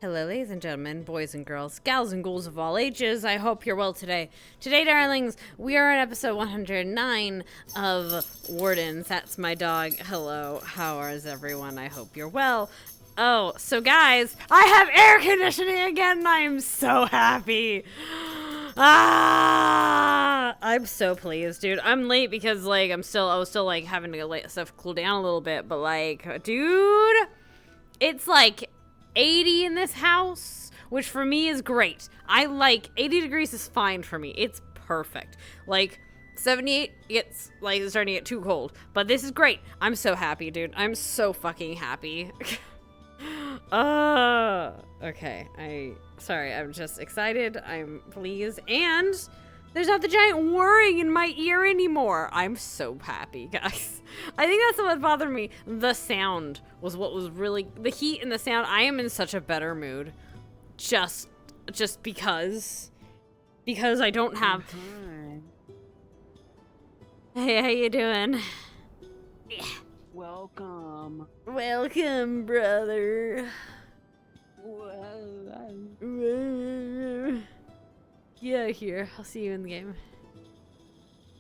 Hello, ladies and gentlemen, boys and girls, gals and ghouls of all ages. I hope you're well today. Today, darlings, we are on episode 109 of Wardens. That's my dog. Hello, how is everyone? I hope you're well. Oh, so guys, I have air conditioning again, and I am so happy. I'm so pleased, dude. I'm late because, like, I was still, like, having to let stuff cool down a little bit, but, like, dude, it's, like, 80 in this house, which for me is great. I like 80 degrees is fine for me. It's perfect. Like 78 gets like it's starting to get too cold, but this is great. I'm so happy, dude. I'm so fucking happy. Okay. I'm just excited. I'm pleased, and there's not the giant whirring in my ear anymore. I'm so happy, guys. I think that's what bothered me. The sound was what was really, the heat and the sound. I am in such a better mood. Just because I don't have. Hey, how you doing? Welcome. Welcome, brother. Get out of here. I'll see you in the game.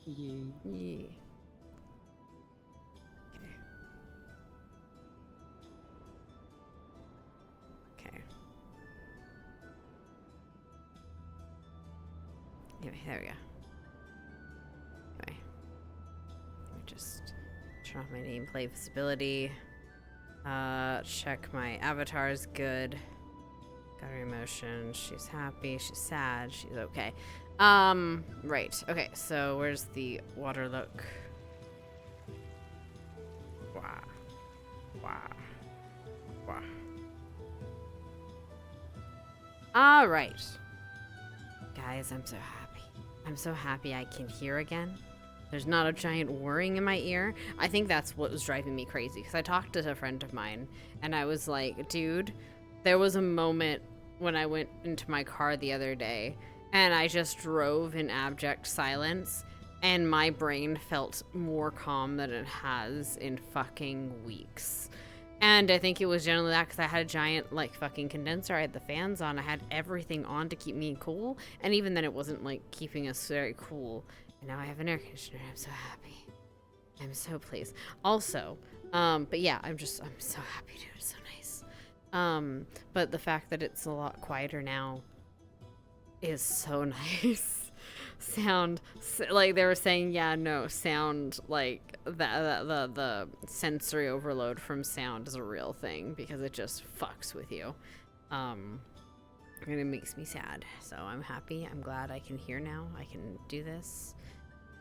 Yeah. Okay. Anyway, there we go. Anyway. Let me just turn off my nameplate visibility. Check my avatar's good. Got her emotion. She's happy. She's sad. She's okay. Right. Okay, so where's the water look? Wow. All right. Guys, I'm so happy. I'm so happy I can hear again. There's not a giant whirring in my ear. I think that's what was driving me crazy, because I talked to a friend of mine, and I was like, dude, there was a moment when I went into my car the other day, and I just drove in abject silence, and my brain felt more calm than it has in fucking weeks. And I think it was generally that because I had a giant, like, fucking condenser. I had the fans on. I had everything on to keep me cool. And even then, it wasn't, like, keeping us very cool. And now I have an air conditioner. I'm so happy. I'm so pleased. Also, but yeah, I'm so happy, dude. It's so nice. But the fact that it's a lot quieter now is so nice. Sound, like they were saying, yeah, no, sound, like the sensory overload from sound is a real thing because it just fucks with you. And it makes me sad. So I'm happy. I'm glad I can hear now. I can do this.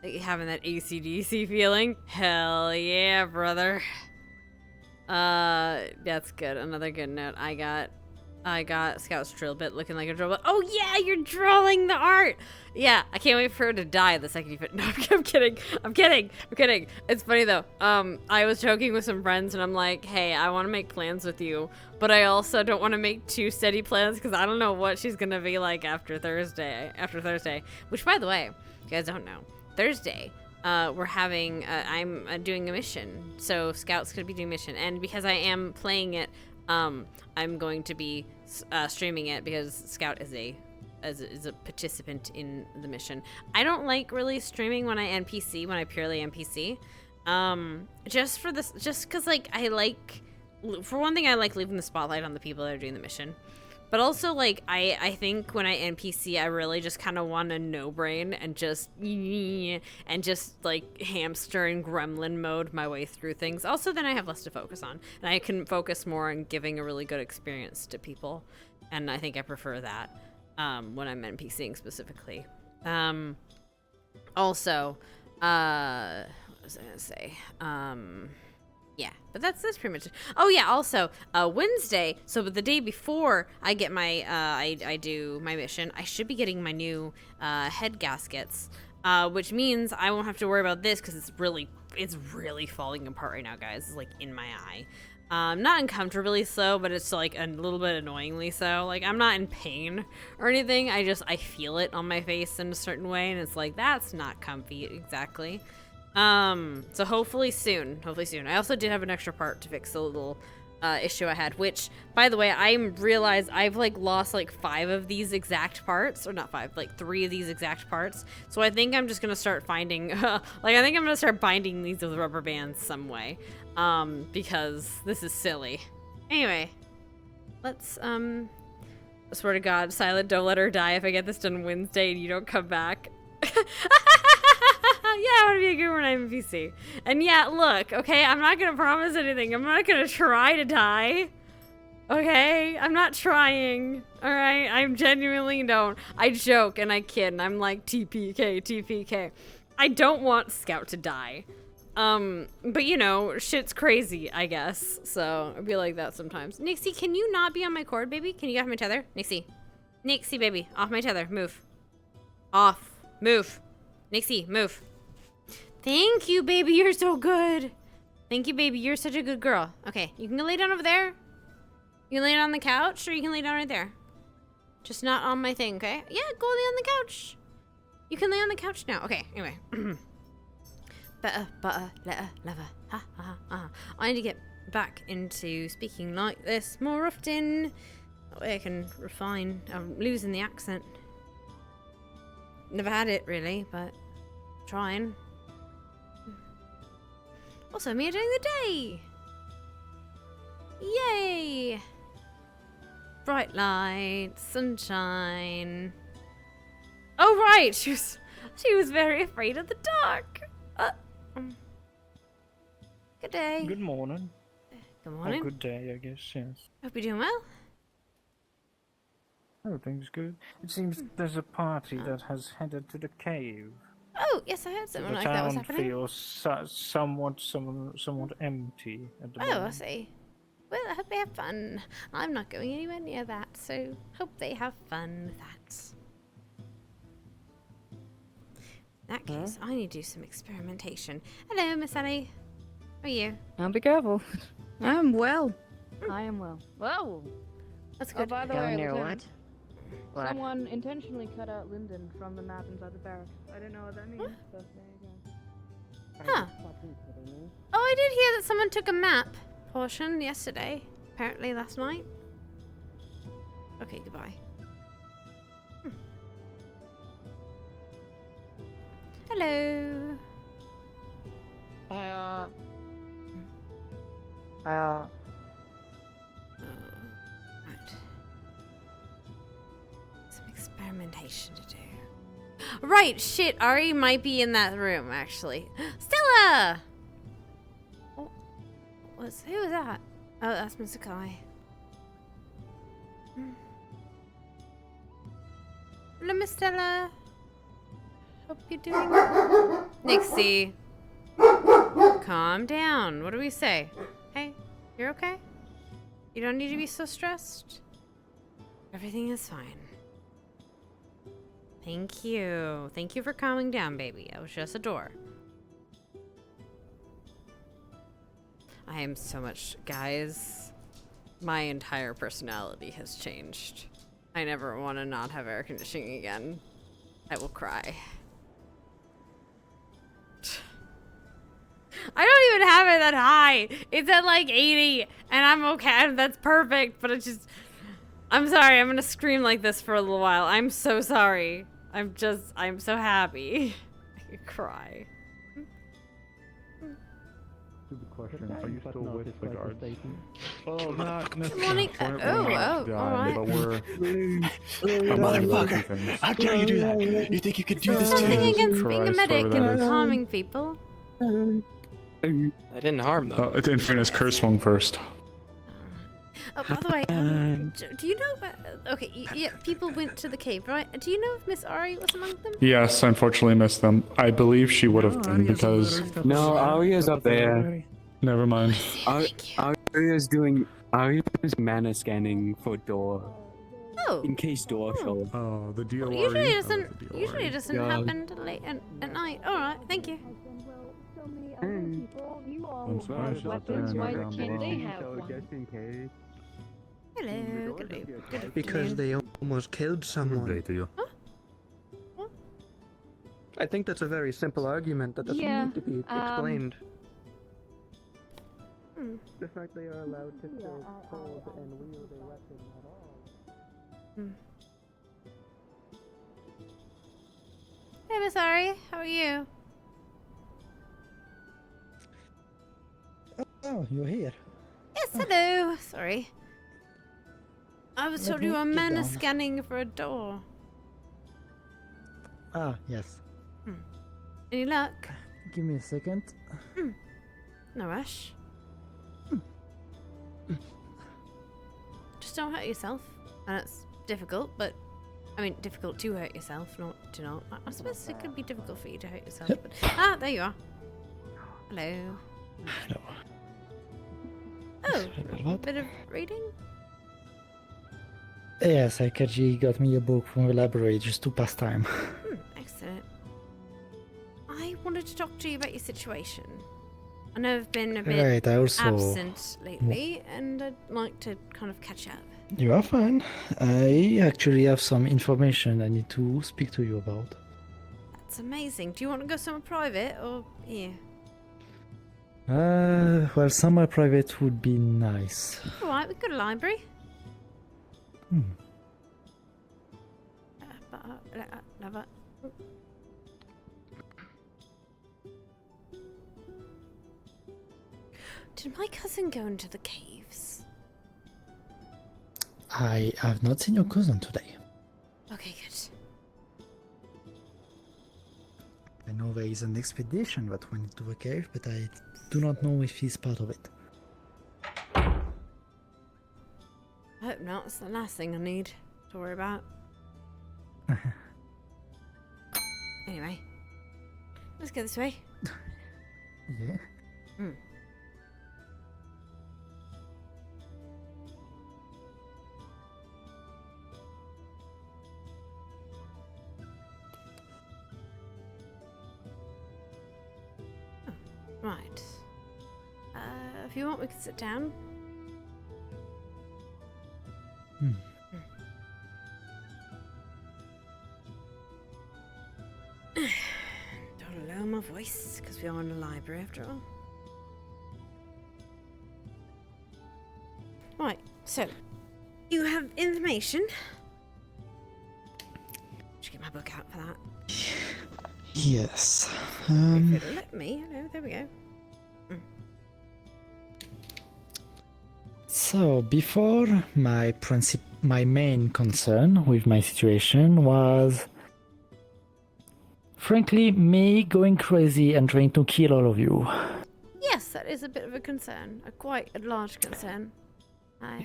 Like, having that AC/DC feeling. Hell yeah, brother. That's good. Another good note. I got Scout's drill bit looking like a drill bit. Oh yeah, you're drawing the art. Yeah, I can't wait for her to die the second you fit. No, I'm kidding. It's funny though. I was joking with some friends and I'm like, hey, I want to make plans with you, but I also don't want to make too steady plans because I don't know what she's gonna be like after Thursday. Which, by the way, you guys don't know, Thursday, we're having, I'm doing a mission. So Scout's gonna be doing a mission, and because I am playing it, I'm going to be streaming it because Scout is a participant in the mission. I don't like really streaming when I purely NPC. Just because, like, for one thing, I like leaving the spotlight on the people that are doing the mission. But also, like, I think when I NPC, I really just kind of want to no-brain and just like hamster and gremlin mode my way through things. Also, then I have less to focus on, and I can focus more on giving a really good experience to people. And I think I prefer that when I'm NPCing specifically. Also, what was I gonna say? Yeah, but that's pretty much it. Oh yeah, also, Wednesday, so the day before I get my, I do my mission, I should be getting my new, head gaskets, which means I won't have to worry about this because it's really falling apart right now, guys. It's, like, in my eye. Not uncomfortably so, but it's, like, a little bit annoyingly so. Like, I'm not in pain or anything, I feel it on my face in a certain way, and it's like, that's not comfy, exactly. So hopefully soon. I also did have an extra part to fix the little issue I had, which, by the way, I realized I've like lost like 5 of these exact parts, or not 5, like 3 of these exact parts. So I think I'm just gonna start finding, I think I'm gonna start binding these with rubber bands some way, because this is silly. Anyway, let's, I swear to God, Silent, don't let her die if I get this done Wednesday and you don't come back. Yeah, I want to be a good one NPC. And yeah, look, okay, I'm not gonna promise anything. I'm not gonna try to die. Okay? I'm not trying. Alright? I genuinely don't. I joke and I kid and I'm like TPK, TPK. I don't want Scout to die. But you know, shit's crazy, I guess. So I'd be like that sometimes. Nixie, can you not be on my cord, baby? Can you get off my tether? Nixie. Nixie, baby. Off my tether. Move. Off. Move. Nixie, move. Thank you, baby. You're so good. Thank you, baby. You're such a good girl. Okay, you can lay down over there. You can lay down on the couch, or you can lay down right there. Just not on my thing, okay? Yeah, go lay on the couch. You can lay on the couch now. Okay, anyway. Better, butter, letter, lover. Ha, ha, ha, ha. I need to get back into speaking like this more often. That way I can refine. I'm losing the accent. Never had it, really, but trying. Also, Mia during the day! Yay! Bright lights, sunshine. Oh, right! She was very afraid of the dark. Good day. Good morning. Good morning. Oh, good day, I guess, yes. Hope you're doing well. Everything's good. It seems there's a party that has headed to the cave. Oh, yes, I heard something like that was happening. The town feels somewhat empty at the moment. Oh, I see. Well, I hope they have fun. I'm not going anywhere near that, so hope they have fun with that. In that case, I need to do some experimentation. Hello, Miss Ellie. How are you? I'll be careful. I'm well. I am well. Whoa! That's good. Oh, by the Down way, near Lieutenant, what? someone intentionally cut out Lyndon from the map inside the barracks. I don't know what that means, but there you go. Huh. Oh, I did hear that someone took a map portion yesterday. Apparently last night. Okay, goodbye. Hello. Right. Some experimentation to do. Right, shit, Ari might be in that room, actually. Stella! Oh, who was that? Oh, that's Mr. Kai. Hello, Miss Stella. Hope you're doing well. Nixie. Calm down. What do we say? Hey, you're okay? You don't need to be so stressed. Everything is fine. Thank you. Thank you for calming down, baby. That was just a door. I am so much... Guys, my entire personality has changed. I never want to not have air conditioning again. I will cry. I don't even have it that high. It's at like 80 and I'm okay. That's perfect, but it's just... I'm sorry. I'm going to scream like this for a little while. I'm so sorry. I'm so happy. I could cry. Stupid question. Are you still with the guards? Well, not Good morning. Oh, alright. But we're Motherfucker! How dare you do that? You think you could do this Nothing too? against being a Christ, medic whatever and that is. calming people. I didn't harm them. in fairness, Curse swung first. Oh, by the way, do you know? Okay, yeah, people went to the cave, right? Do you know if Miss Ari was among them? Yes, unfortunately missed them. I believe she would have been because... No, Arya's up there. Never mind. Arya's mana scanning for door. Oh, In case door shows. Oh, the DOR. usually it doesn't happen till late at night. All right, thank you. I'm surprised she's up there and not down below. Just in case. Hello, good Because they almost killed someone. I think that's a very simple argument that doesn't need to be explained. The fact they are allowed to still hold and wield a weapon at all. Hey, Miss Ari, how are you? Oh, you're here. Yes, hello. Sorry. I was Let told you me were get mana down. scanning for a door. Ah, yes. Any luck? Give me a second. No rush. Just don't hurt yourself. And it's difficult, but I mean, difficult to hurt yourself, not to not. I suppose it could be difficult for you to hurt yourself. But there you are. Hello. Hello. Oh, What? a bit of reading. Yes, Akaji got me a book from the library just to pass time. Excellent. I wanted to talk to you about your situation. I know I've been a bit Right, I also... absent lately, and I'd like to kind of catch up. You are fine. I actually have some information I need to speak to you about. That's amazing. Do you want to go somewhere private or here? Well, somewhere private would be nice. All right, we've got a library. Never. Did my cousin go into the caves? I have not seen your cousin today. Okay, good. I know there is an expedition that went into the cave, but I do not know if he's part of it. I hope not. It's the last thing I need to worry about. Anyway, let's go this way. Yeah? Right. If you want, we can sit down. Don't lower my voice, because we are in a library after all. Right, so you have information. Should get my book out for that. Yes. If it'll let me. Hello, there we go. So before my main concern with my situation was, frankly, me going crazy and trying to kill all of you. Yes, that is a bit of a concern, quite a large concern.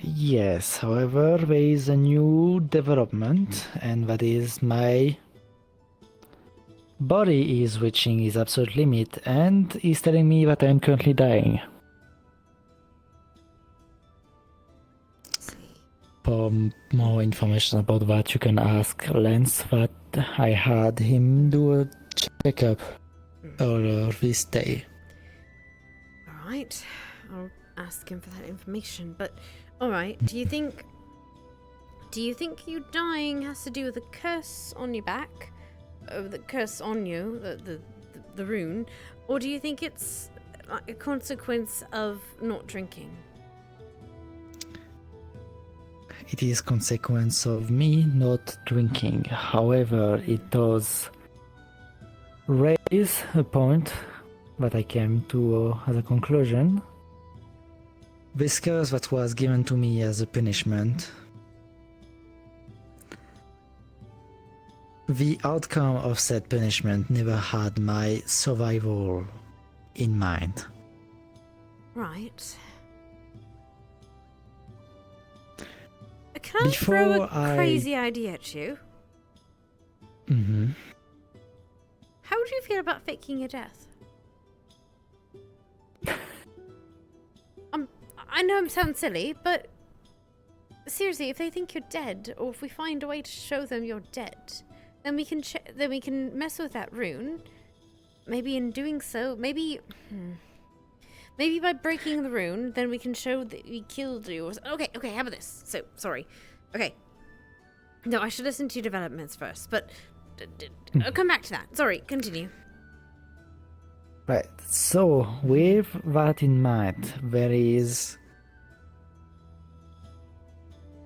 Yes, however, there is a new development, and that is my body is reaching its absolute limit and is telling me that I am currently dying. For more information about that, you can ask Lance that I had him do a checkup earlier this day. Alright, I'll ask him for that information, but alright, do you think you dying has to do with the curse on your back? The curse on you, the rune, or do you think it's like a consequence of not drinking? It is consequence of me not drinking. However, it does raise a point that I came to as a conclusion. This curse that was given to me as a punishment, the outcome of said punishment never had my survival in mind. Right. Can I throw a crazy idea at you? Mm-hmm. How would you feel about faking your death? I know it sounds silly, but seriously, if they think you're dead, or if we find a way to show them you're dead, then we can mess with that rune. Maybe in doing so, maybe by breaking the rune, then we can show that we killed you. Okay, how about this? So, sorry. Okay. No, I should listen to your developments first, but I'll come back to that. Sorry, continue. Right. So, with that in mind, there is.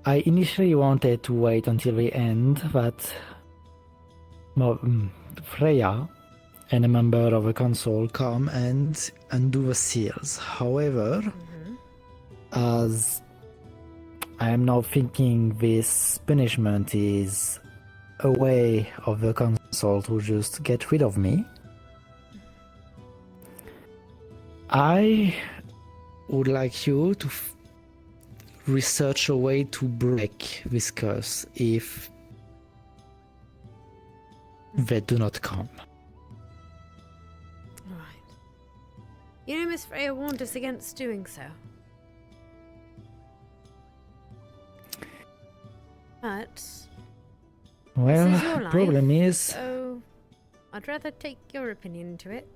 I initially wanted to wait until the end that Freya and a member of the council come and undo the seals. However, as I am now thinking this punishment is a way of the council to just get rid of me, I would like you to research a way to break this curse if they do not come. Alright. You know, Miss Freya warned us against doing so. But Well, this is your the problem life, is so I'd rather take your opinion to it.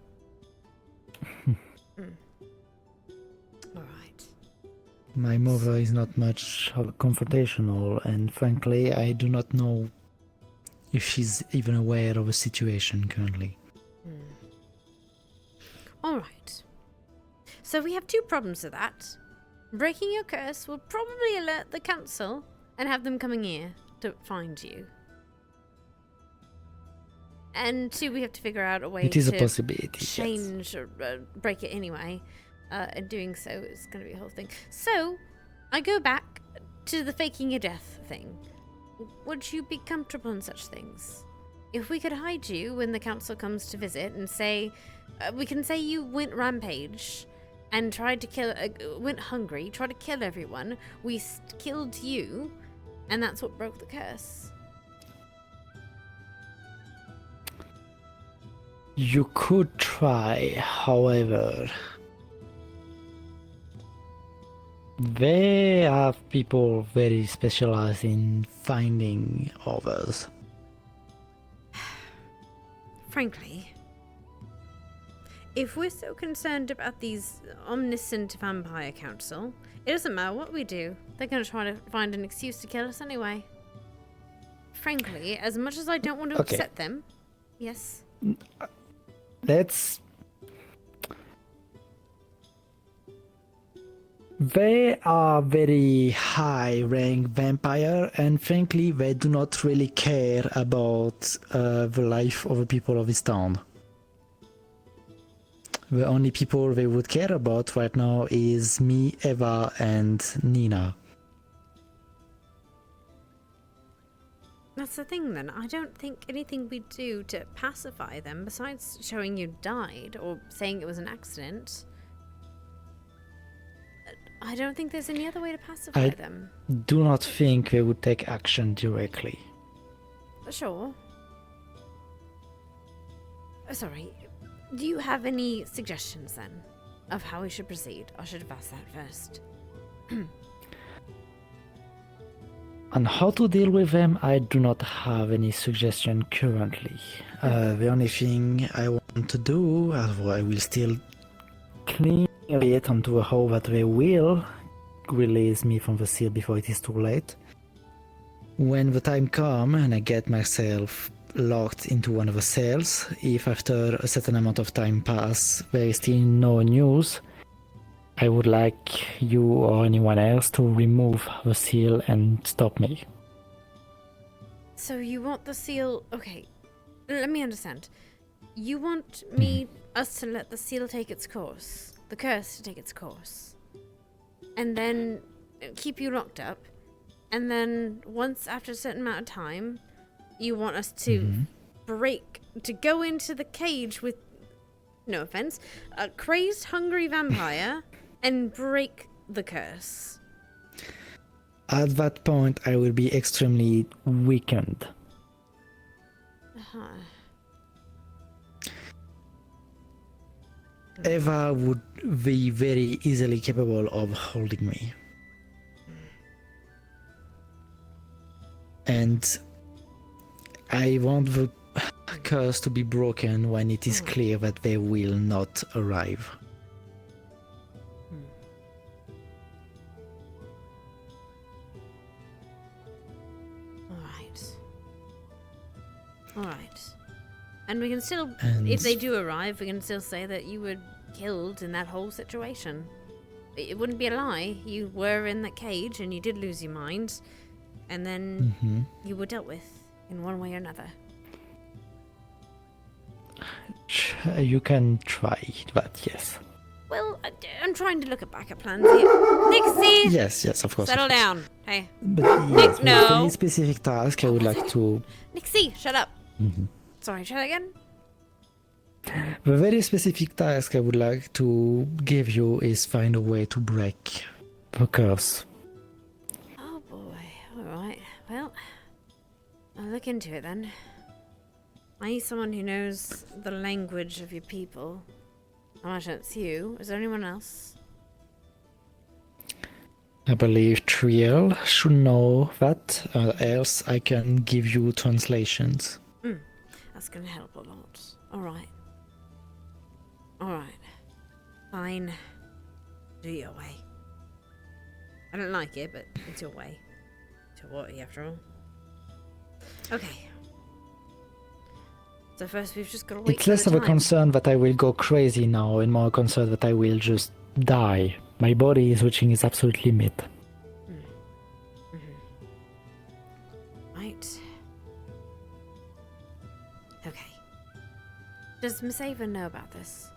Alright. my mother is not much confrontational, and frankly, I do not know if she's even aware of the situation currently. Alright. So we have two problems with that. Breaking your curse will probably alert the council and have them coming here to find you. And two, we have to figure out a way It is a to possibility. Yes. change or break it anyway. And doing so is going to be a whole thing. So, I go back to the faking your death thing. Would you be comfortable in such things? If we could hide you when the council comes to visit and say, we can say you went rampage and tried to kill, went hungry, tried to kill everyone. We killed you, and that's what broke the curse. You could try, however. They have people very specialized in finding others. Frankly, if we're so concerned about these omniscient vampire council, it doesn't matter what we do. They're going to try to find an excuse to kill us anyway. Frankly, as much as I don't want to Okay. upset them, yes. That's. They are very high rank vampire, and frankly, they do not really care about the life of the people of this town. The only people they would care about right now is me, Eva, and Nina. That's the thing then. I don't think anything we do to pacify them, besides showing you died or saying it was an accident, I don't think there's any other way to pacify them. Do not think they would take action directly. Sure. Sorry. Do you have any suggestions then of how we should proceed? I should have asked that first. On how to deal with them, I do not have any suggestion currently. The only thing I want to do, I will still clean it onto a hope that they will release me from the seal before it is too late. When the time comes and I get myself locked into one of the cells, if after a certain amount of time pass there is still no news, I would like you or anyone else to remove the seal and stop me. So you want the seal... Okay, let me understand. You want me, us to let the seal take its course, the curse to take its course, and then keep you locked up, and then once after a certain amount of time, you want us to to go into the cage with, no offense, a crazed, hungry vampire and break the curse. At that point, I will be extremely weakened. Eva would be very easily capable of holding me. And I want the curse to be broken when it is clear that they will not arrive. Alright. And we can still, And- if they do arrive, we can still say that you were killed in that whole situation. It wouldn't be a lie. You were in that cage and you did lose your mind. And then Mhm. you were dealt with in one way or another. You can try that, yes. Well, I'm trying to look at backup plans here. Nixie! Yes, of course. Settle of course. down. Hey. But yes, with no. any specific task, I would like to. Nixie, shut up. Mhm. Sorry, try that again. The very specific task I would like to give you is find a way to break the curse. Oh boy. Alright. Well, I'll look into it then. I need someone who knows the language of your people. I imagine it's you. Is there anyone else? I believe Triel should know that, else I can give you translations. That's gonna help a lot. Alright. Alright. Fine. Do your way. I don't like it, but it's your way. To what, after all? Okay. So first we've just got to wait It's for less the of a time. concern that I will go crazy now and more a concern that I will just die. My body is reaching its absolute limit. Right. Okay. Does Miss Ava know about this?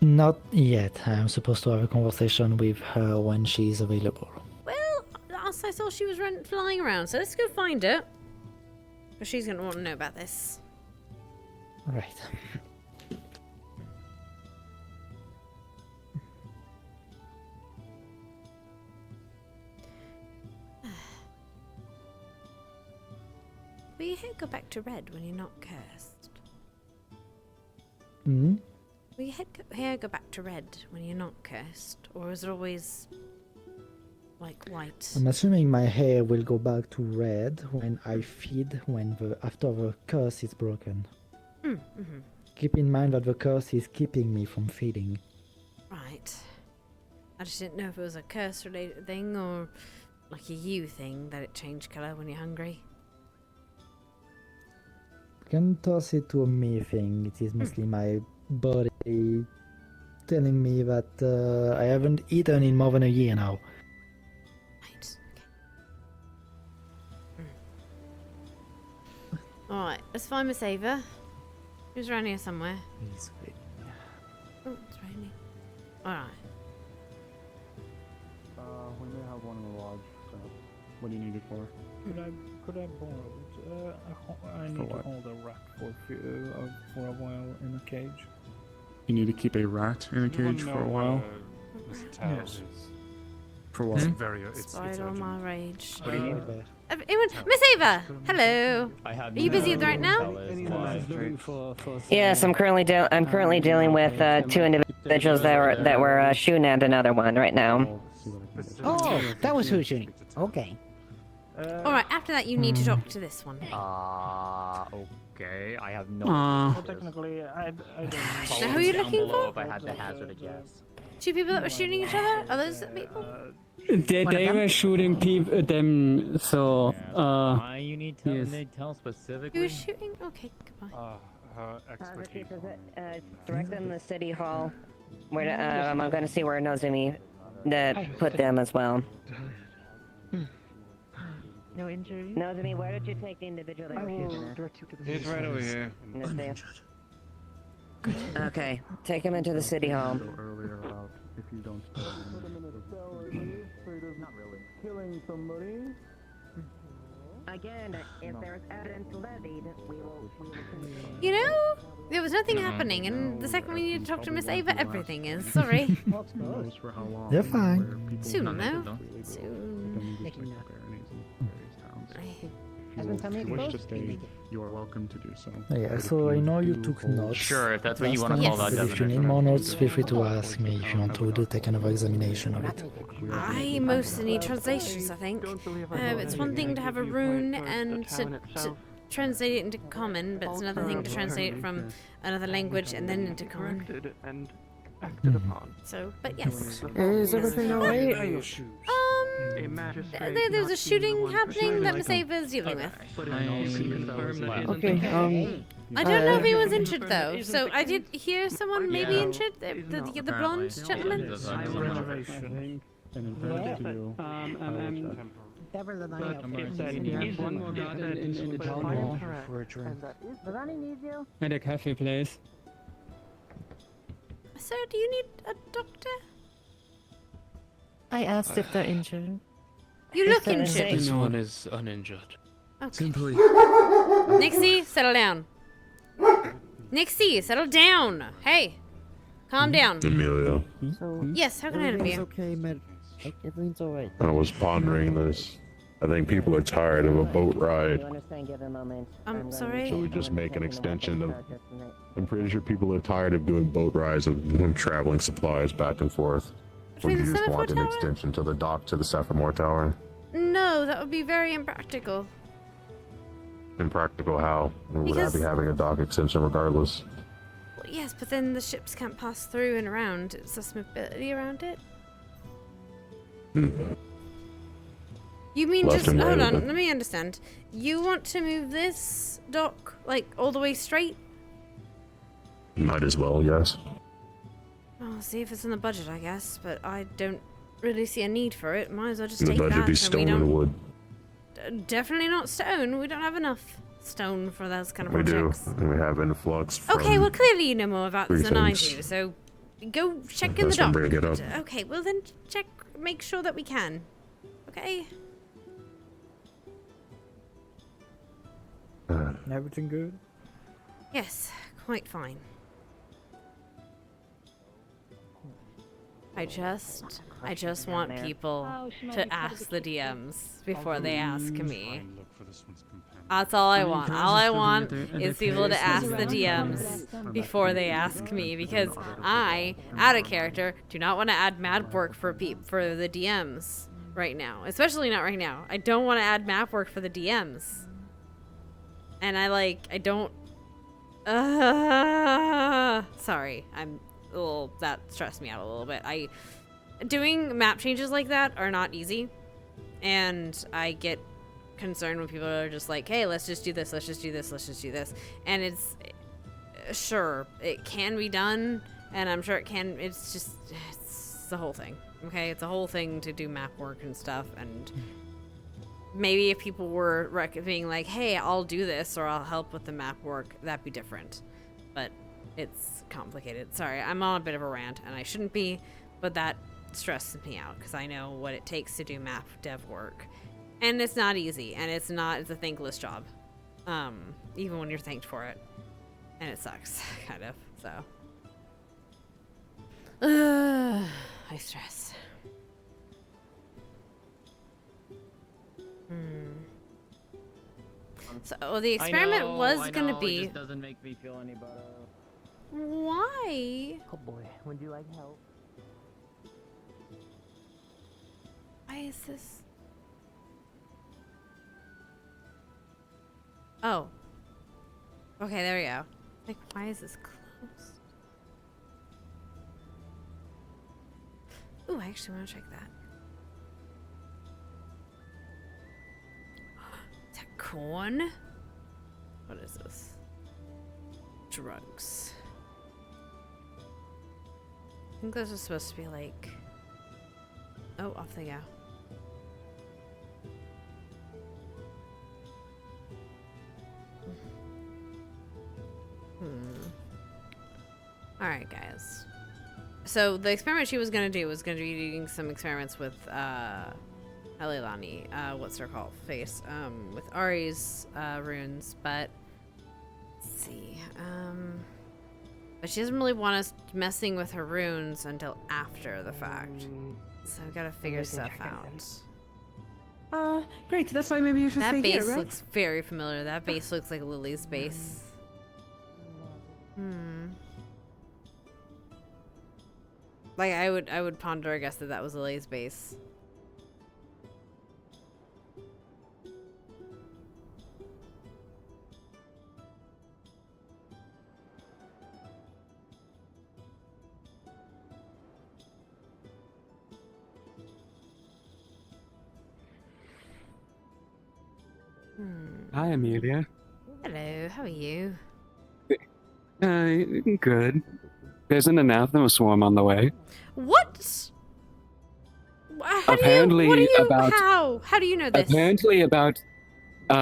Not yet. I'm supposed to have a conversation with her when she's available. Well, last I saw she was flying around, so let's go find her. But she's going to want to know about this. Right. Will your hair go back to red when you're not cursed? Hmm? Will your hair go back to red when you're not cursed? Or is it always like white? I'm assuming my hair will go back to red when I feed after the curse is broken. Mm-hmm. Keep in mind that the curse is keeping me from feeding. Right. I just didn't know if it was a curse related thing or like a you thing that it changed colour when you're hungry. You can toss it to a me thing. It is mostly my body telling me that I haven't eaten in more than a year now. Right. Okay. Alright, let's find Miss Ava. Who's around here somewhere? Oh, it's raining. Alright. We may have one in the lodge. So What do you need it for? could I borrow it? I need to what? hold a rat for a while in a cage. You need to keep a rat in a cage for a while? Yes. For what? Spider on my rage. What do you need? Anyone? Miss Ava! Hello! Are you busy right now? Yes, I'm currently dealing with two individuals that were shooting at another one right now. Oh, that was who was shooting. Okay. Alright, after that you need to talk to this one. Okay. I have no. Well, technically, I don't Now who are you looking for? If I had to hazard a guess. Two people that were shooting each other? Are those the people? They were shooting them, so, You need yes. tell Who specifically. was shooting? Okay, goodbye. Direct them to the city hall. Where I'm going to see where Nozumi put them as well. No injuries? Nozumi, where did you take the individual that were shooting at? He's right over here. In this van? Okay, take him into the city hall. Earlier about if you don't. Not really. Killing somebody. Again, if there's evidence levied, we will You know, there was nothing happening, and the second we need to talk to Miss Ava, everything is. Sorry. Knows for how long. They're fine. where people Soon, can though. go. Soon. Then you Taking just notes. baronies in various towns. Hasn't If you wish to exposed? stay, you are welcome to do so. Yeah, But so if I know you do took hold- notes. Sure, if that's what you last want to time, call that, but if you Devin. need more notes, feel free to ask me if you want to take another examination of it. I mostly need translations, I think. It's one thing to have a rune and to translate it into common, but it's another thing to translate it from another language and then into common. And acted upon. So, but yes. Is everything alright? There's a shooting happening that Maseva is dealing with. Okay, I don't know if he was injured though. So I did hear someone maybe injured. The blonde gentleman. Deborah and I But if one more guard in the town hall. Ronnie needs you. At a cafe place. Sir, do you need a doctor? I asked if they're injured. You look injured. This one is uninjured. Okay. Simply. Nixie, settle down. Nixie, settle down. Hey, calm down. Amelia, So Yes, how can I help everything's you? okay, man. Everything's alright. I was pondering this. I think people are tired of a boat ride. You understand? Give a moment. I'm sorry. Should we just make an extension of... I'm pretty sure people are tired of doing boat rides of them traveling supplies back and forth. Would Between you the just Semaphore want an Tower? extension to the dock to the Sapphire Tower? No, that would be very impractical. Impractical how? Would Because- I be having a dock extension regardless? Well, yes, but then the ships can't pass through and around. It's just mobility around it. You mean Left just and right hold of on? it. Let me understand. You want to move this dock like all the way straight? Might as well, yes. I'll see if it's in the budget, I guess. But I don't really see a need for it. Might as well just The take budget that. be and we stone don't. and wood. Definitely not stone. We don't have enough stone for those kind of We do. projects. And we have influx from... Okay, well clearly you know more about this three than I things. do. So go check in the That's what I'm dock. bringing it up. Okay, well then check. Make sure that we can. Okay. Everything good? Yes, quite fine. I just want people to ask the DMs before they ask me. That's all I want. All I want is people to ask the DMs before they ask me, because I, out of character, do not want to add map work for the DMs right now. Especially not right now. I don't want to add map work for the DMs. And I don't... sorry, that stressed me out a little bit. Doing map changes like that are not easy. And I get concerned when people are just like, hey, let's just do this, let's just do this, let's just do this. And it's... Sure, it can be done, and I'm sure it can... It's the whole thing, okay? It's a whole thing to do map work and stuff, and... Maybe if people were being like, hey, I'll do this or I'll help with the map work, that'd be different. But it's complicated. Sorry, I'm on a bit of a rant, and I shouldn't be, but that stresses me out because I know what it takes to do map dev work. And it's not easy, and it's a thankless job. Even when you're thanked for it. And it sucks, kind of, so. I stress. So the experiment was gonna be. It just doesn't make me feel any better. Why? Oh boy, would you like help? Why is this? Oh. Okay, there we go. Like, why is this closed? Ooh, I actually want to check that. Is that corn? What is this? Drugs. I think those are supposed to be like... Oh, off they go. Alright, guys. So, the experiment she was gonna do was gonna be doing some experiments with, Elilani, what's her called? Face, with Ari's, runes, but... Let's see, but she doesn't really want us messing with her runes until after the fact. So, we gotta figure stuff out. Great. That's why maybe you should That stay base here, right? looks very familiar. That base looks like Lily's base. Like, I would ponder, I guess, that was Lily's base. Hi, Amelia. Hello, how are you? Good. There's an anathema swarm on the way. What? How Apparently do you, about- how do you know this? Apparently about,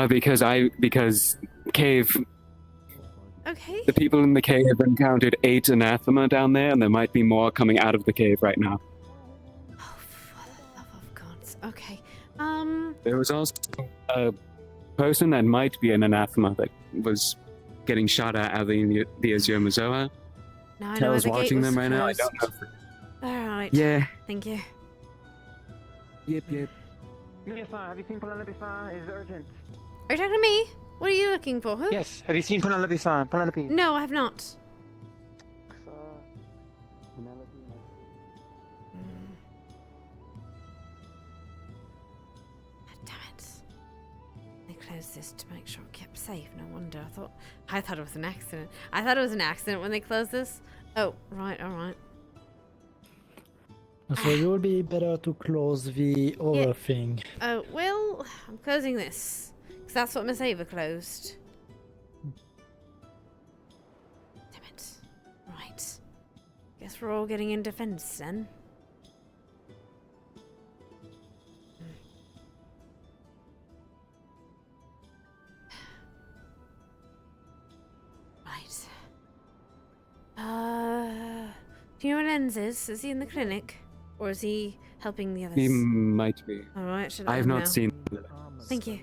because cave, Okay. the people in the cave have encountered 8 anathema down there, and there might be more coming out of the cave right now. Oh, for the love of gods. Okay. There was also a person that might be an anathema that was getting shot at out of the Azure Mazoa. Now I know Tel's the gate watching was them right now. I closed. don't know. Alright. Yeah. Thank you. Yep. Penelope, have you seen Penelope? It's urgent. Are you talking to me? What are you looking for? Who? Yes. Have you seen Penelope? Penelope. No, I have not. Damn it. They closed this to make sure it kept safe. No wonder. I thought it was an accident. I thought it was an accident when they closed this. Oh, right, alright. So it would be better to close the other thing. Oh, well, I'm closing this. Because that's what Miss Ava closed. Damn it. Right. Guess we're all getting in defense then. Right. Do you know where Lens is? Is he in the clinic? Or is he helping the others? He might be. Alright, should I have let him not know. seen. Thank you.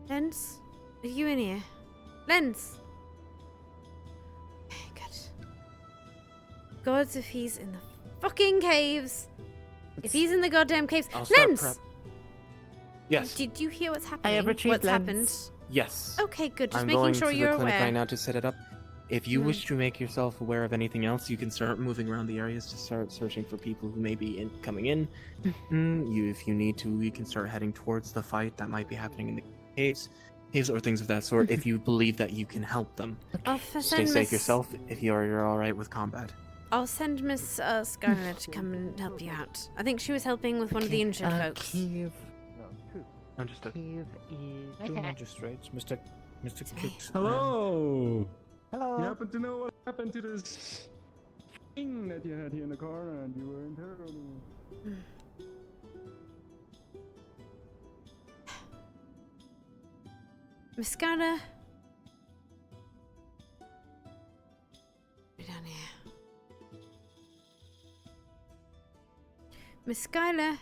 Lens? Are you in here? Lens! Okay, good. Gods, if he's in the fucking caves! If he's in the goddamn caves. I'll start Lens! prep. Yes. Did you hear what's happening? I have retrieved What's Lens. happened? Yes. Okay, good. Just I'm making going sure to you're the clinic aware. right now to set it up. If you wish to make yourself aware of anything else, you can start moving around the areas to start searching for people who may be coming in. If you need to, you can start heading towards the fight that might be happening in the caves or things of that sort. If you believe that you can help them, I'll stay send safe Miss... yourself. If you're all right with combat. I'll send Miss Scarlett to come and help you out. I think she was helping with one of the injured folks. Understood. Two magistrates, Mr. Kicks. Hello. Hello. You happen to know what happened to this thing that you had here in the car and you were interrogating? Miss Scarlett. Down here. Miss Skylar. Okay,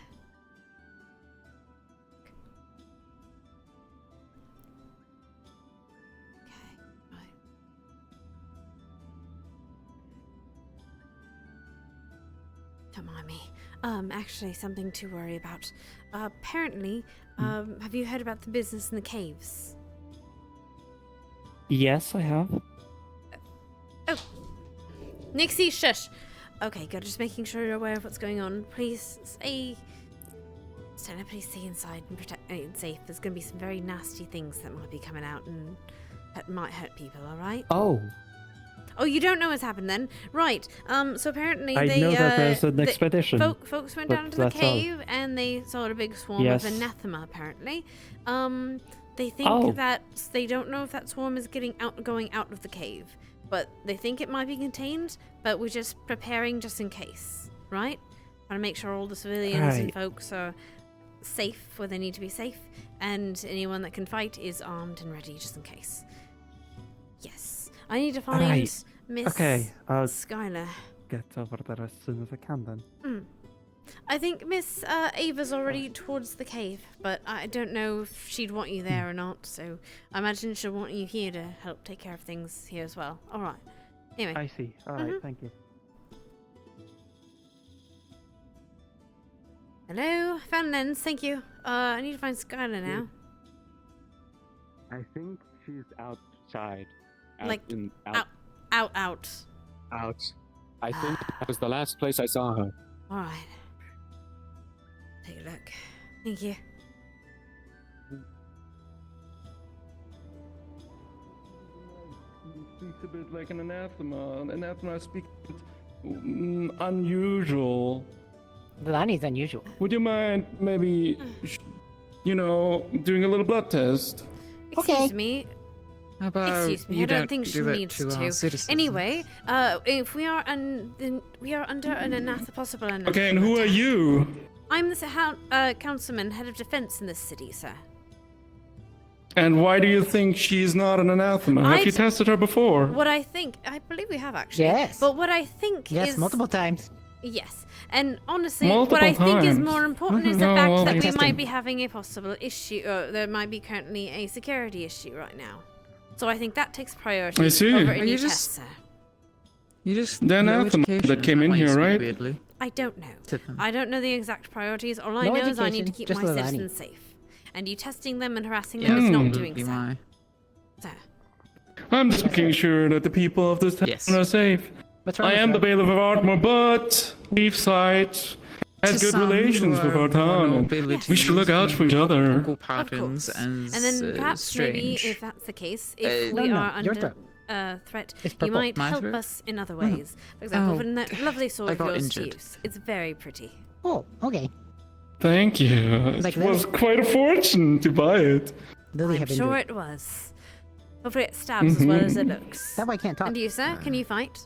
right. Don't mind me. Actually, something to worry about. Apparently, have you heard about the business in the caves? Yes, I have. Oh, Nixie, shush. Okay, good. Just making sure you're aware of what's going on. Please stay. Please stay inside and protect and safe. There's going to be some very nasty things that might be coming out and that might hurt people. All right? Oh, Oh, you don't know what's happened then, right? So apparently I they know that there's an expedition. folks went but down to the that's all. cave and they saw a big swarm Yes. of anathema. Apparently, they think Oh. that they don't know if that swarm is going out of the cave, but they think it might be contained. But we're just preparing just in case, right? Trying to make sure all the civilians and Right. folks are safe where they need to be safe, and anyone that can fight is armed and ready just in case. Yes, I need to find Right. Miss Okay, I'll Skylar. get over there as soon as I can then. I think Miss Ava's already towards the cave, but I don't know if she'd want you there or not, so I imagine she'll want you here to help take care of things here as well. Alright. Anyway. I see. Alright, thank you. Hello? Found Lens, thank you. I need to find Skylar now. I think she's outside. Like, out. Out. Out. I think that was the last place I saw her. Alright. Take a look. Thank you. He speaks a bit like an anathema. An anathema speaks unusual. Lani's unusual. Would you mind maybe, doing a little blood test? Excuse me. How about Excuse me, you I don't think do she that needs to our to. citizens? Anyway, if we are we are under an possible anathema. Okay, and who are you? I'm the councilman, head of defense in this city, sir. And why do you think she's not an anathema? Have you tested her before? What I believe we have actually. Yes. But what I think Yes, is multiple times. Yes, and honestly, Multiple what I think is times. more important is the No, fact well, that we testing. might be having a possible issue, or there might be currently a security issue right now. So I think that takes priority I see. over Are any you tests, just- sir. You just The no anathema education that came in might here, speak right? Weirdly. I don't know. To them. I don't know the exact priorities. All I No know is I need to education, keep just my Lilani. citizens safe. And you testing them and harassing Yeah, them is Hmm. not would doing be so. my- Sir. I'm just making sure that the people of this town Yes. are safe. What's wrong I with am the her? bailiff of Ardmore, but Leafside has To good some relations who with are our town. more and abilities we should look out for each other. local Of patterns course. as And then perhaps strange. maybe, if that's the case, if No, we no, are your under turn. threat, It's you purple. might My help throat? us in other ways. For example, Oh. putting that lovely sword I of got yours injured. to use. It's very pretty. Oh, okay. Thank you. Like It was that? quite a fortune to buy it. Lily I'm have sure injured. it was. Hopefully it stabs as well as it Mhm. looks. That way I can't talk. And you, sir, can you fight?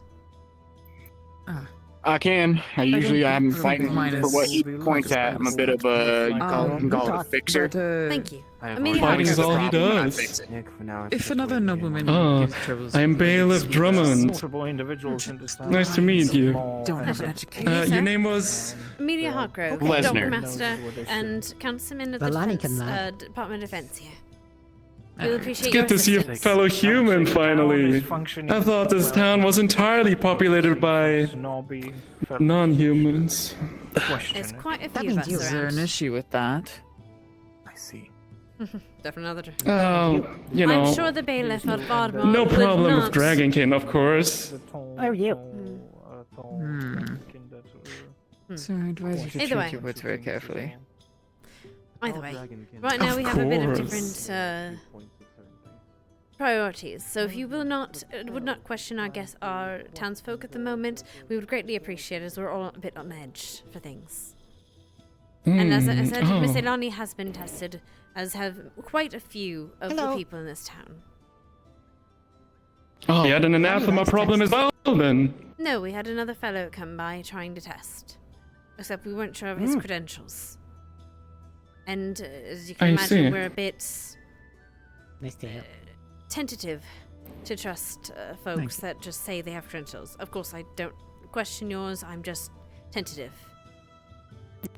I can. I usually am think fighting mine for is- what he points at. I'm a bit of a you can call it a fixer. But, Thank you. I have Amelia, already Fighting is fixed the all he problem, I'm not does. fixing it for now. if another nobleman Oh, gives troubles, I'm Bailiff please Drummond. Multiple individuals in this town. Nice to meet you. don't have an Pleasure. education. And you, sir? Your name was. Amelia Hargrove, Lesnar. Dockmaster, and Councilman of the Lilani Defense, can lie. Department of Defense here. Uh, We'll It's appreciate your good to see a assistance. fellow human finally. I thought this town was entirely populated by non-humans. There's quite a That few of means us you. Is there an around. issue with that? I see. Definitely another. Oh, I'm sure the bailiff of Ardmore no would problem not. with Dragonkin, of course. Where are you? So I advise you to Either way. choose your words very carefully. Either way, right now we have a bit of course. different priorities. So if you will not would not question our townsfolk at the moment, we would greatly appreciate it, as we're all a bit on edge for things. And as I said, Miss Oh. Elani has been tested, as have quite a few of the Hello. people in this town. Oh, you had an anathema problem as well, then. No, we had another fellow come by trying to test, except we weren't sure of his Hmm. credentials. And as you can I imagine, see. we're a bit Nice to hear. tentative to trust folks that just say they have credentials. Of course, I don't question yours. I'm just tentative.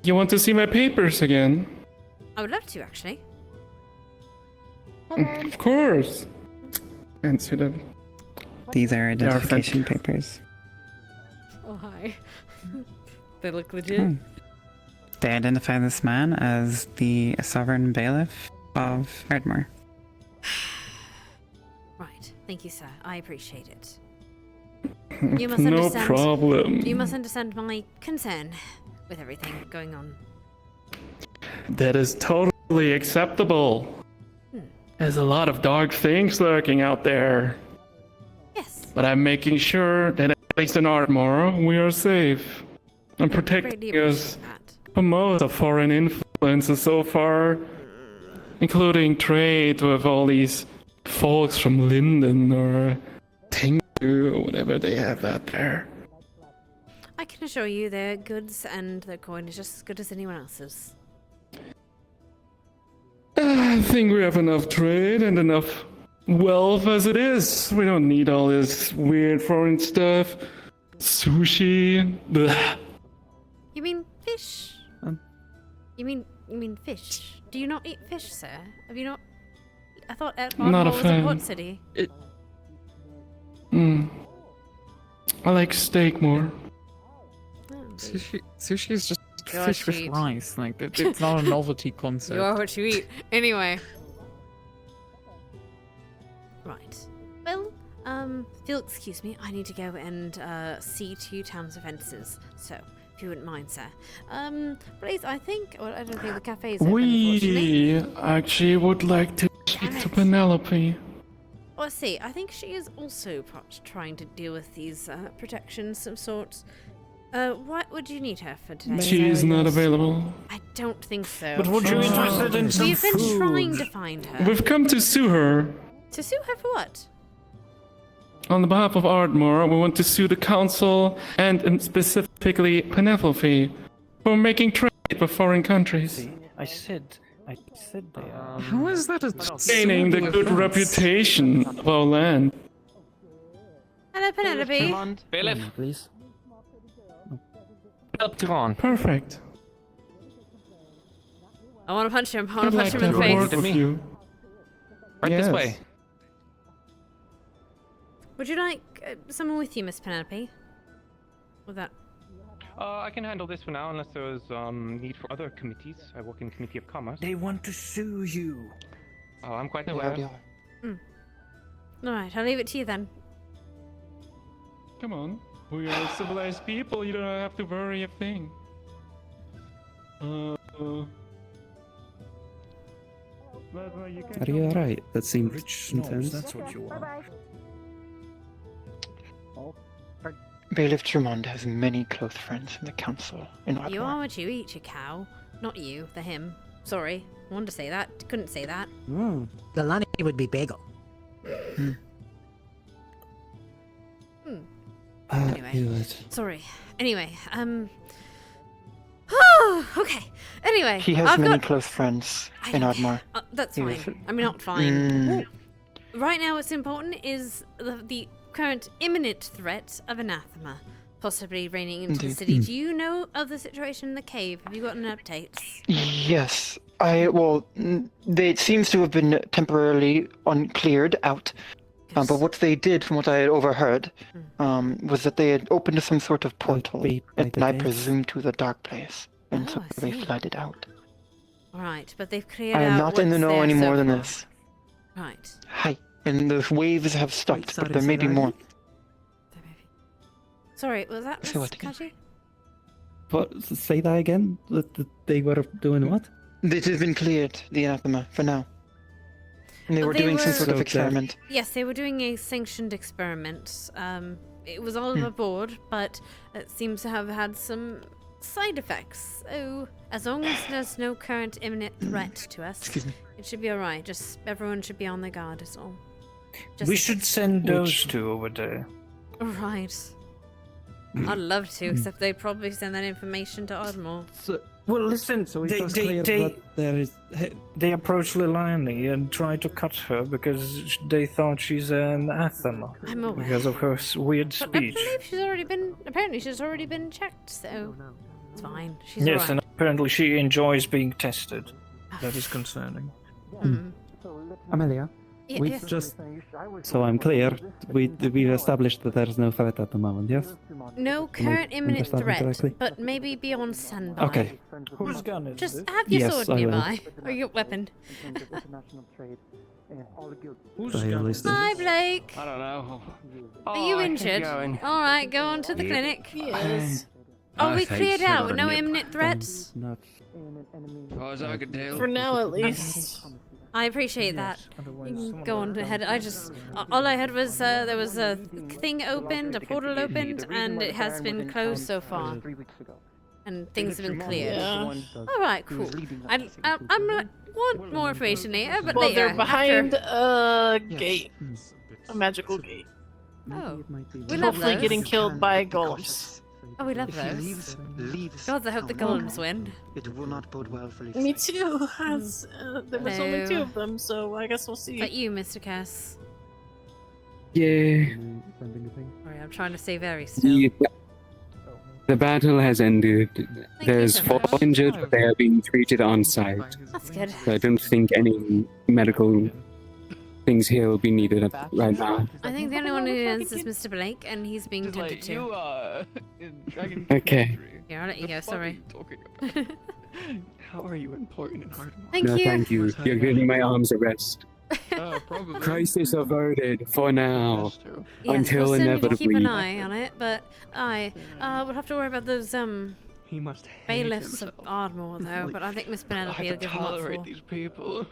You want to see my papers again? I would love to, actually. Of course. Answer them. These are They are identification papers. Oh, hi. They look legit. Hmm. They identify this man as the sovereign bailiff of Ardmore. Right. Thank you, sir. I appreciate it. You must No understand. problem. You must understand my concern with everything going on. That is totally acceptable. There's a lot of dark things lurking out there. Yes. But I'm making sure that at least in Ardmore, we are safe. I'm Greatly protecting appreciate us that. from most of foreign influences so far, including trade with all these folks from Linden or Tingu or whatever they have out there. I can assure you their goods and their coin is just as good as anyone else's. I think we have enough trade and enough wealth as it is. We don't need all this weird foreign stuff. Sushi. Blech. You mean fish? You mean fish? Do you not eat fish, sir? Have you not? I thought Not a Ardmore was a fan. port city. I like steak more. Sushi is just You're fish with cheap. rice. Like it's not a novelty concept. You are what you eat. Anyway. Right. Well, if you'll excuse me, I need to go and see to town's offences. So, if you wouldn't mind, sir. Please, I think, or I don't think the cafe is open, unfortunately. We actually would like to speak to Penelope. Oh, I see. I think she is also trying to deal with these protections of sorts. What would you need her for today? She is not available. I don't think so. But would you be interested in some We've been food? trying to find her. We've come to sue her. To sue her for what? On the behalf of Ardmore, we want to sue the council and specifically Penelope for making trade with foreign countries. I said they are. How is that a Gaining the good reputation of our land. Hello, Penelope. Bailiff. Please. Up to on. Perfect. I want to punch him. I want I'd to like punch to him in the work face. with you. Right Yes. this way. Would you like someone with you, Miss Penelope? With that? I can handle this for now, unless there's need for other committees. I work in Committee of Commerce. They want to sue you. Oh, I'm quite aware. All right, I'll leave it to you then. Come on. We are civilized people. You don't have to worry a thing. Are you alright? That seemed Rich snobs, intense. that's what you are. Bailiff Tremond has many close friends in the council in You Ardmore. are what you eat, you cow. Not you, the him. Sorry, I wanted to say that. Couldn't say that. The Lonnie would be bagel. Anyway. Sorry. Anyway, okay. Anyway, He has I've many got... close friends in Ardmore. That's He fine. was- I mean, not fine. Right now, what's important is the current imminent threat of anathema, possibly raining into the Indeed. city. Do you know of the situation in the cave? Have you gotten updates? Yes, it seems to have been temporarily uncleared out. But what they did, from what I had overheard, was that they had opened some sort of portal, and I presume to the dark place, and so they flooded out. Right, but they've cleared I am out not in the what's know there any more so than far. this. Right. Hi, and the waves have stopped, but there may be more. Sorry, was that Say Miss what again? Kaji? What? Say that again? They were doing what? It has been cleared, the anathema, for now. And they were doing some sort of experiment. Yes, they were doing a sanctioned experiment. It was all aboard, but it seems to have had some side effects. So, as long as there's no current imminent threat to us, it should be alright. Just everyone should be on their guard, is all. We should send those two over there. Right. I'd love to, except they'd probably send that information to Ardmore. Well, listen, they approached Lilani and tried to cut her because they thought she's an anathema. I'm aware. Because of her weird But I speech. believe she's already been checked, so it's fine. She's Yes, alright. and apparently she enjoys being tested. That is concerning. Amelia, Yeah, we yes. just so I'm clear. We've established that there's no threat at the moment. Yes. No current imminent understanding threat, correctly? but maybe be on standby. Okay. Whose gun is Just this? have your Yes, sword I will. nearby, or your weapon. Whose I gun always is do. this? Hi, Blake. I don't know. Are you I keep injured? going. All right, go on to the clinic. Yes. Are we thanks, cleared I out got with a no nip. imminent threats? Not. As I could tell. For now, at least. I appreciate that. You can go on ahead. All I had was there was a thing opened, a portal opened, and it has been closed so far. And things have been cleared. Yeah. All right, cool. I'm not want more information later, but Well, later. they're behind after. a gate. A magical gate. Oh, we love Hopefully those. getting killed by golems. Oh, we love those. God, I hope the golems win. It will not bode well for Me too. As, there was only Hello. 2 of them, so I guess we'll see. Is that you, Mr. Cass? Yeah. Sorry, I'm trying to stay very still. The battle has ended. There's so 4 injured, but they are being treated on site. That's good. So I don't think any medical things here will be needed right now. I think the only one who is Mr. Blake, and he's being tended to. Okay. Here, I'll let you go. Sorry. How are you important in Ardmore? Thank No, you. thank you. You're giving my arms a rest. Probably. Crisis averted for now. Yes, Until we'll certainly inevitably. keep an eye on it, but we'll have to worry about those He must hate bailiffs of himself. Ardmore though. But I think Miss Penelope I will have to give them what tolerate for. these people.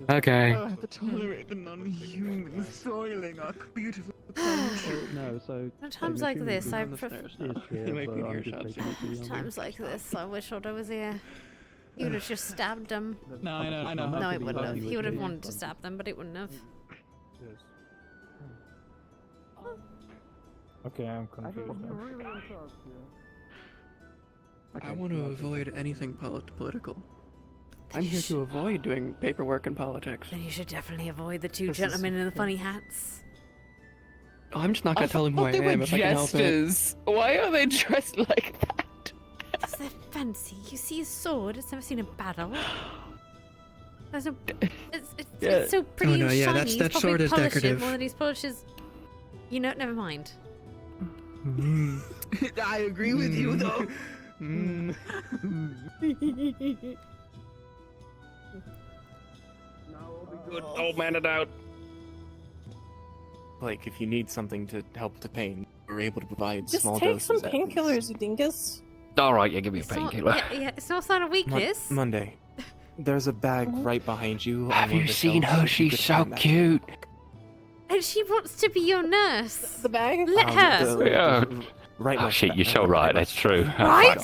Okay. I have to tolerate the non-human soiling our beautiful No, so At times like this, I You make me hear shots. times like this, I wish Otto was here. He would have just stabbed them. No, I know. No, he wouldn't have. He would have wanted to stab them, but he wouldn't have. Okay, I'm confused. I want to avoid anything political. I'm here to avoid doing paperwork and politics. Then you should definitely avoid the two gentlemen in the funny hats. Oh, I'm just not gonna tell him who I am if I can help it. Jesters. Why are they dressed like that? Because they're fancy. You see a sword, it's never seen a battle. There's no, it's so pretty Oh, no, and yeah, shiny. that He's probably sword is polished it decorative. more than he's polished his... You know, never mind. I agree with you, though. Good old man it out. Like, if you need something to help the pain, we're able to provide Just small take doses. some at least. painkillers, you dingus. Alright, yeah, give me a It's not, painkiller. yeah, it's no sign of weakness. Monday, there's a bag right behind you. Have on one you of the seen shelves, her? if you She's could so find that. cute. And she wants to be your nurse. The bag? Let her. Yeah. Right Oh next shit, to you're that. so right, that's true. Right?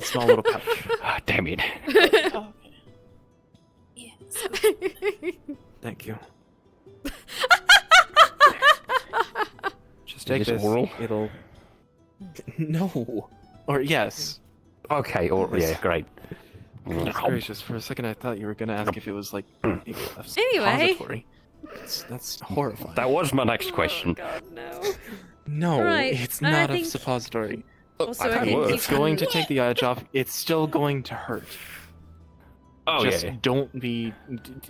Small little pouch. Ah, damn it. Oh, okay. Thank you. Just take Is this this. oral? It'll. No. Or yes. Okay, or yeah, great. Goodness gracious, for a second I thought you were gonna ask if it was like a Anyway. suppository. That's horrifying. That was my next question. God, no. No, Right, it's I not a think- suppository. Also, I've I had think worse. you It's going to can- take the edge off. It's still going to hurt. Oh Just yeah. don't be.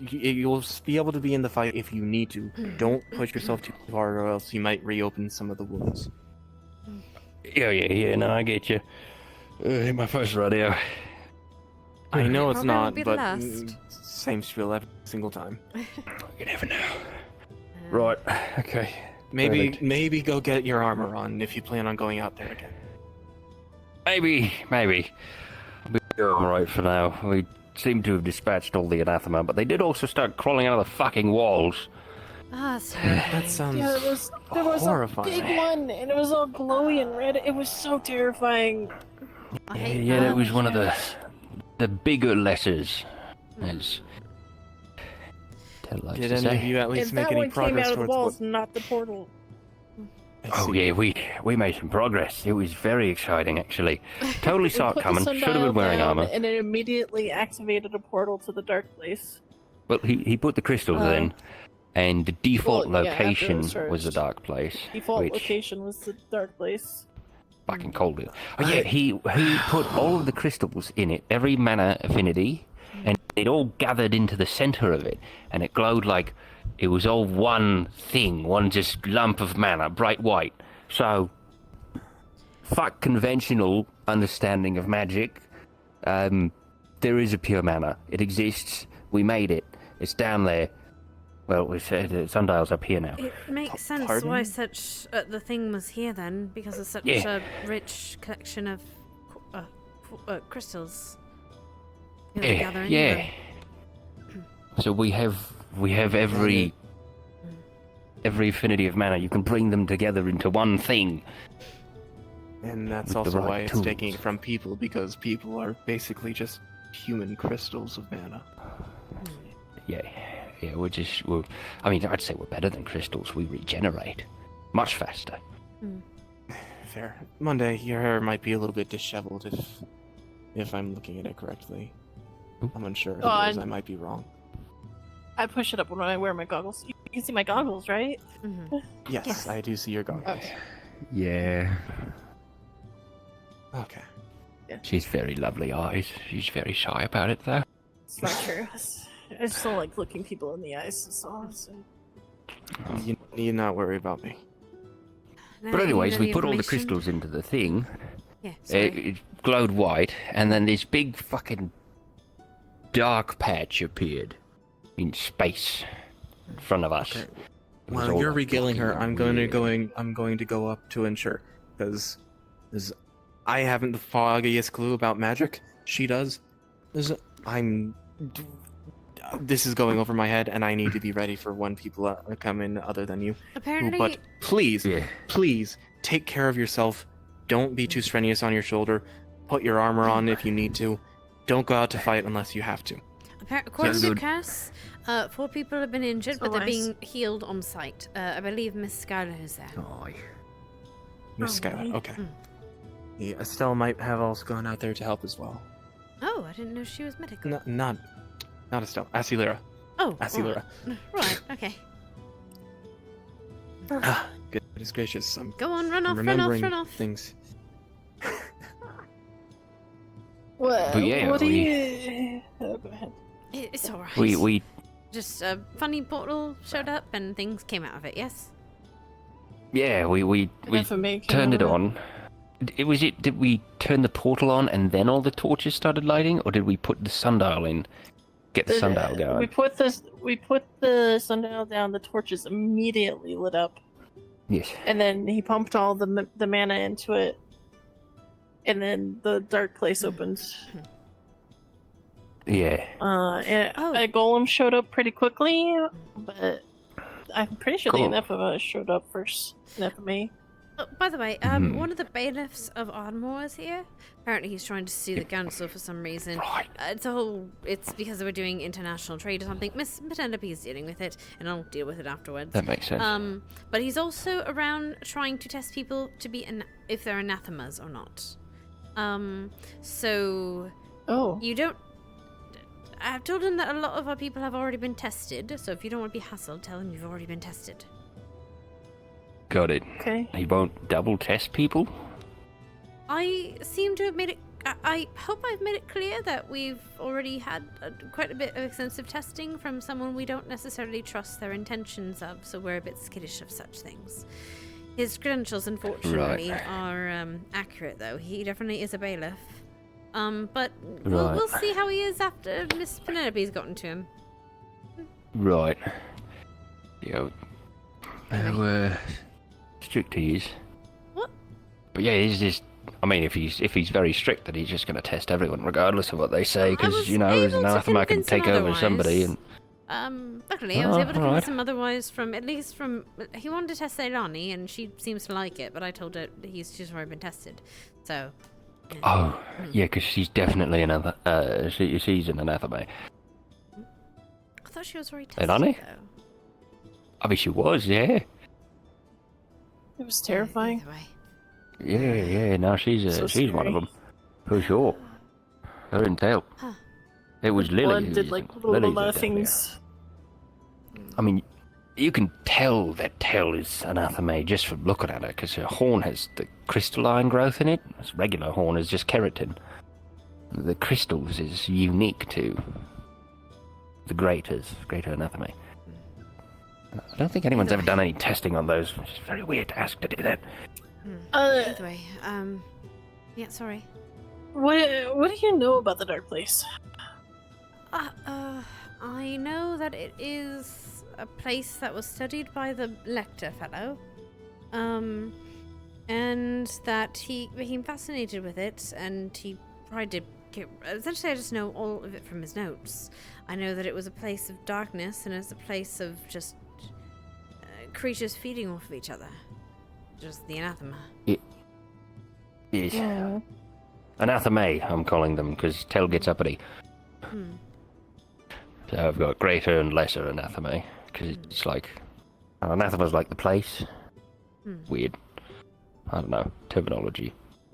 You'll be able to be in the fight if you need to. Don't push yourself too far, or else you might reopen some of the wounds. Yeah, no, I get you. Ain't my first rodeo. I know it's Probably not, won't be the but last. same spiel every single time. You never know. Right, okay. Perfect. Maybe go get your armor on if you plan on going out there again. Maybe. We'll be alright for now. We seem to have dispatched all the anathema, but they did also start crawling out of the fucking walls. Ah, so That sounds Yeah, there was horrifying. a big one, and it was all glowy and red. It was so terrifying. I hate Yeah, that. that was one of the bigger letters. As Ted likes Did to any of say. you at least And make that any one came progress out of the towards walls, what? not the portal. I Oh see. yeah, we made some progress. It was very exciting, actually. Totally saw it put the coming. Should have sundial been wearing down, armor. and it immediately activated a portal to the dark place. Well, he put the crystals in, and the default well, yeah, after it location was was the charged. dark place. Default which location was the dark place. fucking cold. Oh yeah, he put all of the crystals in it, every mana affinity, and it all gathered into the center of it, and it glowed like it was all one thing, one just lump of mana, bright white. So, fuck conventional understanding of magic. There is a pure mana. It exists. We made it. It's down there. Well, we said the sundial's up here now. It makes sense Pardon? why such the thing was here then, because of such Yeah. a rich collection of crystals. You know, Yeah, gathering yeah. them. So we have every affinity of mana. You can bring them together into one thing. And that's With the also right why it's tools. taking it from people, because people are basically just human crystals of mana. Yeah, I mean, I'd say we're better than crystals. We regenerate much faster. Fair. Monday, your hair might be a little bit disheveled if I'm looking at it correctly. I'm unsure. Oh, If it is, I might be wrong. I push it up when I wear my goggles. You can see my goggles, right? Yes, I do see your goggles. Okay. Yeah. Okay. She's very lovely eyes. She's very shy about it, though. It's not true. I just don't like looking people in the eyes. So. You need not worry about me. But anyways, we put all the crystals into the thing. Yeah, It glowed white, and then this big fucking dark patch appeared in space in front of us. It was While all you're like regaling her, fucking I'm going to go up to ensure, because I haven't the foggiest clue about magic. She does. this is going over my head, and I need to be ready for when people come in other than you. Apparently- But please, please take care of yourself. Don't be too strenuous on your shoulder. Put your armor on if you need to. Don't go out to fight unless you have to. According to Cass, 4 people have been injured, but they're nice. being healed on site. I believe Miss Skylar is there. Miss Skylar, okay. Yeah, Estelle might have also gone out there to help as well. Oh, I didn't know she was medical. No, not Estelle. Asilera. Oh, Asilera. Right, okay. Goodness gracious. Go on, run off, remembering run off. things. Well, But yeah, what do we- you... Oh, go ahead. It's alright. We Just a funny portal showed up and things came out of it, yes? we Information turned it on on. Did we turn the portal on and then all the torches started lighting, or did we put the sundial in, get the sundial going? We put the sundial down, the torches immediately lit up. Yes. And then he pumped all the mana into it. And then the dark place opened. Yeah. And a golem showed up pretty quickly, but I'm pretty sure Cool. the Anathema showed up first. Anathema. Oh, by the way, one of the bailiffs of Ardmore is here. Apparently he's trying to sue the council for some reason. It's because we're doing international trade or something. Miss Penelope is dealing with it, and I'll deal with it afterwards. That makes sense. But he's also around trying to test people to be if they're anathemas or not. So... Oh. You don't... I've told him that a lot of our people have already been tested, so if you don't want to be hassled, tell him you've already been tested. Got it. Okay. He won't double test people? I seem to have made it... I hope I've made it clear that we've already had quite a bit of extensive testing from someone we don't necessarily trust their intentions of, so we're a bit skittish of such things. His credentials, unfortunately, are accurate, though. He definitely is a bailiff. But we'll see how he is after Miss Penelope's gotten to him. Right. Yeah. How strict he is. What? But yeah, he's just... I mean, if he's very strict, then he's just going to test everyone regardless of what they say, because, you know, as an anathema can take over somebody and... Luckily, I was able to convince him otherwise he wanted to test Ceylani, and she seems to like it, but I told her she's already been tested, so... Yeah. Oh, yeah, because she's definitely she's an anathema. I thought she was already tested, Ceylani? though. I mean, she was, yeah. It was terrifying. Yeah, no, she's one of them, for sure. Her entail. It was Lily. Blood did like little things. I mean, you can tell that Tell is anathema just from looking at her, because her horn has the crystalline growth in it. This regular horn is just keratin. The crystals is unique to the greater anathema. I don't think anyone's ever done any testing on those, which is very weird to ask to do that. Either way, yeah, sorry. What do you know about the dark place? I know that it is a place that was studied by the Lecter fellow, and that he became fascinated with it, and he tried to get... Essentially, I just know all of it from his notes. I know that it was a place of darkness, and it's a place of just creatures feeding off of each other. Just the anathema. Yes. Yeah. Anathema, I'm calling them, because Tell gets uppity. So I've got greater and lesser anathema, because it's like... Anathema's like the place. Weird. I don't know. Terminology.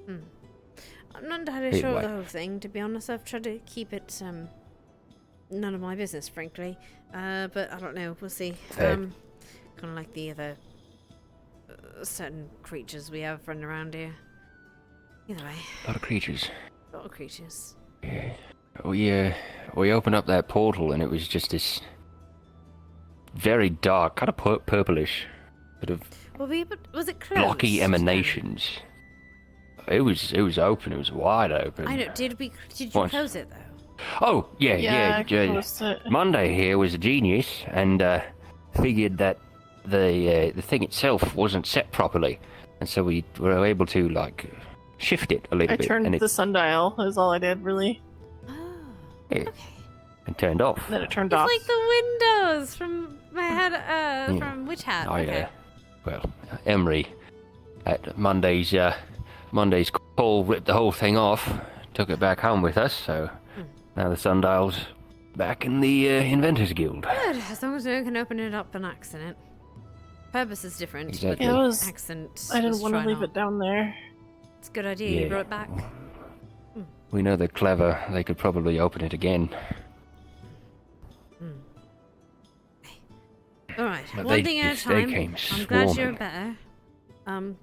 I'm not entirely sure of the whole thing, to be honest. I've tried to keep it, none of my business, frankly. But I don't know. We'll see. Kind of like the other certain creatures we have running around here. Either way. A lot of creatures. A lot of creatures. Yeah. We opened up that portal and it was just this very dark, kind of purplish, bit of was it closed? blocky emanations. It was open. It was wide open. I know. Did you close it though? Oh yeah. Monday here was a genius and figured that the thing itself wasn't set properly, and so we were able to like shift it a little bit. I turned the sundial. Is all I did, really. Okay. and turned off. Then it turned It's off. like the windows from my head, from Witch Hat. Okay. Well, Emery at Monday's call ripped the whole thing off, took it back home with us, so now the sundial's back in the Inventors Guild. Good, as long as we can open it up on accident. Purpose is different, Exactly. but Yeah, it was. accent. I didn't let's want to try leave not. it down there. It's a good idea. Yeah. You brought it back. We know they're clever. They could probably open it again. All right, But one they- thing at a they time. came I'm glad you're swarming. better.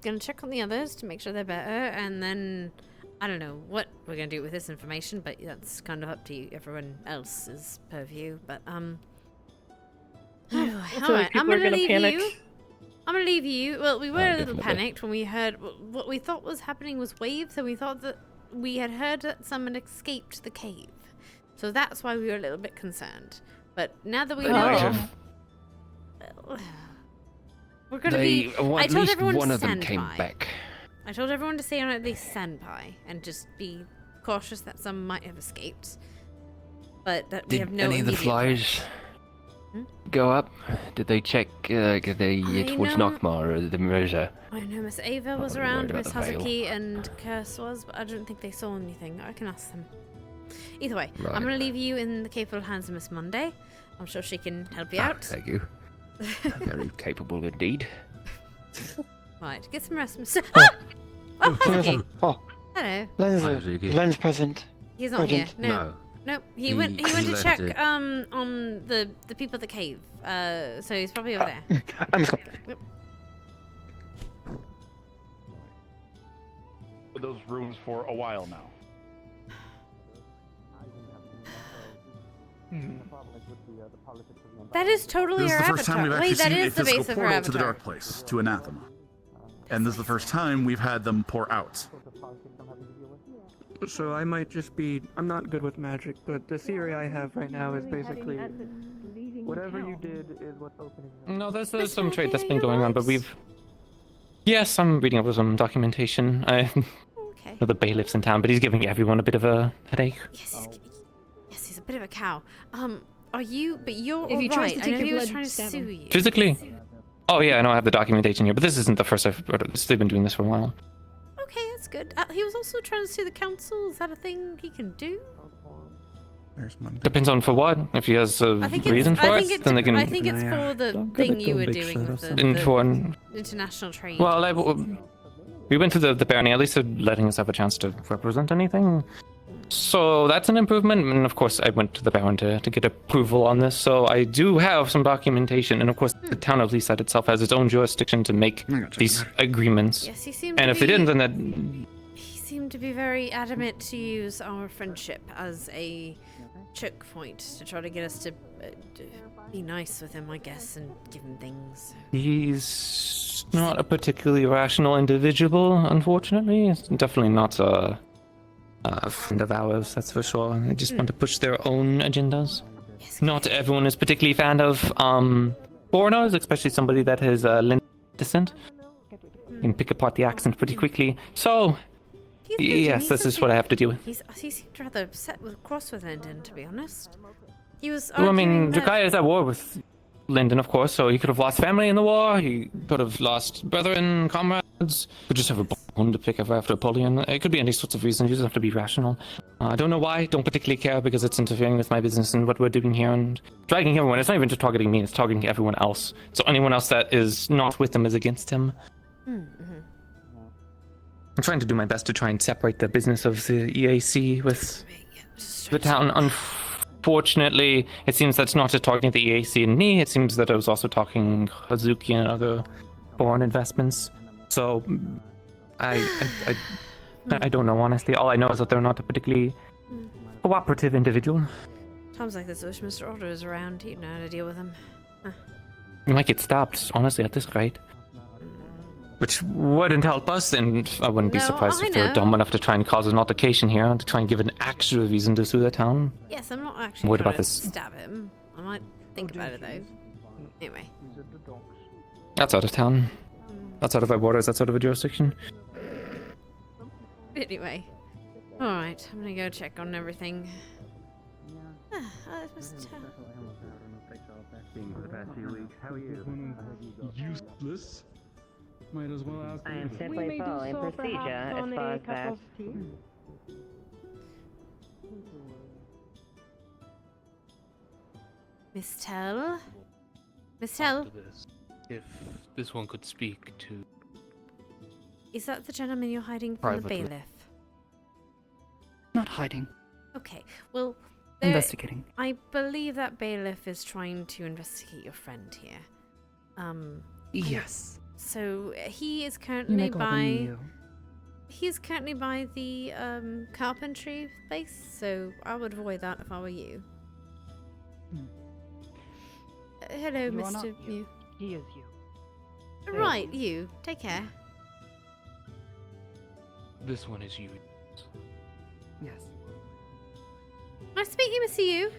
Gonna check on the others to make sure they're better, and then I don't know what we're gonna do with this information, but that's kind of up to you, everyone else's purview. But I all feel right, like I'm people are gonna gonna leave panic. you. I'm gonna leave you. Well, we were a little definitely. panicked when we heard what we thought was happening was waves, so we thought that we had heard that someone escaped the cave. So that's why we were a little bit concerned. But now that we They know, might have- we're gonna They, be. well, I at told least everyone one to of them stand came by. back. I told everyone to stay on at least standby and just be cautious that some might have escaped. But that we Did have no any of the immediate flies go up? Did they check it towards know- Nockmar or the Mirza? I know Miss Ava was Not really around, worried Miss about the veil. Hazuki and Curse was, but I don't think they saw anything. I can ask them. Either way, Right. I'm going to leave you in the capable hands of Miss Monday. I'm sure she can help you out. Thank you. Very capable indeed. Right, get some rest, Miss. Ah! Oh, Hazuki. Oh, Hello. Len's present. He's not here. Urgent. No. Nope. He went to left check it. on the people at the cave. So he's probably over there. I'm just Yep. Those rooms for a while now. That is totally This is our the first time avatar. we've actually Wait, that seen a is the physical base of her portal to the avatar. dark place, to Anathema. And this is the first time we've had them pour out. So I might just be. I'm not good with magic, but the theory I have right now is basically whatever you did is what's opening. No, there's some trade that's been going on, but we've. Yes, I'm reading over some documentation. I know the bailiff's in town, but he's giving everyone a bit of a headache. Yes, he's a bit of a cow. Are you? But you're If he all tries right. to I take know your he was blood, trying to stab sue him. you. Physically? Oh yeah, I know I have the documentation here, but this isn't the first I've heard of this. They've been doing this for a while. Okay, that's good. He was also trying to sue the council. Is that a thing he can do? Depends on for what. If he has a I think reason it's. for I it, think it's. then they can. I think it's for the thing you were doing with the international trade. Well, we went to the barony. At least they're letting us have a chance to represent anything. So that's an improvement. And of course, I went to the Baron to get approval on this. So I do have some documentation. And of course, the town of Leaside itself has its own jurisdiction to make these agreements. Yes, he seemed. And to if they be- didn't, then that. He seemed to be very adamant to use our friendship as a choke point to try to get us to be nice with him, I guess, and give him things. He's not a particularly rational individual, unfortunately. He's definitely not a friend of ours, that's for sure. They just want to push their own agendas. Not everyone is particularly fan of foreigners, especially somebody that has Lind descent. You can pick apart the accent pretty quickly. So, yes, this is what I have to deal with. He seemed rather upset cross with Lyndon, to be honest. He was. Well, I mean, arguing that- Jakaya is at war with Lyndon, of course, so he could have lost family in the war, he could have lost brethren, comrades, could just have a bone to pick after Napoleon. It could be any sorts of reasons, you just have to be rational. I don't know why, don't particularly care, because it's interfering with my business and what we're doing here, and dragging everyone. It's not even just targeting me, it's targeting everyone else. So anyone else that is not with him is against him. Mm-hmm. I'm trying to do my best to try and separate the business of the EAC with the town. Unfortunately, it seems that's not just talking to the EAC and me. It seems that I was also talking Hazuki and other foreign investments. So, I don't know, honestly. All I know is that they're not a particularly cooperative individual. Times like this, I wish Mr. Otter was around. He'd know how to deal with him. Huh. We might get stopped, honestly, at this rate. Which wouldn't help us, and I wouldn't be No, surprised I if they're know. dumb enough to try and cause an altercation here, to try and give an actual reason to sue the town. Yes, I'm not actually What trying about to this? stab him. I might think about it though. Anyway. That's out of town. That's out of our borders, that's out of a jurisdiction. Anyway. Alright, I'm gonna go check on everything. Useless. Might as well ask. I am We simply may do following so procedure perhaps as on far a as cup that. of tea. Miss Tell? Miss Tell? After this, if this one could speak to Is that the gentleman you're hiding from the Privately. bailiff? Not hiding. Okay, well... Investigating. I believe that bailiff is trying to investigate your friend here. Yes. So he is You currently make a lot of by... you. He's currently by the carpentry place, so I would avoid that if I were you. Hello, You are not Mr. Mew. He is you. Right, you. Take care. this one is you. Yes. Nice to meet you, Mr. Yu.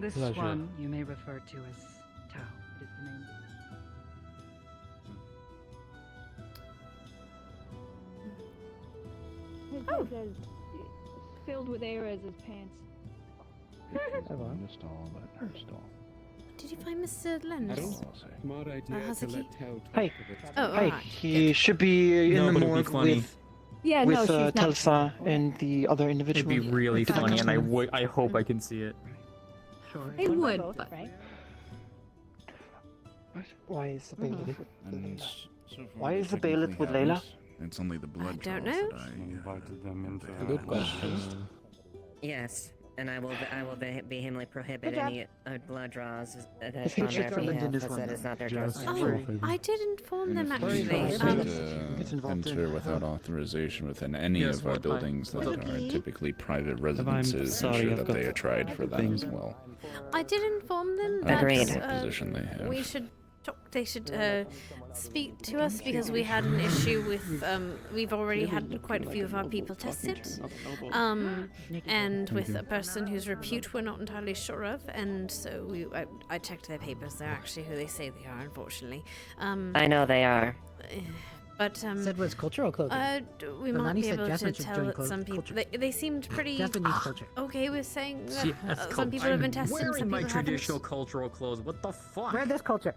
This Pleasure. one you may refer to as Tao. It is the name. His head is filled with air as his pants. Did you find Mr. Leonard? Smart idea how's to the let key? Tao talk Hey. of it. Oh, Hey, alright. he should be in No, the but it'd be morgue funny. with Yeah, with no, she's not. Telsa and the other It'd individual. be really Good funny, and luck. I hope I can see it. It would, but Why is the bailiff? And so far Why we is the bailiff with technically have Layla? this. It's only the blood don't draws know. that I Invited them into Good question. Yes, and I will vehemently prohibit Good job. any blood draws that I is think on she's their got Lyndon behalf, as as well that then. is not their Just jurisdiction. Oh, I did inform And them if we actually. Gets involved enter in. without authorization within any Yes, of our what time? buildings that What are time? typically private residences, sorry, ensure I've that got they are tried for that things. as well. I did inform them I that don't know Agreed. what position they have. we should talk. They should speak to us because we had an issue with. We've already had quite a few of our people tested, and with a person whose repute we're not entirely sure of, and so I checked their papers. They're actually who they say they are, unfortunately. I know they are. But Said was cultural clothing. we But might Lani be said able to Jasmine should tell join that some people they seemed pretty Jasmine needs culture. okay with saying that Yes, some people have been tested. Wearing Some my people traditional haven't. cultural clothes. What the fuck? Wear this culture.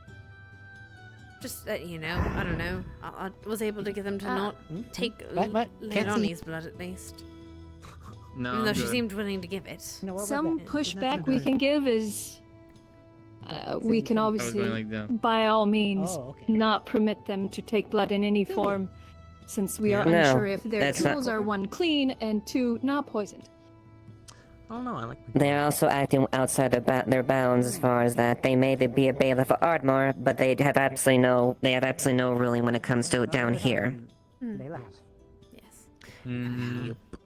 Just you know, I don't know. I was able to get them to not take What? Can't see. Leonie's blood at least. No, Even though I'm she good. seemed willing to give it. No, what some was that? pushback we can give is we can I was obviously, going like that. by all means, Oh, okay. not permit them to take blood in any form, since we are No, unsure if their that's not- tools are one clean and two not poisoned. Oh no, I like. They are also acting outside of their bounds as far as that. They may be a bailiff for Ardmore, but they have absolutely no ruling when it comes to down here. Layla. Yes.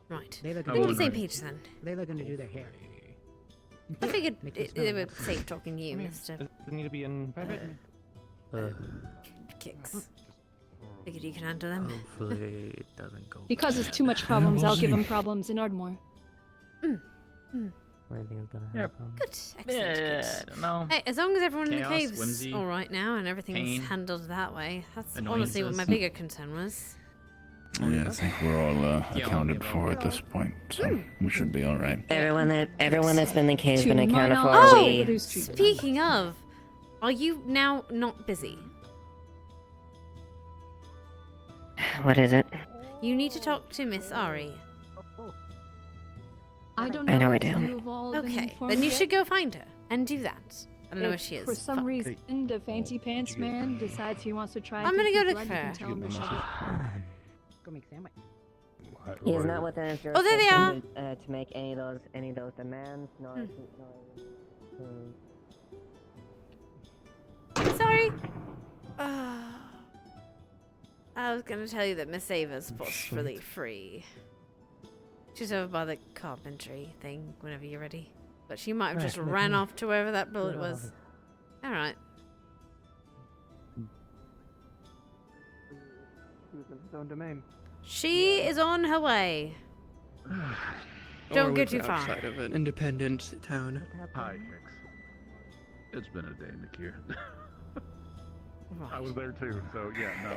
Right. Layla We're on the gonna same do page then. Layla gonna do their hair. I figured Make them it smell was nice. safe talking to you, Mr. Does it need to be in private? Kicks. Figured you can handle them. Hopefully it doesn't go. He causes too much problems, I'll give him problems in Ardmore. Good. Excellent. Yeah, Good. I don't know. Hey, as long as everyone in the Chaos, cave's whimsy, all right now and everything's pain, handled that way, that's honestly what my annoyances. bigger concern was. Yeah, I think we're all accounted Yeah. for at this point, so we should be all right. Everyone that's been in the cave has To been my accounted for. knowledge, Oh, everybody's treated. speaking of, are you now not busy? What is it? You need to talk to Miss Ari. I don't I know I if do. you've all been Okay, informed then you yet. should go find her and do that. I don't know where If she is. For some Fuck. reason, the fancy pants man decides he wants to try. I'm gonna taking go look blood, for you her. can tell him to shut up. Go make sandwich. He is not within his Oh, there they are. jurisdiction to make any of those demands, nor. Sorry. I was gonna tell you that Miss Ava's supposed to really free. She's over by the carpentry thing whenever you're ready. But she might have just Right, ran okay. off to wherever that bullet Yeah. was. Alright. He was in his own domain. She is on her way. Don't go too far. Outside of an independent town. Hi, Kix. It's been a day, Nikir. I Right. was there too, so yeah, no.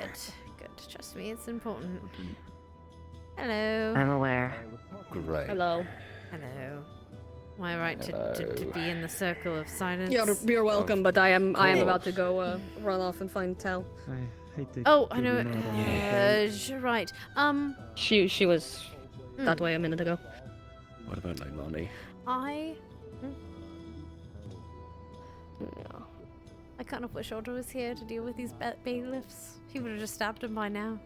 Good. Trust me, it's important. Hello. I'm aware. Great. Hello. Hello. my right to be in the circle of silence. You're welcome, but I am about to go run off and find Tell. I hate to Oh, I give know. you another- You're right. She was that way a minute ago. What about Leilani? I kind of wish Otto was here to deal with these bailiffs. He would have just stabbed him by now.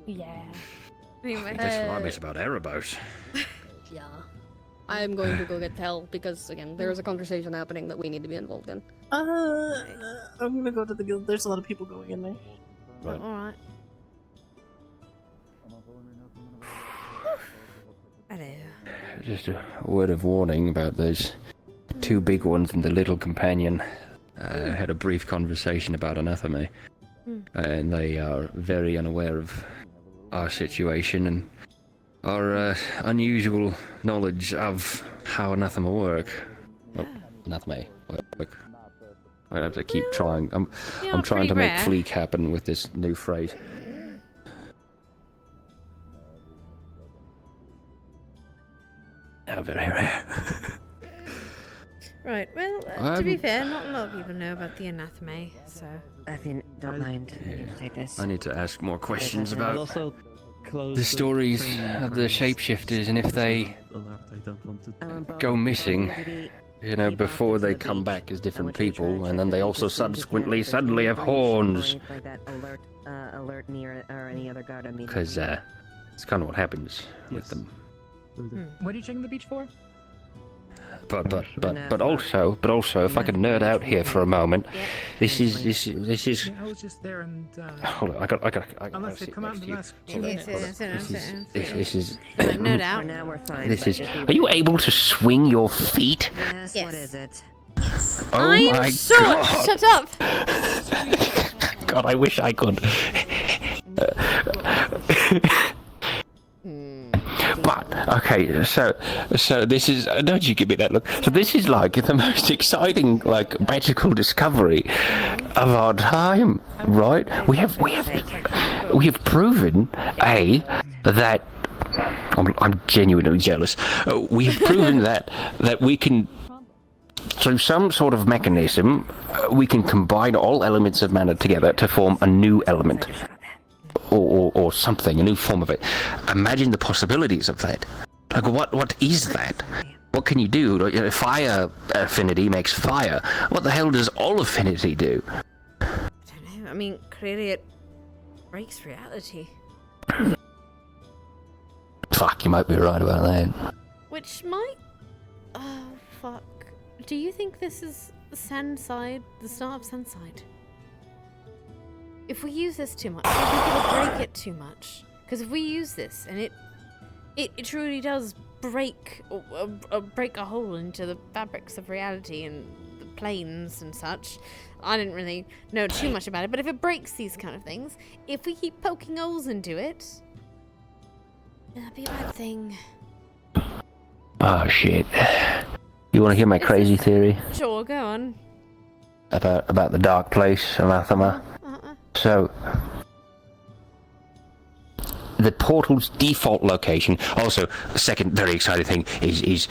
Yeah. Anyway. That's what I miss about Erebos. Yeah. I'm going to go get Tell because again, there's a conversation happening that we need to be involved in. I'm gonna go to the guild. There's a lot of people going in there. Right. Alright. Hello. Just a word of warning about those two big ones and the little companion. I had a brief conversation about Anathema, and they are very unaware of our situation and our unusual knowledge of how Anathema work. Well, Anathema work. I have to keep trying. I'm trying to make fleek happen with this new phrase. How very rare. Right, well, to be fair, not a lot of people know about the anathema, so... I think, don't mind. Take this. I need to ask more questions I'll about also close the stories of the shapeshifters and if they go missing, you know, before they come back as different people, and then they also subsequently suddenly have horns. Like that alert me or any other guard on me. Because it's kind of what happens with them. What are you checking the beach for? But also, if I could nerd out here for a moment, this is. I was just there and. Hold on, I got. Unless they come out in the last 2 This minutes. is. No doubt. Now we're fine. This is. Are you able to swing your feet? Yes. What is it? Oh my god! Shut up! God, I wish I could. But okay, so this is. Don't you give me that look? So this is like the most exciting, like, magical discovery of our time, right? We have proven that I'm genuinely jealous. We have proven that we can, through some sort of mechanism, we can combine all elements of mana together to form a new element. Or something, a new form of it. Imagine the possibilities of that. Like, what is that? What can you do? Fire affinity makes fire. What the hell does all affinity do? I don't know. I mean, clearly it breaks reality. Fuck, you might be right about that. Which might... Oh, fuck. Do you think this is Sandside, the start of Sandside? If we use this too much, do you think it'll break it too much? Because if we use this and it truly does break a hole into the fabrics of reality and the planes and such. I didn't really know too much about it, but if it breaks these kind of things, if we keep poking holes into it, that'd be a bad thing. Oh shit! You want to hear my crazy theory? Sure, go on. About the dark place, Anathema. So, the portal's default location. Also, the second very exciting thing is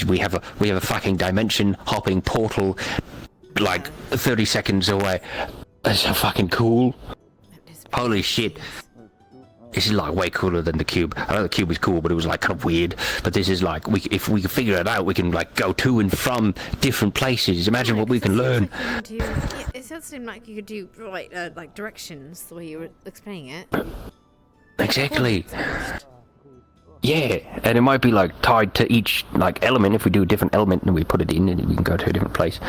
we have a fucking dimension hopping portal, like 30 seconds away. That's so fucking cool. Holy shit! This is like way cooler than the cube. I know the cube is cool, but it was like kind of weird. But this is like, if we can figure it out, we can like go to and from different places. Imagine what we can learn. It does seem like you could do like directions the way you were explaining it. Exactly. Yeah, and it might be like tied to each like element. If we do a different element and we put it in, and we can go to a different place.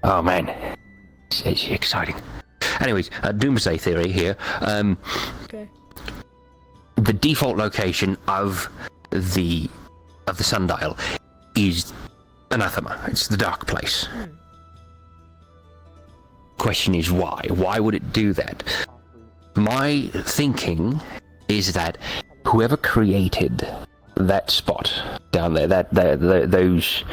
Oh man, it's exciting. Anyways, doomsday theory here. Okay. The default location of the sundial is Anathema. It's the dark place. Question is why? Why would it do that? My thinking is that whoever created that spot down there, those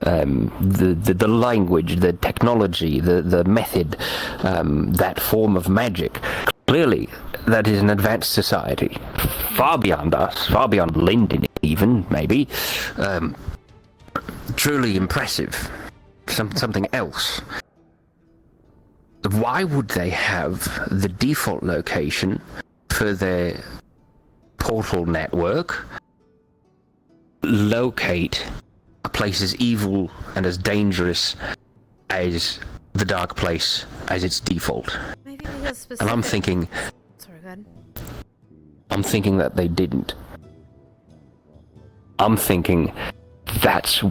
the language, the technology, the method, that form of magic, clearly that is an advanced society, far beyond us, far beyond Linden even, maybe. truly impressive. Something else. Why would they have the default location for their portal network locate a place as evil and as dangerous as the dark place as its default? Maybe because specific... And I'm thinking... Sorry, go ahead. I'm thinking that they didn't. I'm thinking that's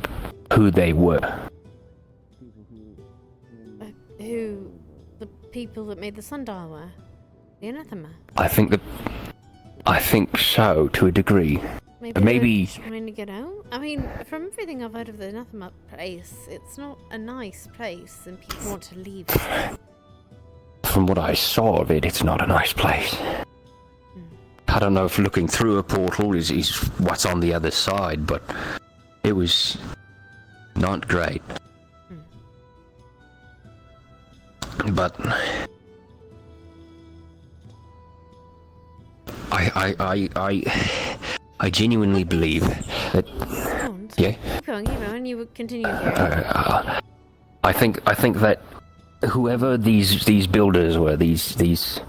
who they were. Who the people that made the sundial were? The anathema? I think so, to a degree. Maybe they're trying to get out? I mean, from everything I've heard of the anathema place, it's not a nice place and people want to leave it. From what I saw of it, it's not a nice place. I don't know if looking through a portal is what's on the other side, but it was not great. But I genuinely believe that. Yeah. Keep going, you would continue. I think that whoever these builders were, these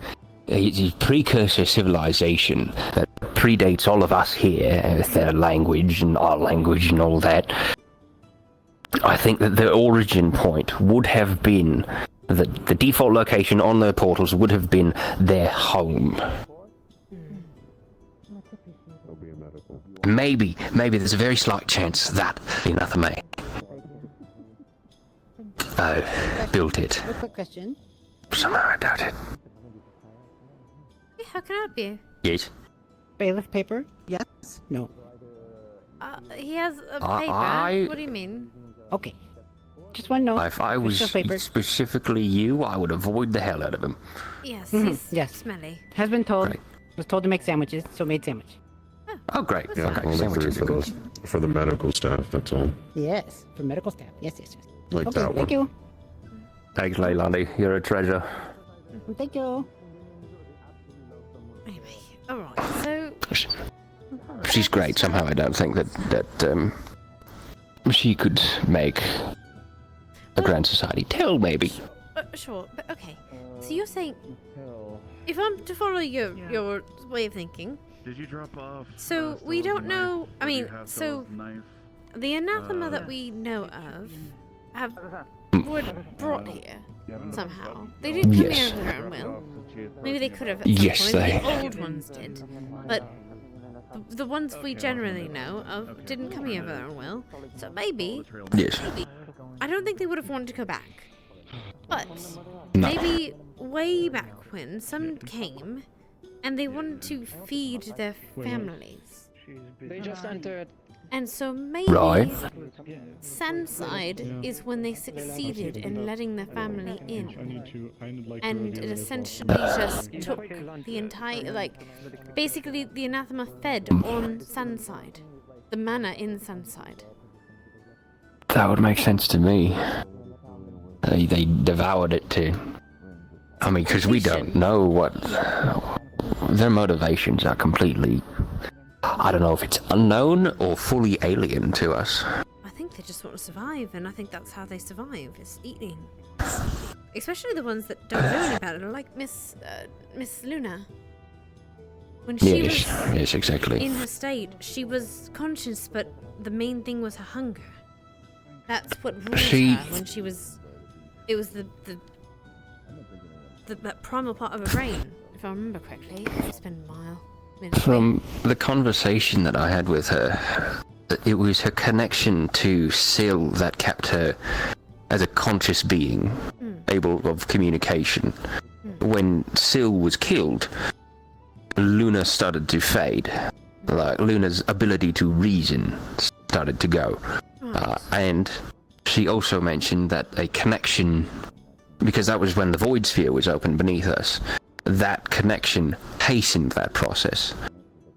precursor civilization that predates all of us here with their language and our language and all that. I think that the origin point would have been the default location on their portals would have been their home. Maybe there's a very slight chance that the anathema built it. A quick question. Somehow I doubt it. Hey, how can I help you? Yes. Bailiff paper? Yes? No. He has a paper. What do you mean? Okay. Just want to know. If I was specifically you, I would avoid the hell out of him. Yes, he's yes. smelly. Has been told. Great. Was told to make sandwiches, so made sandwich. Oh, great. Yeah, Okay, only sandwiches are good. for the medical staff, that's all. Yes, for medical staff. Yes. Like okay, that one. thank you. Thanks, Leilani. You're a treasure. Thank you. Anyway, alright, so... She's great. Somehow I don't think that she could make a grand society tell, maybe. Sure, but okay. So you're saying... If I'm to follow your way of thinking... Did you drop off? So we don't know... I mean, so... The anathema that we know of were brought here somehow. They didn't come here of their own will. Maybe they could have at some point. Maybe the old ones did. But the ones we generally know of didn't come here of their own will. So maybe... Yes. Maybe. I don't think they would have wanted to go back. But No. maybe way back when some came and they wanted to feed their families. They just entered. And so maybe Right. Sandside is when they succeeded in letting their family in. And it essentially just took the entire, basically the anathema fed on Sandside. The mana in Sandside. That would make sense to me. They devoured it too. I mean, because we don't know what... Their motivations are completely... I don't know if it's unknown or fully alien to us. I think they just want to survive, and I think that's how they survive, is eating. Especially the ones that don't know any about it, like Miss Luna. When she was Yes, exactly. in her state, she was conscious, but the main thing was her hunger. That's what ruled her when she was... It was that primal part of her brain, if I remember correctly. It's been a while. From the conversation that I had with her, it was her connection to Syl that kept her as a conscious being, able of communication. When Syl was killed, Luna started to fade. Like, Luna's ability to reason started to go. And she also mentioned that a connection, because that was when the Void Sphere was open beneath us, that connection hastened that process.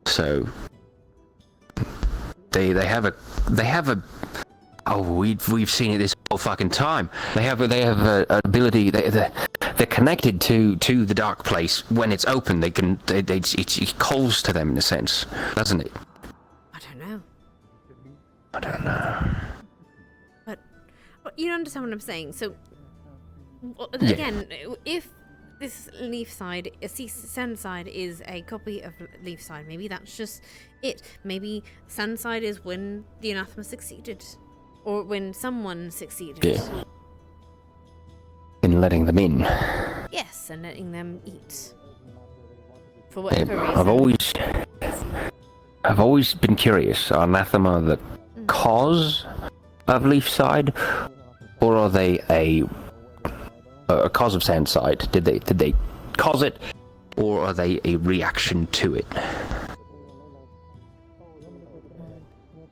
So they have a oh, we've seen it this whole fucking time. They have a ability. They're connected to the dark place. When it's open, it calls to them in a sense, doesn't it? I don't know. I don't know. you understand what I'm saying. So, Yeah. again, if this Leaf side, Sand side is a copy of Leaf side, maybe that's just it. Maybe Sand side is when the anathema succeeded, or when someone succeeded. Yeah. In letting them in. Yes, and letting them eat. For Yeah, whatever reason. I've always been curious. Are anathema the cause of Leaf side, or are they a cause of Sand side? Did they cause it, or are they a reaction to it,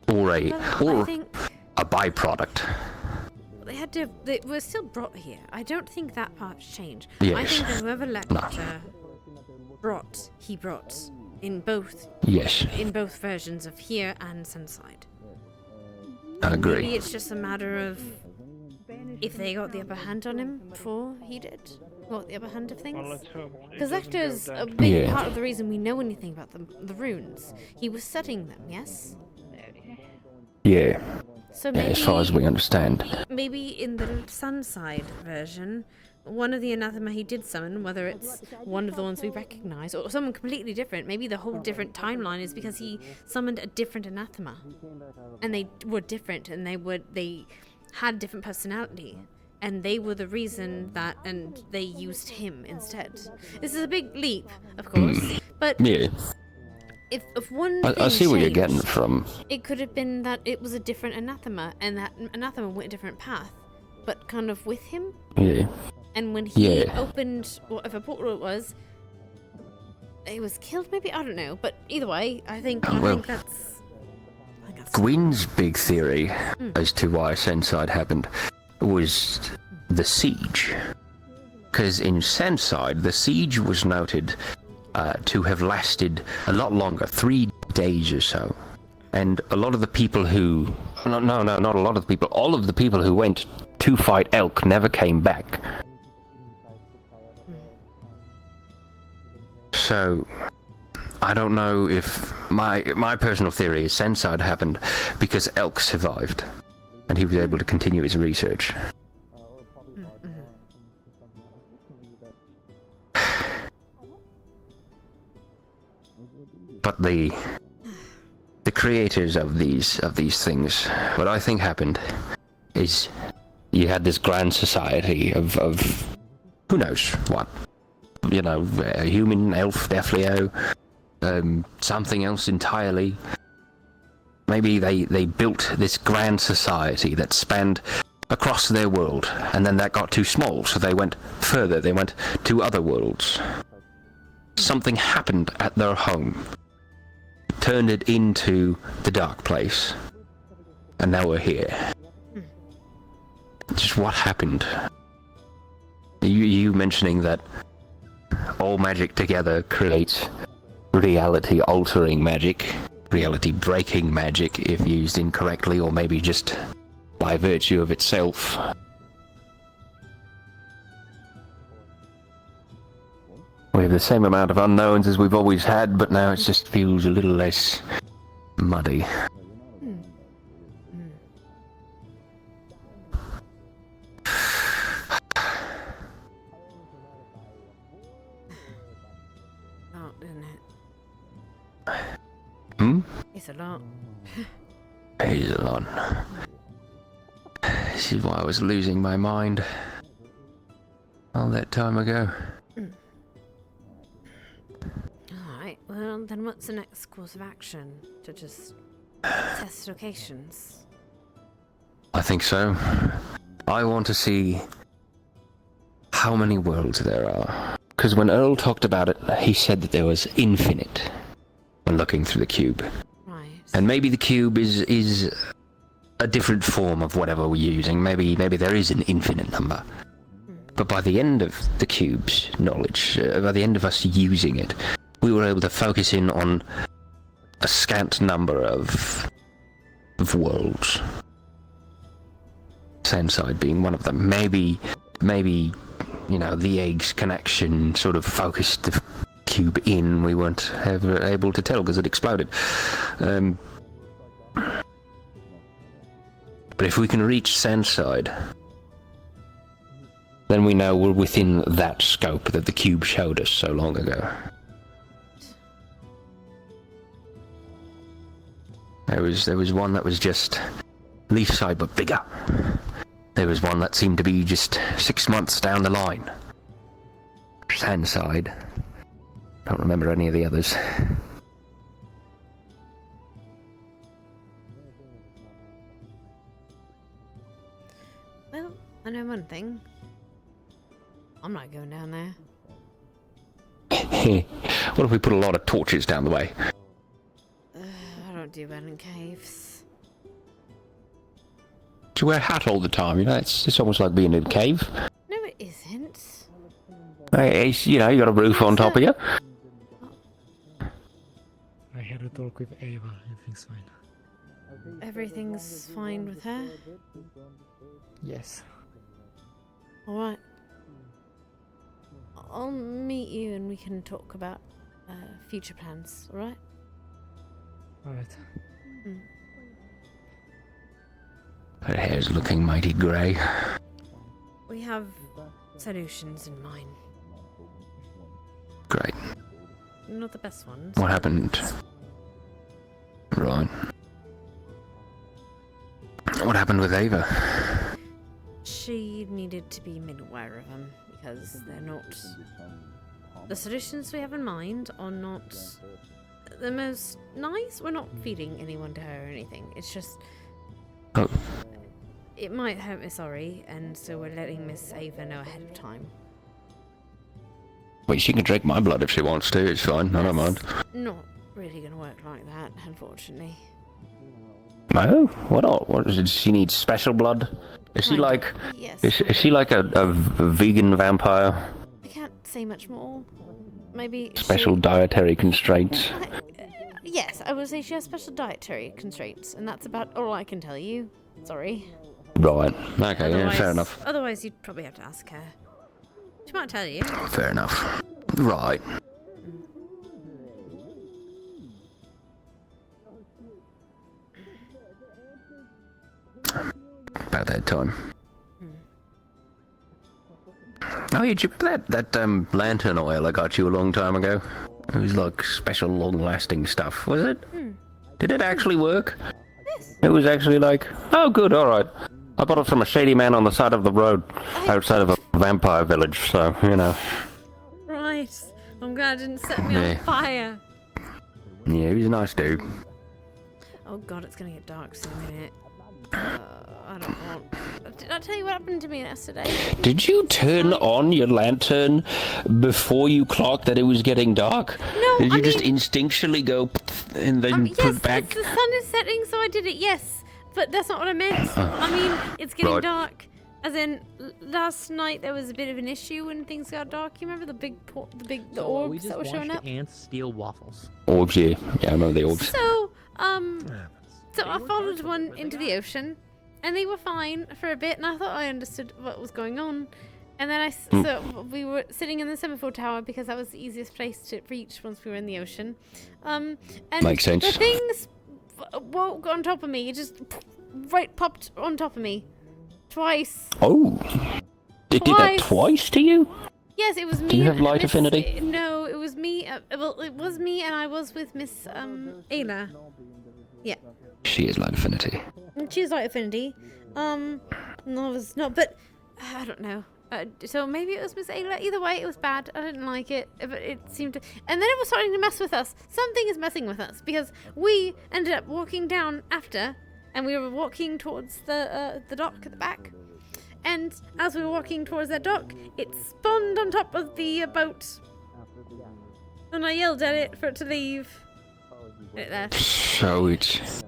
or a byproduct? They were still brought here. I don't think that part's changed. Yes. I think that whoever Lecter brought in both. Yes. In both versions of here and Sunside. I agree. Maybe it's just a matter of if they got the upper hand on him before he did. Got the upper hand of things. Because Lecter's a big part of the reason we know anything about the runes. He was studying them, yes? Yeah. So Yeah, as far as we understand. Maybe in the Sunside version, one of the anathema he did summon, whether it's one of the ones we recognize or someone completely different, maybe the whole different timeline is because he summoned a different anathema, and they were different, and they had different personality, and they were the reason that, and they used him instead. This is a big leap, of course, but yeah. If one I thing see where you're changed, getting from. it could have been that it was a different anathema, and that anathema went a different path, but kind of with him. Yeah. And when he Yeah. opened whatever portal it was killed. Maybe, I don't know. But either way, I think that's. Gwyn's big theory as to why Sandside happened was the siege. Because in Sandside, the siege was noted to have lasted a lot longer, 3 days or so. And a lot of the people who... No, not a lot of the people. All of the people who went to fight Elk never came back. So... I don't know if my personal theory is Sandside happened because Elk survived, and he was able to continue his research. But the creators of these things, what I think happened is you had this grand society of who knows what, you know, a human, elf, Defleo. Something else entirely. Maybe they built this grand society that spanned across their world, and then that got too small, so they went further, they went to other worlds. Something happened at their home, turned it into the dark place, and now we're here. Just what happened? You mentioning that all magic together creates reality-altering magic, reality-breaking magic if used incorrectly, or maybe just by virtue of itself. We have the same amount of unknowns as we've always had, but now it just feels a little less muddy. It's a lot. It's a lot. This is why I was losing my mind all that time ago. Alright, well, then what's the next course of action? To just test locations? I think so. I want to see how many worlds there are. Because when Earl talked about it, he said that there was infinite when looking through the cube. Right. And maybe the cube is a different form of whatever we're using. Maybe there is an infinite number. But by the end of the cube's knowledge, by the end of us using it, we were able to focus in on a scant number of worlds. Sandside being one of them. Maybe, you know, the egg's connection sort of focused the cube in. We weren't ever able to tell because it exploded. But if we can reach Sandside, then we know we're within that scope that the cube showed us so long ago. There was one that was just Leafside but bigger. There was one that seemed to be just 6 months down the line. Sandside. Don't remember any of the others. Well, I know one thing. I'm not going down there. What if we put a lot of torches down the way? I don't do well in caves. Do you wear a hat all the time? You know, it's almost like being in a cave. No, it isn't. You know, you got a roof on top of you. I had a talk with Ava. Everything's fine. Everything's fine with her? Yes. Alright. I'll meet you and we can talk about future plans, alright? Alright. Her hair's looking mighty grey. We have solutions in mind. Great. Not the best ones. What happened? Right. What happened with Ava? She needed to be made aware of them because they're not. The solutions we have in mind are not the most nice. We're not feeding anyone to her or anything. It's just. Oh. It might hurt Miss Ori, and so we're letting Miss Ava know ahead of time. Wait, she can drink my blood if she wants to. It's fine. I don't mind. Not really gonna work like that, unfortunately. No? What does she need? Special blood? Is she like? Yes. Is she like a vegan vampire? I can't say much more. Maybe Special dietary constraints. Yes, I would say she has special dietary constraints, and that's about all I can tell you. Sorry. Right. Okay. Yeah. Fair enough. Otherwise, you'd probably have to ask her. She might tell you. Fair enough. Right. About that time. Oh, yeah, did you remember that lantern oil I got you a long time ago? It was like special long-lasting stuff, was it? Did it actually work? Yes. It was actually like, oh, good, all right. I bought it from a shady man on the side of the road, outside of a vampire village. So you know. Right. I'm glad it didn't set me on fire. Yeah, he was a nice dude. Oh God, it's gonna get dark soon, isn't it? I don't want. Did I tell you what happened to me yesterday? Did you turn on your lantern before you clocked that it was getting dark? No, Did you just instinctually go and then put yes, back? the sun is setting, so I did it. Yes, but that's not what I meant. I mean, it's getting Right. dark. As in, last night there was a bit of an issue when things got dark. You remember the orbs that were showing up? Ants steal waffles. Orbs, yeah. Yeah, I remember the orbs. So I followed one into the ocean, and they were fine for a bit, and I thought I understood what was going on. And then so we were sitting in the semaphore tower because that was the easiest place to reach once we were in the ocean. And Makes sense. the things woke on top of me. It just popped on top of me. Twice. Oh. It did that twice to you? Yes, it was me. Do you have and light Miss- affinity? No, it was me. Well, it was me, and I was with Miss Ayla. Yeah. She is light affinity. She was light affinity. No, I was not, but I don't know. So maybe it was Miss Ayla. Either way, it was bad. I didn't like it, but it seemed to. And then it was starting to mess with us. Something is messing with us because we ended up walking down after, and we were walking towards the dock at the back. And as we were walking towards that dock, it spawned on top of the boat, and I yelled at it for it to leave. And it left. So it's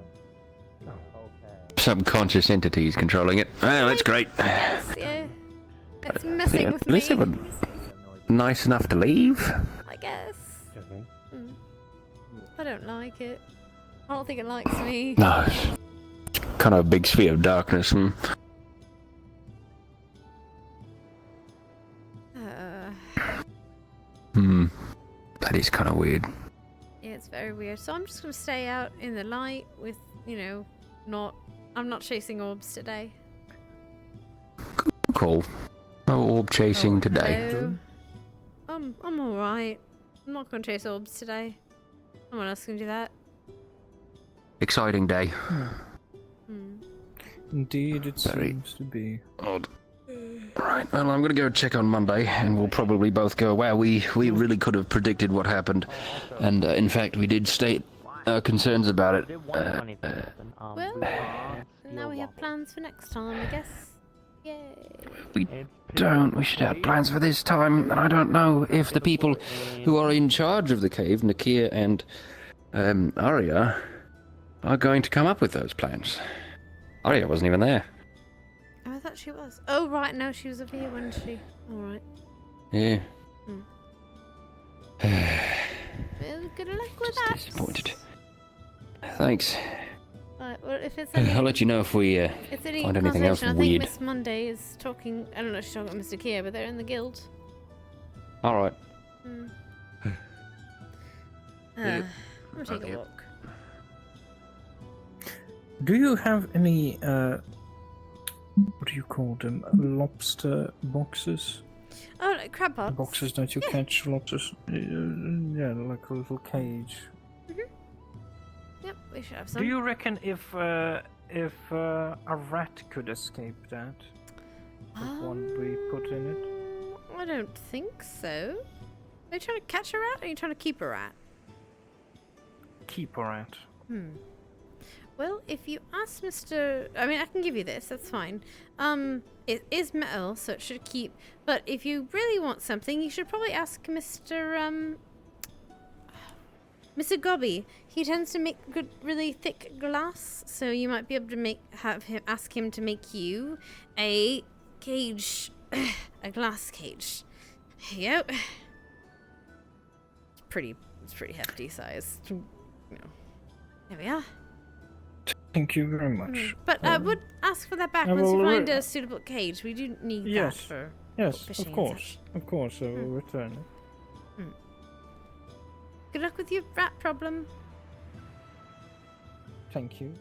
subconscious entities controlling it. Oh, that's great. Yeah. It's messing with At least me. they were nice enough to leave. I guess. I don't like it. I don't think it likes me. No. It's kind of a big sphere of darkness. That is kind of weird. Yeah, it's very weird. So I'm just gonna stay out in the light with, not I'm not chasing orbs today. Cool. No orb chasing today. Hello. I'm alright. I'm not gonna chase orbs today. Someone else can do that. Exciting day. Hmm. Indeed, it Very seems to be. Odd. Right, well, I'm going to go check on Monday, and we'll probably both go, wow, we really could have predicted what happened. And, in fact, we did state our concerns about it. Well, now we have plans for next time, I guess. Yay. We don't. We should have plans for this time, and I don't know if the people who are in charge of the cave, Nakia and Arya, are going to come up with those plans. Arya wasn't even there. Oh, I thought she was. Oh, right, no, she was up here, wasn't she? Alright. Yeah. Well, good luck with that. Disappointed. Thanks. Right, well, if it's any, I'll let you know if we it's any find anything else consolation, weird. I think Miss Monday is talking. I don't know if she's talking about Mr. Kia, but they're in the guild. All right. I'm gonna take a look. Do you have any, what do you call them? Lobster boxes? Oh, like crab pots. Boxes that you catch lobsters? Yeah, like a little cage. Yep, we should have some. Do you reckon if a rat could escape that? With one we put in it? I don't think so. Are you trying to catch a rat or are you trying to keep a rat? Keep a rat. Well, if you ask Mr. I mean, I can give you this, that's fine. It is metal, so it should keep. But if you really want something, you should probably ask Mr. Mr. Gobby. He tends to make good, really thick glass, so you might be able to ask him to make you a cage, a glass cage. Here you go. It's pretty hefty size. You know. There we are. Thank you very much. But I would ask for that back I once you will find a suitable cage. We do need that for fishing of and course. such. Of course, I will return it. Good luck with your rat problem. Thank you.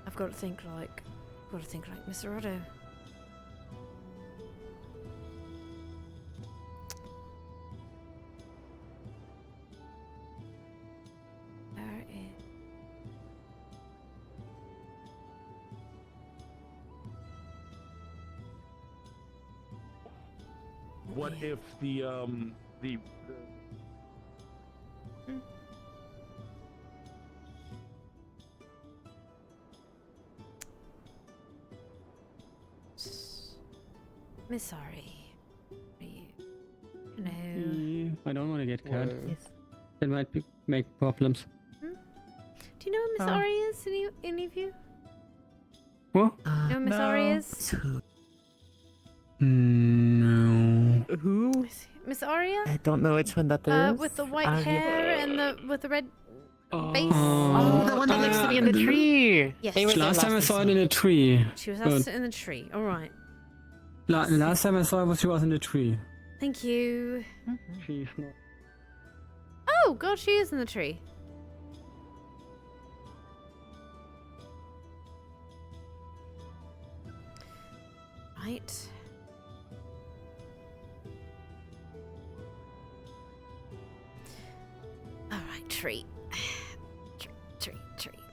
I've got to think like Mr. Otto. Where is? What if the Miss Ari. Are you? Hello. I don't want to get cut. That might make problems. Do you know who Miss Ari is? Any of you? What? Know who Miss Ari is? No. Who? Miss Aria? I don't know which one that is. With the white hair and with the red base. Oh, the one that lives sitting in the tree. Yes. Last time I saw it in a tree. She was out in the tree. All right. Last time I saw it, she was in the tree. Thank you. She's not. Oh God, she is in the tree. Right. All right, tree.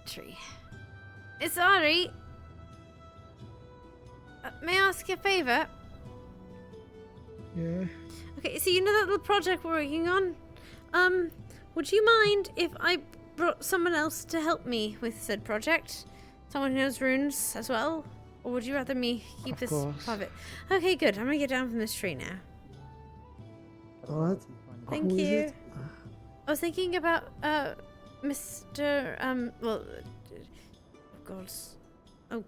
Tree. It's Ari. May I ask you a favor? Yeah. Okay, so you know that little project we're working on? Would you mind if I brought someone else to help me with said project? Someone who knows runes as well? Or would you rather me keep this private? Okay, good. I'm gonna get down from this tree now. What? Thank Who is you. it? I was thinking about, Mr. Well, gods. Oh.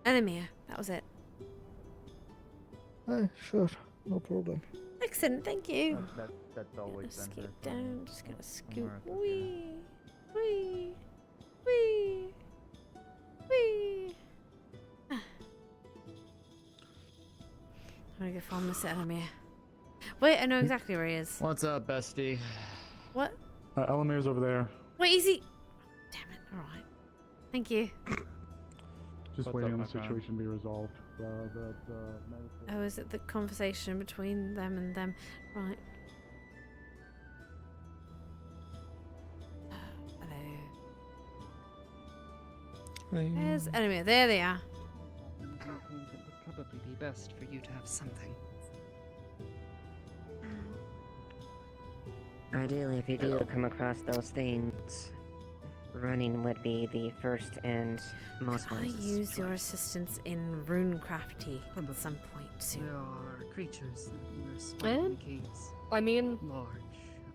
Amelia. That was it. Sure, no problem. Excellent, thank you. That's always been Scoot down, just gonna scoot. Wee. Wee. Wee. Wee. go find Mr. Amelia. Wait, I know exactly where he is. What's up, bestie? What? Elamir's over there. Wait, is he? Damn it. All right. Thank you. Just What's waiting up, on the my friend? situation to be resolved. Oh, is it the conversation between them and them? Right. Hello. Where's Amelia? There they are. It would probably be best for you to have something. Ideally, if you do come across those things, running would be the first and most I wisest. use your assistance in runecrafty at some point soon. There are creatures that were small in caves. I mean, Large.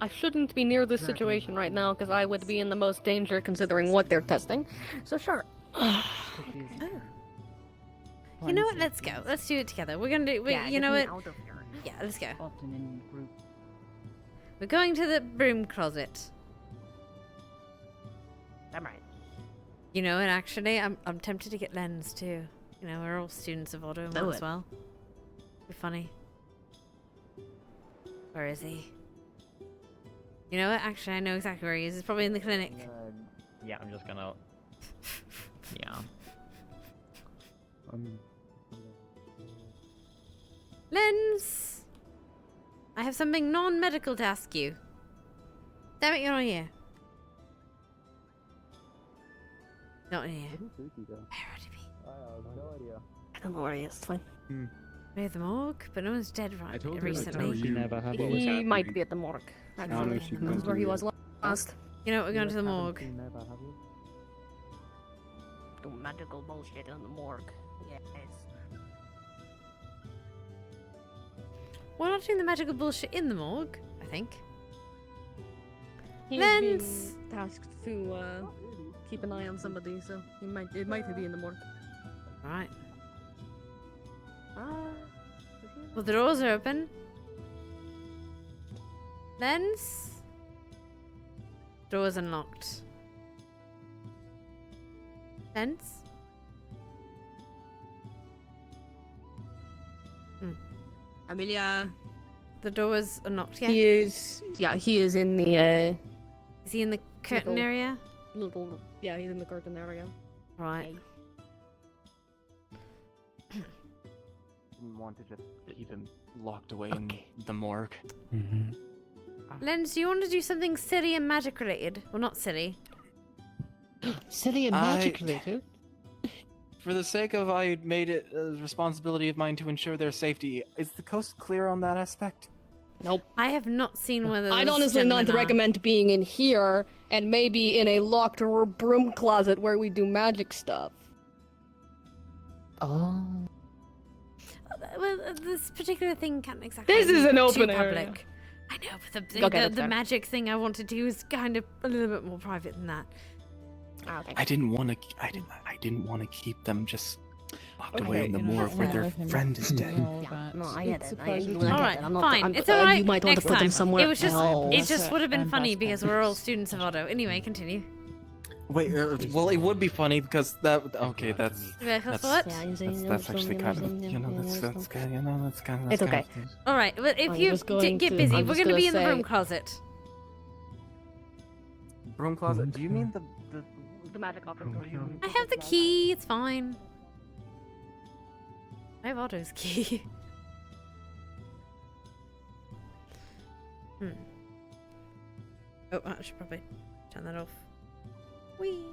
I shouldn't be near this situation right now because I would be in the most danger considering what they're testing. So sure. Oh. You know what? Let's go. Let's do it together. We're gonna do. You know what? Yeah, let's go. Often in group. We're going to the broom closet. I'm right. You know, and actually, I'm tempted to get Lens too. You know, we're all students of auto Do as it. well. Be funny. Where is he? You know what? Actually, I know exactly where he is. He's probably in the clinic. Yeah, I'm just gonna. Yeah. Lens! I have something non-medical to ask you. Damn it, you're not here. Not here. Where would he be? I don't know where he is. It's fine. Near the morgue, but no one's dead right told her recently. she never had it. He might be at the morgue. Actually, that's where he was last. You know what? We're going to the morgue. Do medical bullshit in the morgue. Yes. We're not doing the magical bullshit in the morgue, I think. He's Lens! been tasked to keep an eye on somebody, so it might be in the morgue. Right. Well, the doors are open. Lens? Door's unlocked. Lens? Amelia. The door's unlocked, yeah? He is. Yeah, he is in the. Is he in the curtain little- area? Yeah, he's in the curtain area. Right. Didn't want to just keep him locked away in the morgue. Lens, do you want to do something silly and magic related? Well, not silly. Silly and magic related? For the sake of I made it a responsibility of mine to ensure their safety, is the coast clear on that aspect? Nope. I have not seen whether I'd those honestly not gentlemen are. recommend being in here and maybe in a locked broom closet where we do magic stuff. Oh. Well, this particular thing can't exactly This is be an too open area. public. I know, but Go get it, the sir. magic thing I want to do is kind of a little bit more private than that. Okay. I didn't want to. I didn't want to keep them just locked away Okay, in the you know, morgue where their let him friend is dead. Yeah, no, I get it. All right, fine. It's all right. You might want Next to put them time. somewhere It was just, else. it just would have been funny because we're all students of auto. Anyway, continue. Wait, well, it would be funny because that. Okay, that's. Because what? That's actually kind of. You know, that's kind. You know, that's kind of. It's okay. All right. Well, if I'm you just going get to- busy, I'm we're just going to be in gonna the broom say- closet. Broom closet? Do you mean the The magic office. I have the key. It's fine. I have Otto's key. Oh, I should probably turn that off. Whee!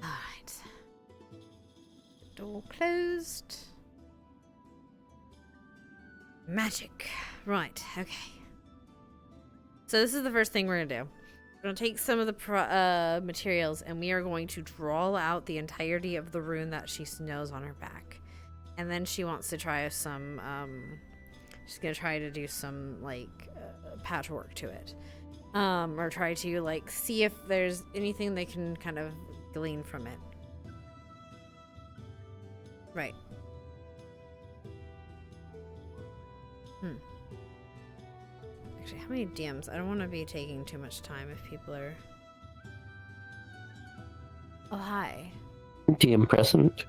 Alright. Door closed. Magic. Right, okay. So this is the first thing we're gonna do. We're gonna take some of the materials and we are going to draw out the entirety of the rune that she knows on her back. And then she wants to try some, she's gonna try to do some, like, patchwork to it. Or try to, like, see if there's anything they can kind of glean from it. Right. Actually, how many DMs? I don't want to be taking too much time if people are... Oh, hi. DM present.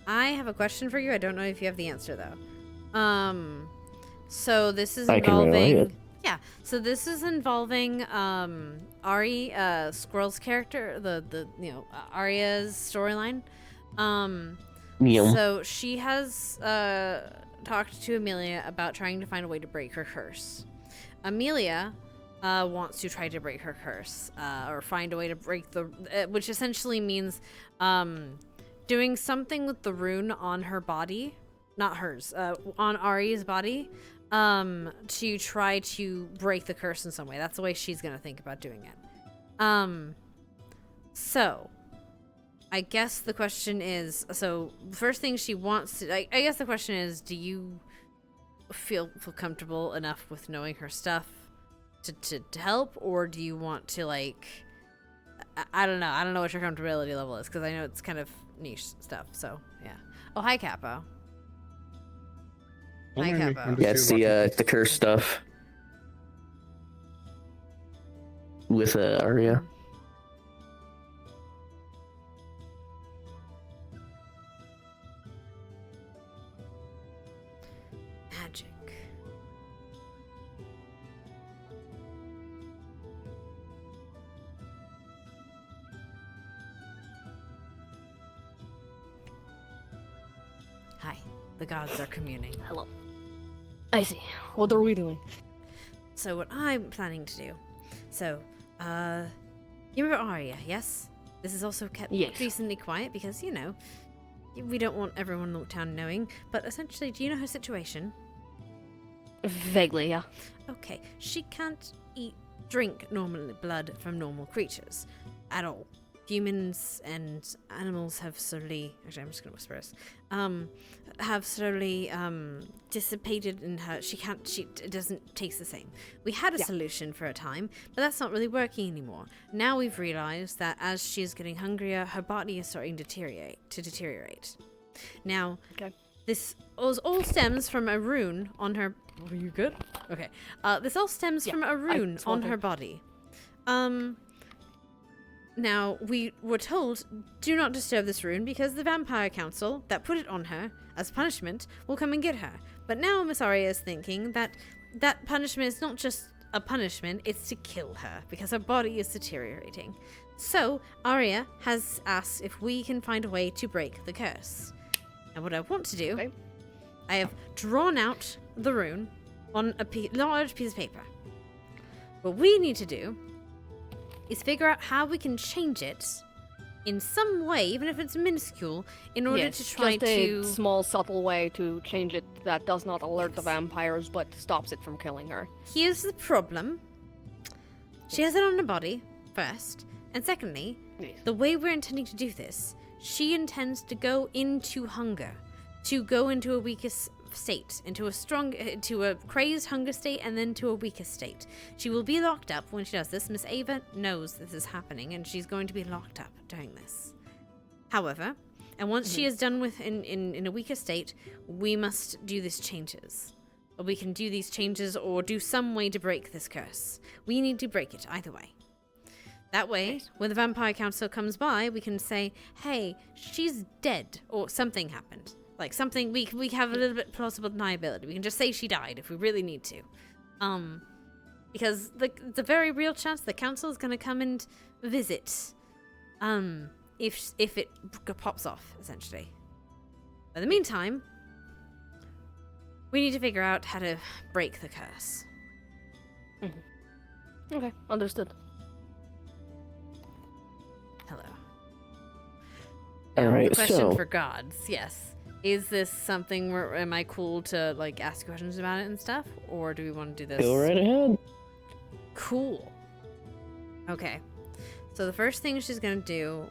I have a question for you. I don't know if you have the answer, though. So this is I can relay involving... it. Yeah, so this is involving, Ari, Squirrel's character, Arya's storyline. Yeah. So she has, talked to Amelia about trying to find a way to break her curse. Amelia wants to try to break her curse, or find a way to break the, which essentially means doing something with the rune on her body, not hers, on Ari's body, to try to break the curse in some way. That's the way she's gonna think about doing it. So I guess the question is, so first thing she wants to, I guess the question is, do you feel comfortable enough with knowing her stuff to help, or do you want to, like, I don't know what your comfortability level is, because I know it's kind of niche stuff, so yeah. Oh, hi Capo. Hi Capo. Yeah, it's the curse stuff with Arya. Magic. Hi. The gods are communing. Hello. I see. What are we doing? So what I'm planning to do. So, you remember Arya, yes? This is also kept decently quiet because, you know, we don't want everyone in the town knowing. But essentially, do you know her situation? Vaguely, yeah. Okay, she can't drink normal blood from normal creatures at all. Humans and animals have slowly, actually I'm just gonna whisper this, have slowly dissipated in her. It doesn't taste the same. We had a solution for a time, but that's not really working anymore. Now we've realized that as she is getting hungrier, her body is starting to deteriorate. Now, this all stems from a rune on her. Are you good? Okay. This all stems from a rune on her body. Now, we were told, do not disturb this rune because the Vampire Council that put it on her as punishment will come and get her. But now Miss Arya is thinking that that punishment is not just a punishment, it's to kill her because her body is deteriorating. So, Arya has asked if we can find a way to break the curse. And what I want to do, I have drawn out the rune on a large piece of paper. What we need to do is figure out how we can change it in some way, even if it's minuscule, in order to try just a small, subtle way to change it that does not alert the vampires, but stops it from killing her. Here's the problem. She has it on her body, first. And secondly, the way we're intending to do this, she intends to go into hunger. To go into a weakest state, into a crazed hunger state, and then to a weakest state. She will be locked up when she does this. Miss Ava knows this is happening, and she's going to be locked up doing this. However, and once she is done with in a weaker state, we must do these changes. Or we can do these changes or do some way to break this curse. We need to break it either way. That way, when the Vampire Council comes by, we can say, hey, she's dead, or something happened. Like something, we have a little bit plausible deniability. We can just say she died if we really need to. Because the very real chance the council is going to come and visit. If it pops off, essentially. But in the meantime, we need to figure out how to break the curse. Okay, understood. Hello. Alright, the question so for gods, yes. Is this something where am I cool to like ask questions about it and stuff, or do we want to do this? go right ahead. Cool. Okay. So the first thing she's gonna do,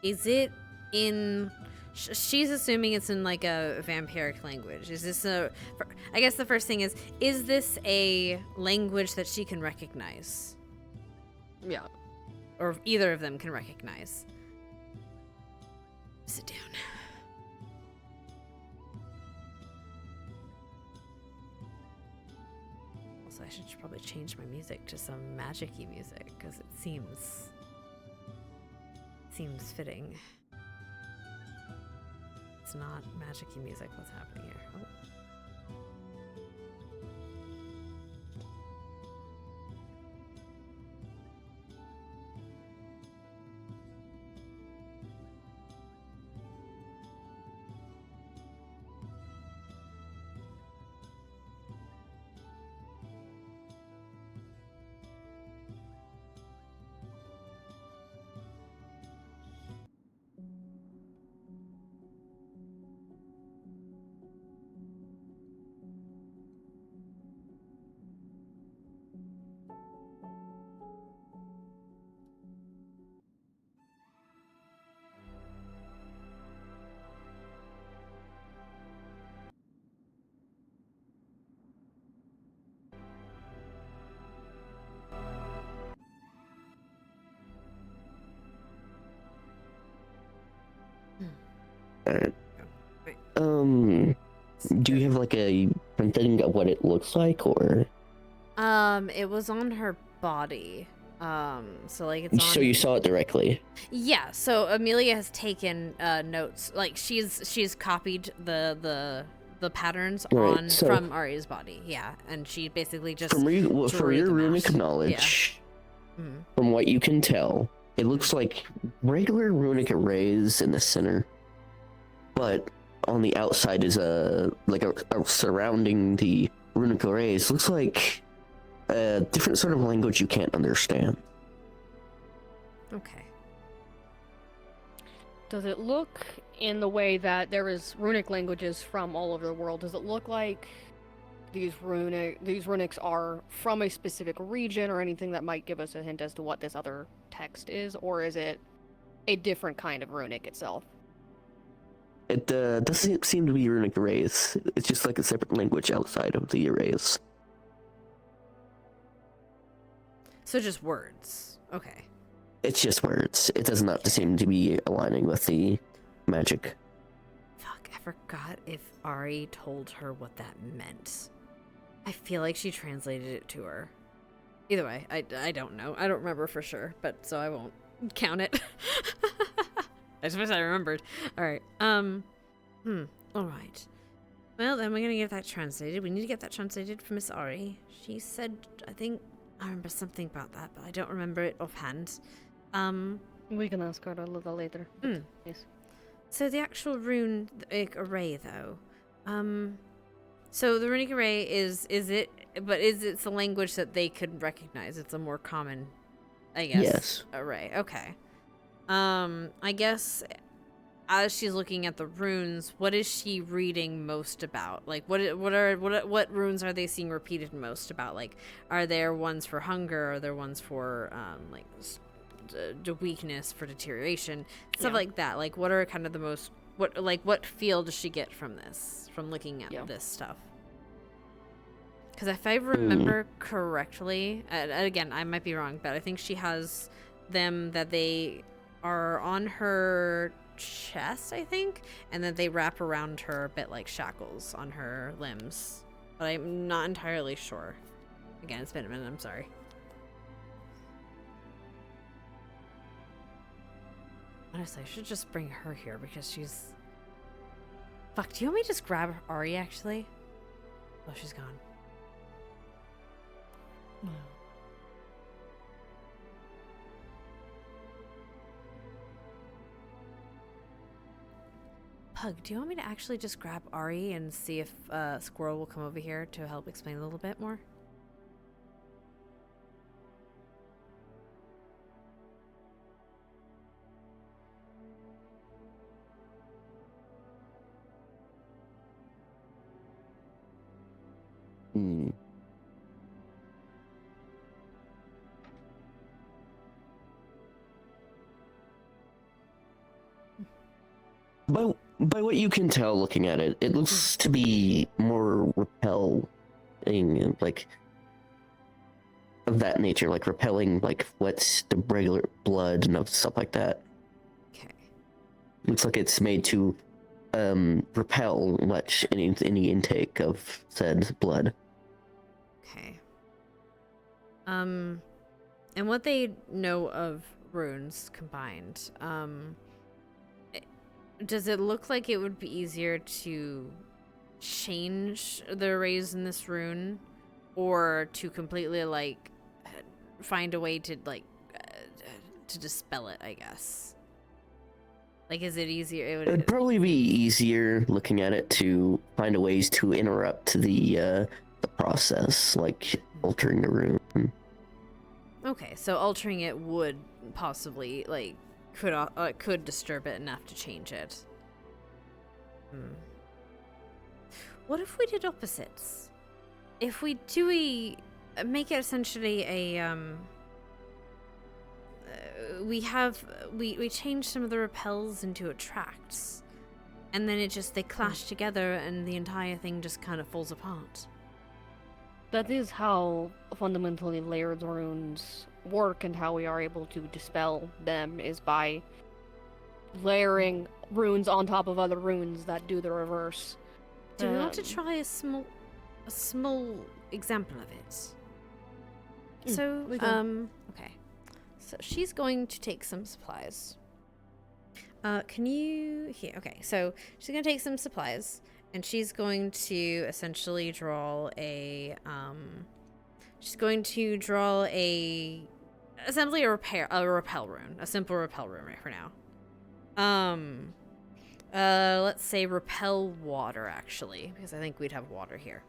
is it in? She's assuming it's in like a vampiric language. Is this I guess the first thing is this a language that she can recognize? Yeah. Or either of them can recognize. Sit down. Actually, I should probably change my music to some magic-y music, because it seems fitting. It's not magic-y music. What's happening here? Oh. Alright. Do you have like a something of what it looks like, or? It was on her body. So like it's on... So you saw it directly? Yeah, so Amelia has taken notes. Like she's copied the patterns on from Ari's body. Yeah, and she basically just for your runic knowledge, from what you can tell, it looks like regular runic arrays in the center, but on the outside is a surrounding the runic arrays looks like a different sort of language you can't understand. Okay. Does it look in the way that there is runic languages from all over the world? Does it look like these runics are from a specific region or anything that might give us a hint as to what this other text is, or is it a different kind of runic itself? It doesn't seem to be runic arrays. It's just like a separate language outside of the arrays. So just words. Okay. It's just words. It does not seem to be aligning with the magic. Fuck, I forgot if Ari told her what that meant. I feel like she translated it to her. Either way, I don't know. I don't remember for sure, but so I won't count it. I suppose I remembered. Alright, alright. Well, then we're gonna get that translated. We need to get that translated for Miss Ari. She said, I think, I remember something about that, but I don't remember it offhand. We can ask her a little later. Yes. So the actual runic array, though. So the runic array is it the language that they could recognize? It's a more common, I guess, yes, array. Okay. I guess as she's looking at the runes, what is she reading most about? Like, what runes are they seeing repeated most about? Like, are there ones for hunger? Are there ones for like weakness, for deterioration, stuff like that? Like, what are kind of the most what feel does she get from this, from looking at this stuff? Because if I remember correctly, and again, I might be wrong, but I think she has them that they are on her chest, I think, and then they wrap around her a bit like shackles on her limbs. But I'm not entirely sure. Again, it's been a minute, I'm sorry. Honestly, I should just bring her here because she's... Fuck, do you want me to just grab Ari, actually? Oh, she's gone. No. Pug, do you want me to actually just grab Ari and see if Squirrel will come over here to help explain a little bit more? By what you can tell looking at it, it looks to be more repelling, like of that nature, like repelling, like what's the regular blood and stuff like that. Okay. Looks like it's made to repel much any intake of said blood. Okay. And what they know of runes combined, does it look like it would be easier to change the arrays in this rune, or to completely like find a way to like to dispel it, I guess? Like, is it easier? It'd probably be easier looking at it to find ways to interrupt the process, like altering the rune. Okay, so altering it would possibly like could disturb it enough to change it. What if we did opposites? If we make it essentially a we change some of the repels into attracts, and then they clash together and the entire thing just kind of falls apart. That is how fundamentally layered runes work, and how we are able to dispel them is by layering runes on top of other runes that do the reverse. Do we want to try a small example of it? So, okay. So she's going to take some supplies. Can you here? Okay, so she's gonna take some supplies, and she's going to essentially draw a essentially a repel rune, a simple repel rune right for now. Let's say repel water, actually, because I think we'd have water here.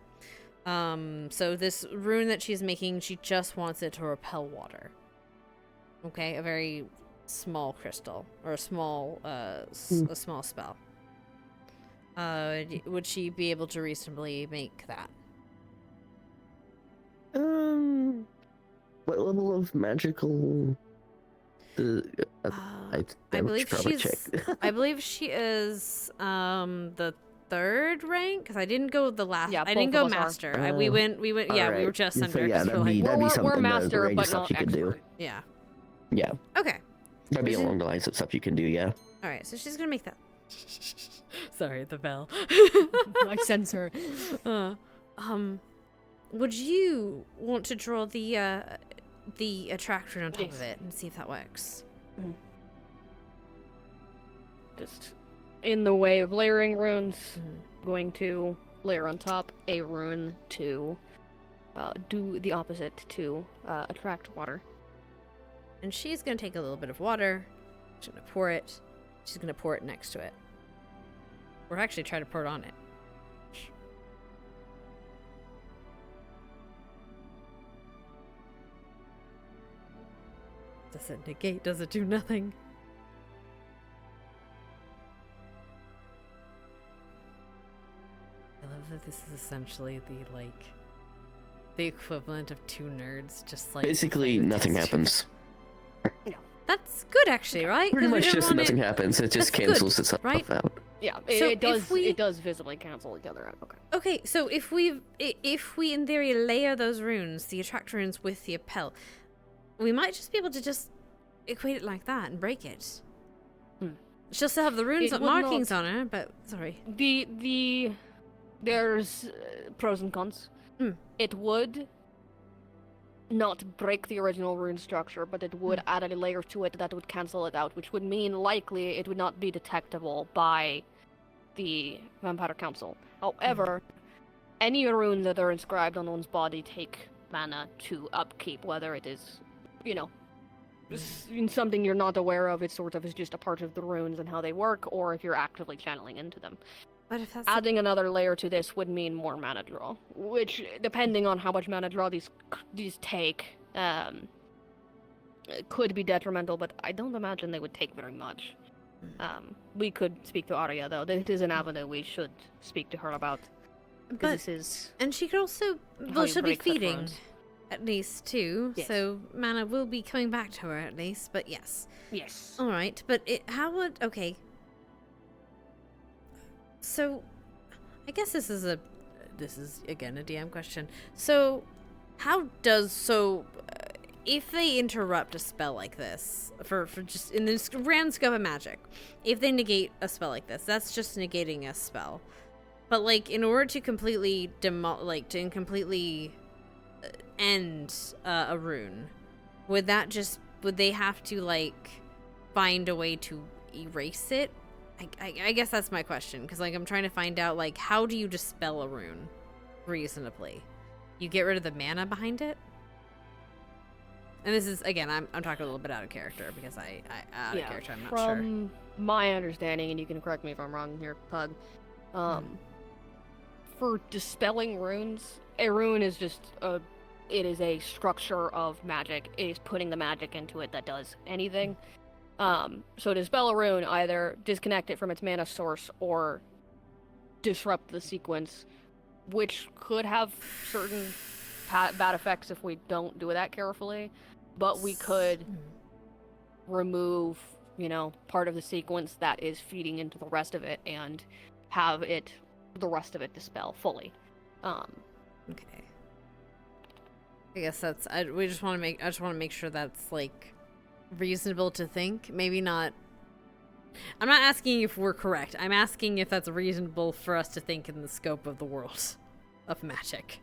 So this rune that she's making, she just wants it to repel water. Okay, a very small crystal, or a small small spell. Would she be able to reasonably make that? What level of magical? I believe she is the 3rd rank, because I didn't go the last. Yeah, I didn't go both of us master. are. We went. Yeah, Alright. we were just So under. yeah, 'cause that'd be we're something master, the but stuff not you could do. expert. Yeah. Yeah. Okay. That'd be Is it- along the lines of stuff you can do. Yeah. All right. So she's gonna make that. Sorry, the bell. I sense her. Would you want to draw the attractor on top of it and see if that works? Just in the way of layering runes, going to layer on top a rune to do the opposite, to attract water. And she's gonna take a little bit of water. She's gonna pour it. She's gonna pour it next to it. Or actually try to pour it on it. Does it negate? Does it do nothing? I love that this is essentially the equivalent of two nerds, just like Basically, nothing happens. That's good, actually, right? Pretty 'Cause we much don't just want nothing happens. It just That's good, cancels itself right? out. Yeah, So it does. if we- It does visibly cancel each other out. Okay. Okay, so if we in theory layer those runes, the attract runes with the appel, we might just be able to just equate it like that and break it. She'll still have the runes It would markings not- on her, but sorry. There's pros and cons. It would not break the original rune structure, but it would add a layer to it that would cancel it out, which would mean likely it would not be detectable by the Vampire Council. However, any runes that are inscribed on one's body take mana to upkeep, whether it is, in something you're not aware of, it sort of is just a part of the runes and how they work, or if you're actively channeling into them. But if that's Adding another layer to this would mean more mana draw, which, depending on how much mana draw these take, could be detrimental, but I don't imagine they would take very much. We could speak to Arya, though. It is an avenue we should speak to her about. But This is and she could also how you she'll be break such feeding runes. at least too, Yes. so mana will be coming back to her at least. But yes. Yes. All right, but okay. So, I guess this is again a DM question. So, if they interrupt a spell like this for just in this grand scope of magic, if they negate a spell like this, that's just negating a spell. But in order to completely end a rune, would they have to like find a way to erase it? I guess that's my question, because like I'm trying to find out like how do you dispel a rune reasonably? You get rid of the mana behind it? And this is, again, I'm talking a little bit out of character because I'm not sure. From my understanding, and you can correct me if I'm wrong here, Pug, for dispelling runes, a rune is just it is a structure of magic. It is putting the magic into it that does anything. So to dispel a rune, either disconnect it from its mana source or disrupt the sequence, which could have certain bad effects if we don't do that carefully. But we could remove, part of the sequence that is feeding into the rest of it and have the rest of it dispel fully. Okay. I guess I just want to make sure that's like reasonable to think. Maybe not. I'm not asking if we're correct. I'm asking if that's reasonable for us to think in the scope of the world of magic.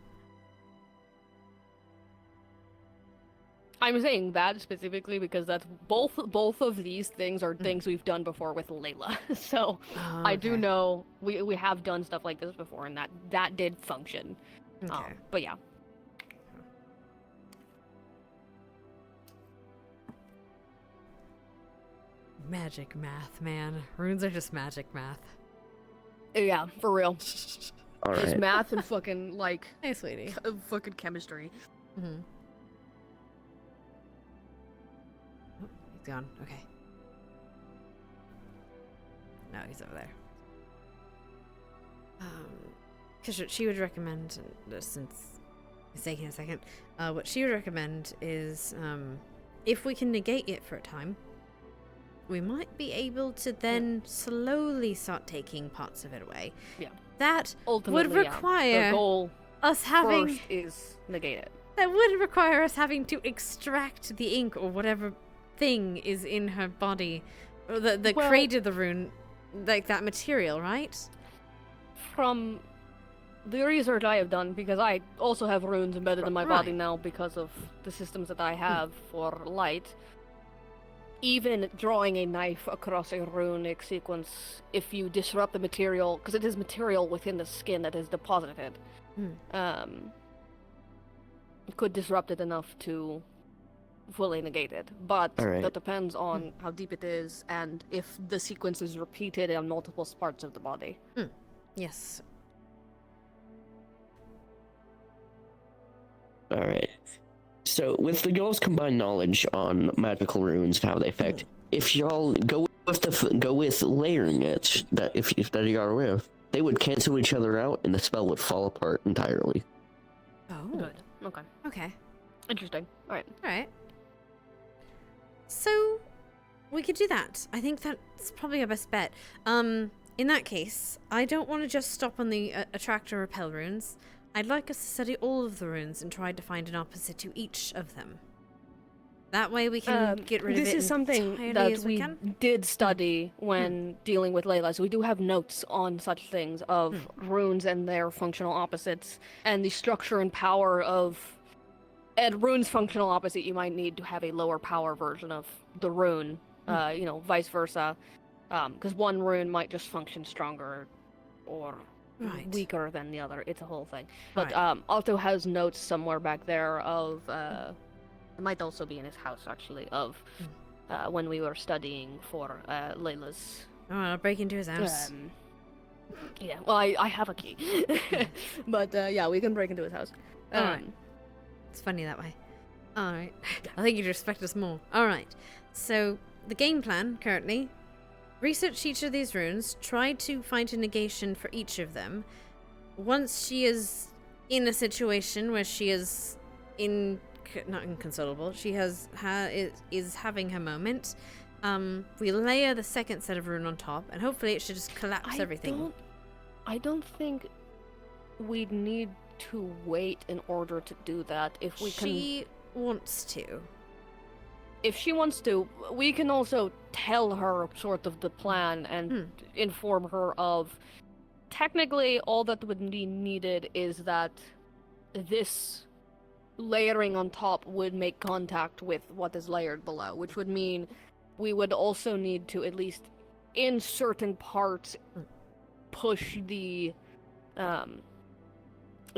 I'm saying that specifically because that's both of these things are things we've done before with Layla. So I do know we have done stuff like this before, and that did function. Okay. But yeah. Magic math, man. Runes are just magic math. Yeah, for real. All right. It's math and fucking like hey, sweetie. Fucking chemistry. Mm-hmm. He's gone. Okay. No, he's over there. Because she would recommend, since it's taking a second, what she would recommend is, if we can negate it for a time, we might be able to then slowly start taking parts of it away. Yeah. That Ultimately, would require the goal us having first is negate it. That would require us having to extract the ink or whatever thing is in her body, or that created the rune, like that material, right? From the research I have done, because I also have runes embedded in my body Right. now because of the systems that I have for light. Even drawing a knife across a runic sequence, if you disrupt the material, because it is material within the skin that is deposited, could disrupt it enough to fully negate it. But that depends on how deep it is and if the sequence is repeated on multiple parts of the body. Yes. All right. So, with the girls' combined knowledge on magical runes and how they affect, if y'all go with layering it, that you are aware of, they would cancel each other out, and the spell would fall apart entirely. Oh. Good. Okay. Okay. Interesting. All right. All right. So, we could do that. I think that's probably our best bet. In that case, I don't want to just stop on the attract or repel runes. I'd like us to study all of the runes and try to find an opposite to each of them. That way we can get rid of it. This is something that we did study when dealing with Layla. So we do have notes on such things of runes and their functional opposites, and the structure and power of. And rune's functional opposite, you might need to have a lower power version of the rune, vice versa. Because one rune might just function stronger or weaker than the other. It's a whole thing. But Alto has notes somewhere back there of, it might also be in his house actually, of when we were studying for Layla's. Oh, I'll break into his house. Yeah, well, I have a key. But yeah, we can break into his house. Alright. It's funny that way. Alright. I think you'd respect us more. Alright. So, the game plan, currently, research each of these runes, try to find a negation for each of them. Once she is in a situation where she is not inconsolable, she is having her moment, we layer the second set of rune on top, and hopefully it should just collapse everything. I don't think we'd need to wait in order to do that. If we She wants to. If she wants to, we can also tell her sort of the plan and inform her of. Technically, all that would be needed is that this layering on top would make contact with what is layered below, which would mean we would also need to, at least in certain parts, push the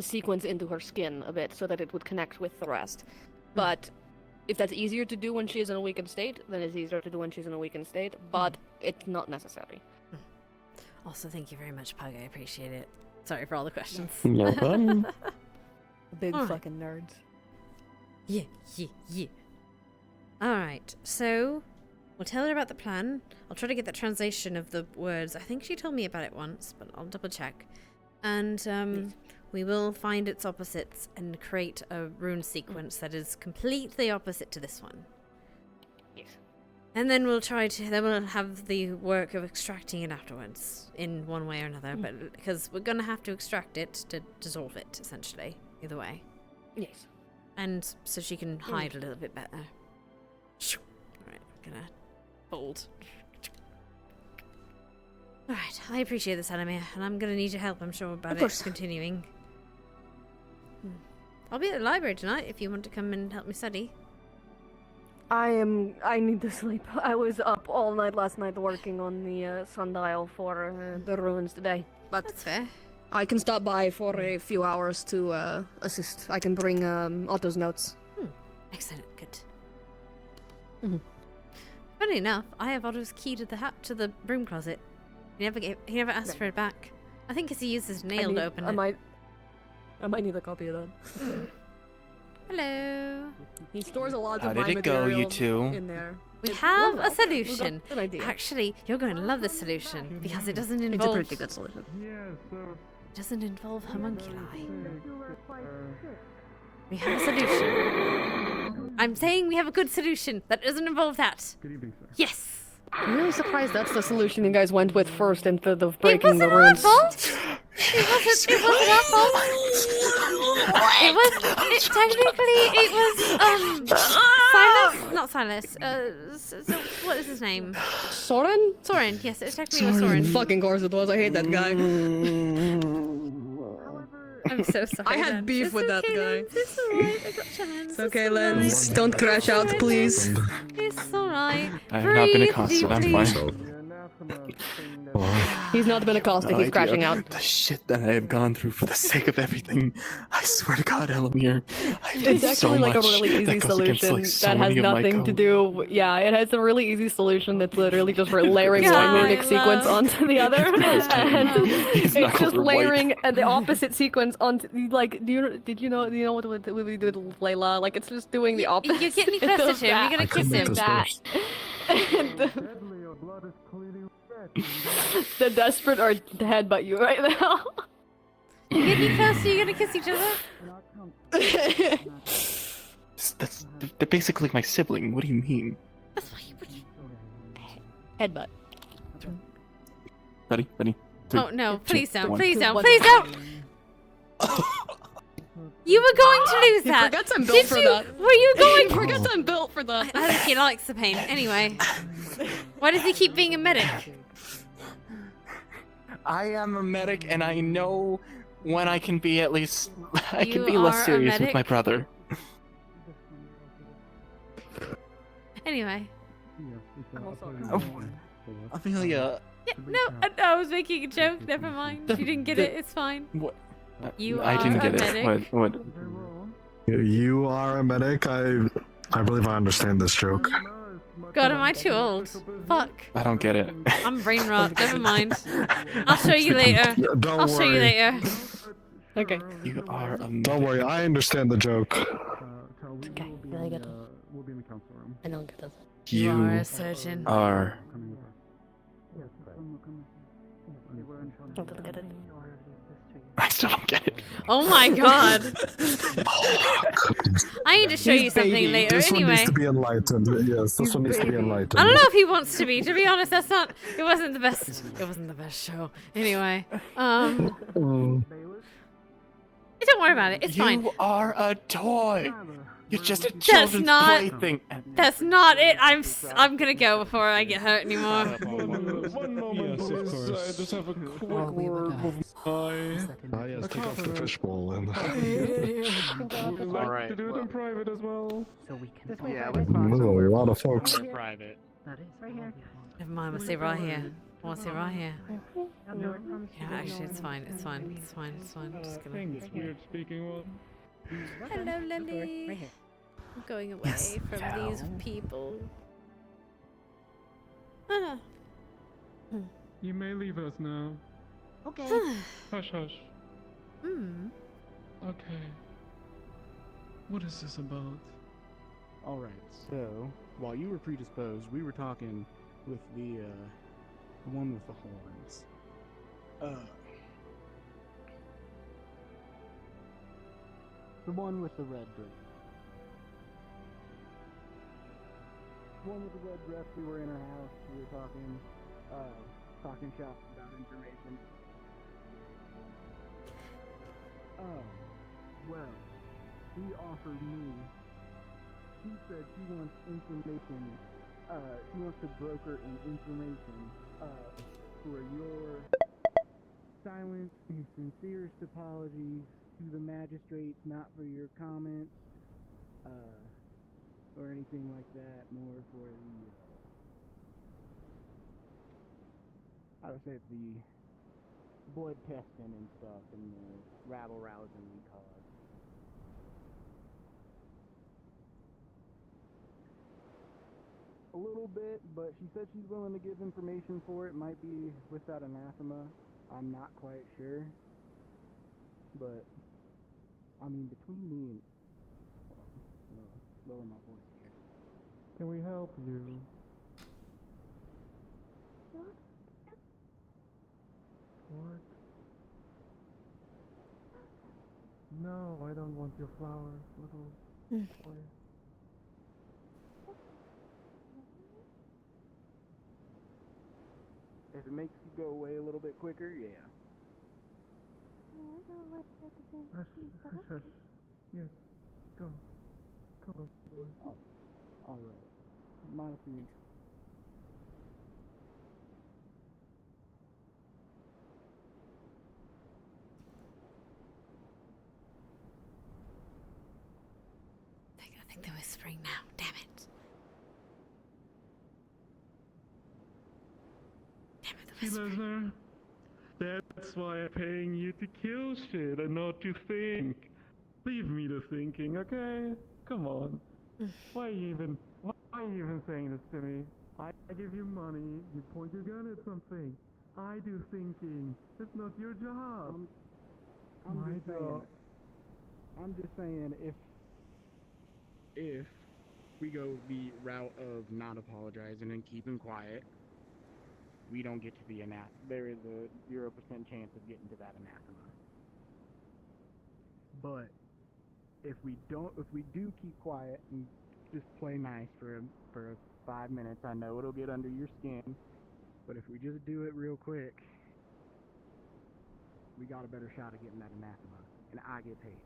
sequence into her skin a bit so that it would connect with the rest. But if that's easier to do when she is in a weakened state, then it's easier to do when she's in a weakened state, but it's not necessary. Also, thank you very much, Pug. I appreciate it. Sorry for all the questions. No problem. Big Alright. fucking nerds. Yeah. Alright, so we'll tell her about the plan. I'll try to get the translation of the words. I think she told me about it once, but I'll double check. And we will find its opposites and create a rune sequence that is completely opposite to this one. Yes. And then we'll have the work of extracting it afterwards, in one way or another, but because we're gonna have to extract it to dissolve it, essentially, either way. Yes. And so she can hide a little bit better. Alright, I'm gonna fold. Alright, I appreciate this, Amelia, and I'm gonna need your help, I'm sure, about it continuing. I'll be at the library tonight if you want to come and help me study. I need to sleep. I was up all night last night working on the sundial for the ruins today. But that's fair. I can stop by for a few hours to assist. I can bring Otto's notes. Excellent, good. Funny enough, I have Otto's key to the broom closet. He never asked for it back. I think because he used his nail to open it. I might need a copy of that. Hello. He stores a lot How of did my it go, you material two? in there. We have a Good solution. idea. Actually, you're going to love this solution because it doesn't It's involve. a pretty good solution. It doesn't involve homunculi. We have a solution. I'm saying we have a good solution that doesn't involve that. Good evening, sir. Yes. I'm really surprised that's the solution you guys went with first instead of breaking the It wasn't our runes. fault. It wasn't our fault. It was Silas, not Silas. So what is his name? Soren? Soren. Yes, it technically was Soren. Fucking course it was. I hate that guy. I'm so sorry. I had Lance. beef It's with that okay, guy. Lance. It's alright. I got chance. It's okay, Lens. Don't crash out, please. It's alright. I have not been accosted, I'm fine. He's not been accosted, he's crashing out. The shit that I have gone through for the sake of everything. I swear to God, Elamir. I've done It's actually so like a much really easy that goes against, solution like, so that has many of my nothing to code. do. Yeah, it has a really easy solution that's literally just layering God, one runic I sequence love- onto the other, and it's knuckles just are white. layering the opposite sequence onto like. Do you know what we do with Layla? Like it's just doing the opposite. You're getting closer to him. You're gonna kiss him. The desperate are to headbutt you right now. You're getting closer. You're gonna kiss each other. They're basically my sibling. What do you mean? Headbutt. Ready? Oh no! Please don't! one. Please don't! Please don't! You were going to lose He that. forgets I'm built Did for you? that. Were you going? He forgets I'm built for that. I think he likes the pain. Anyway, why does he keep being a medic? I am a medic, and I know when I can be at least. I You can be less are a serious with medic? my brother. Anyway. Oh, Amelia. Yeah, no, I was making a joke. Never mind. You didn't get it. It's fine. What? You I are didn't a get medic. it. What? You are a medic? I believe I understand this joke. God, am I too old? Fuck. I don't get it. I'm brain rot. Never mind. I'll show you later. Don't I'll show you worry. later. Okay. You are a Don't worry, I understand the joke. Okay, I get it. We'll be in the council room. I don't get it. You are a surgeon. are. Don't get it. I still don't get it. Oh my god. I need to show you something later. This one Anyway. needs to be enlightened. Yes, this one needs to be enlightened. I don't know if he wants to be. To be honest, that's not. It wasn't the best. It wasn't the best show. Anyway, don't worry about it. It's fine. You are a toy. You're just a That's children's not. plaything. That's not it. I'm gonna go before I get hurt anymore. One moment, please. I just have a quick word with my... Ah, yes, take off the accompanist. fishbowl and... We like Alright, to do it in private as well. So we can. Yeah, let's let's find Ooh, somewhere a lot of folks. private. That is right here. Never mind, we'll stay right here. We'll stay right here. Yeah, actually, it's fine. It's fine. It's fine. It's fine. I'm just gonna. Things weird speaking one. Hello, Lily. Right here. I'm going away from these people. Ah. You may leave us now. Okay. Hush, hush. Hmm. Okay. What is this about? Alright, so, while you were predisposed, we were talking with the one with the horns. The one with the red dress. The one with the red dress, we were in her house, we were talking shop about information. Well, he offered me, she said she wants information, she wants to broker an information, for your silence and sincerest apologies to the magistrates, not for your comments, or anything like that, more for the, I would say the blood testing and stuff, and the rabble-rousing we caused. A little bit, but she said she's willing to give information for it. Might be without anathema. I'm not quite sure. But, I mean, between me and... lower my voice here. Can we help you? What? No, I don't want your flowers, little boy. If it makes you go away a little bit quicker, yeah. Hush, hush, hush. Yes, go. Go, boy. Oh, alright. Mind if you... I think they're whispering now. Damn it. Damn it, See, they're whispering. Lesnar? That's why I'm paying you to kill shit and not to think. Leave me to thinking, okay? Come on. Why are you even saying this to me? I give you money, you point your gun at something. I do thinking. It's not your job. I'm just saying, if we go the route of not apologizing and keeping quiet, we don't get to the anathema. There is a 0% chance of getting to that anathema. But if we do keep quiet and just play nice for 5 minutes, I know it'll get under your skin. But if we just do it real quick, we got a better shot of getting that anathema, and I get paid.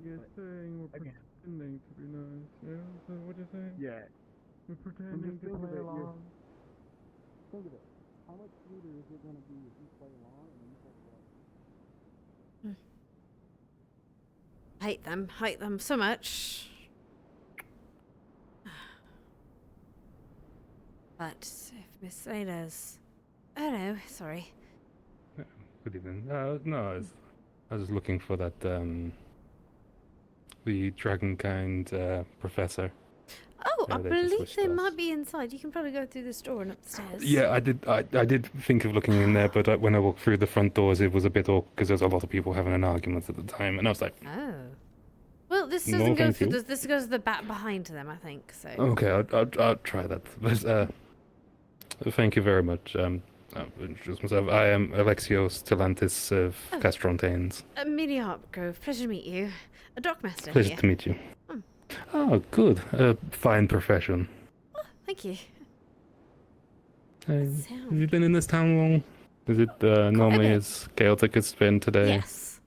You're saying we're pretending to be nice, yeah? Is that what you're saying? Yeah. We're pretending to play along. Think of it. How much sweeter is it going to be if you play along and then you play along? Hate them so much. But if Miss Slater's... Oh no, sorry. Good evening. No, I was just looking for that, the Dragonkind professor. Oh, I they just believe wished they us. might be inside. You can probably go through this door and upstairs. Yeah, I did think of looking in there, but when I walked through the front doors, it was a bit awkward because there's a lot of people having an argument at the time, and I was like, Oh. Well, this No, doesn't go thank through. you. This goes to the back behind them, I think. So. okay, I'll try that. But, thank you very much. I'll introduce myself. I am Alexios Tilantis of Castrontains. Amelia Harpgrove, pleasure to meet you. A dockmaster Pleasure here. to meet you. Hmm. Oh, good. Fine profession. Thank you. Have you been in this town long? Is it normally as chaotic as it's been today? Yes.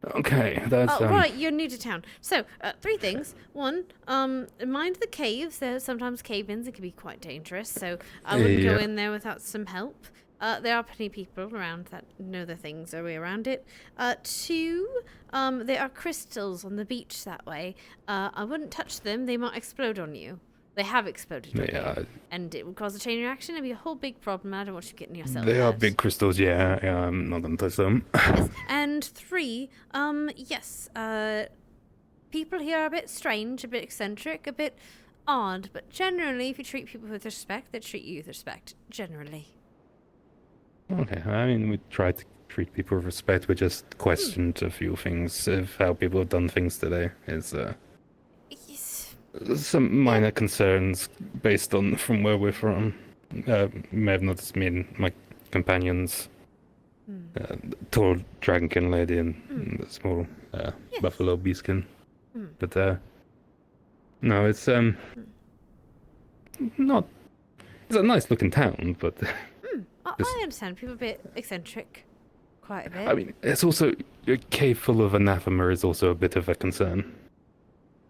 Okay, that's Oh, right, you're new to town. So, 3 things. 1, mind the caves. There's sometimes cave-ins. It can be quite dangerous, so I wouldn't go Yeah. in there without some help. There are plenty of people around that know the things are way around it. 2, there are crystals on the beach that way. I wouldn't touch them. They might explode on you. They have exploded on you. And it would cause a chain reaction. It'd be a whole big problem. I don't want you getting yourself They are hurt. big crystals, yeah. I'm not gonna touch them. And 3, yes, people here are a bit strange, a bit eccentric, a bit odd, but generally, if you treat people with respect, they treat you with respect, generally. Okay, I mean, we try to treat people with respect. We just questioned a few things of how people have done things today. Is some minor concerns based on from where we're from. You may have noticed me and my companions, tall dragonkin lady and the small buffalo beastkin. But no, it's not. It's a nice looking town, but. I understand. People are a bit eccentric, quite a bit. I mean, it's also a cave full of anathema is also a bit of a concern.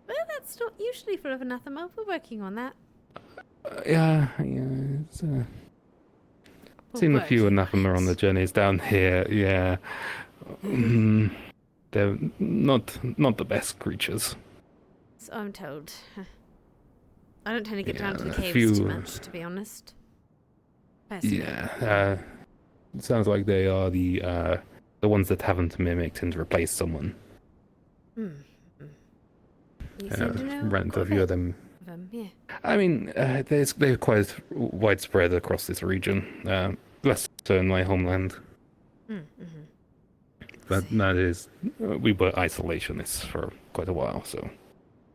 Well, that's not usually full of anathema. We're working on that. Yeah, it's seen a few anathema on the journeys down here. Yeah, they're not the best creatures. So I'm told. I don't tend to get down to the a caves too few- much, to be honest. Personally. Yeah, it sounds like they are the ones that haven't mimicked and replaced someone. You seem to know Rent quite a few of them. yeah. I mean, they're quite widespread across this region, less so in my homeland. But that is, we were isolationists for quite a while, so.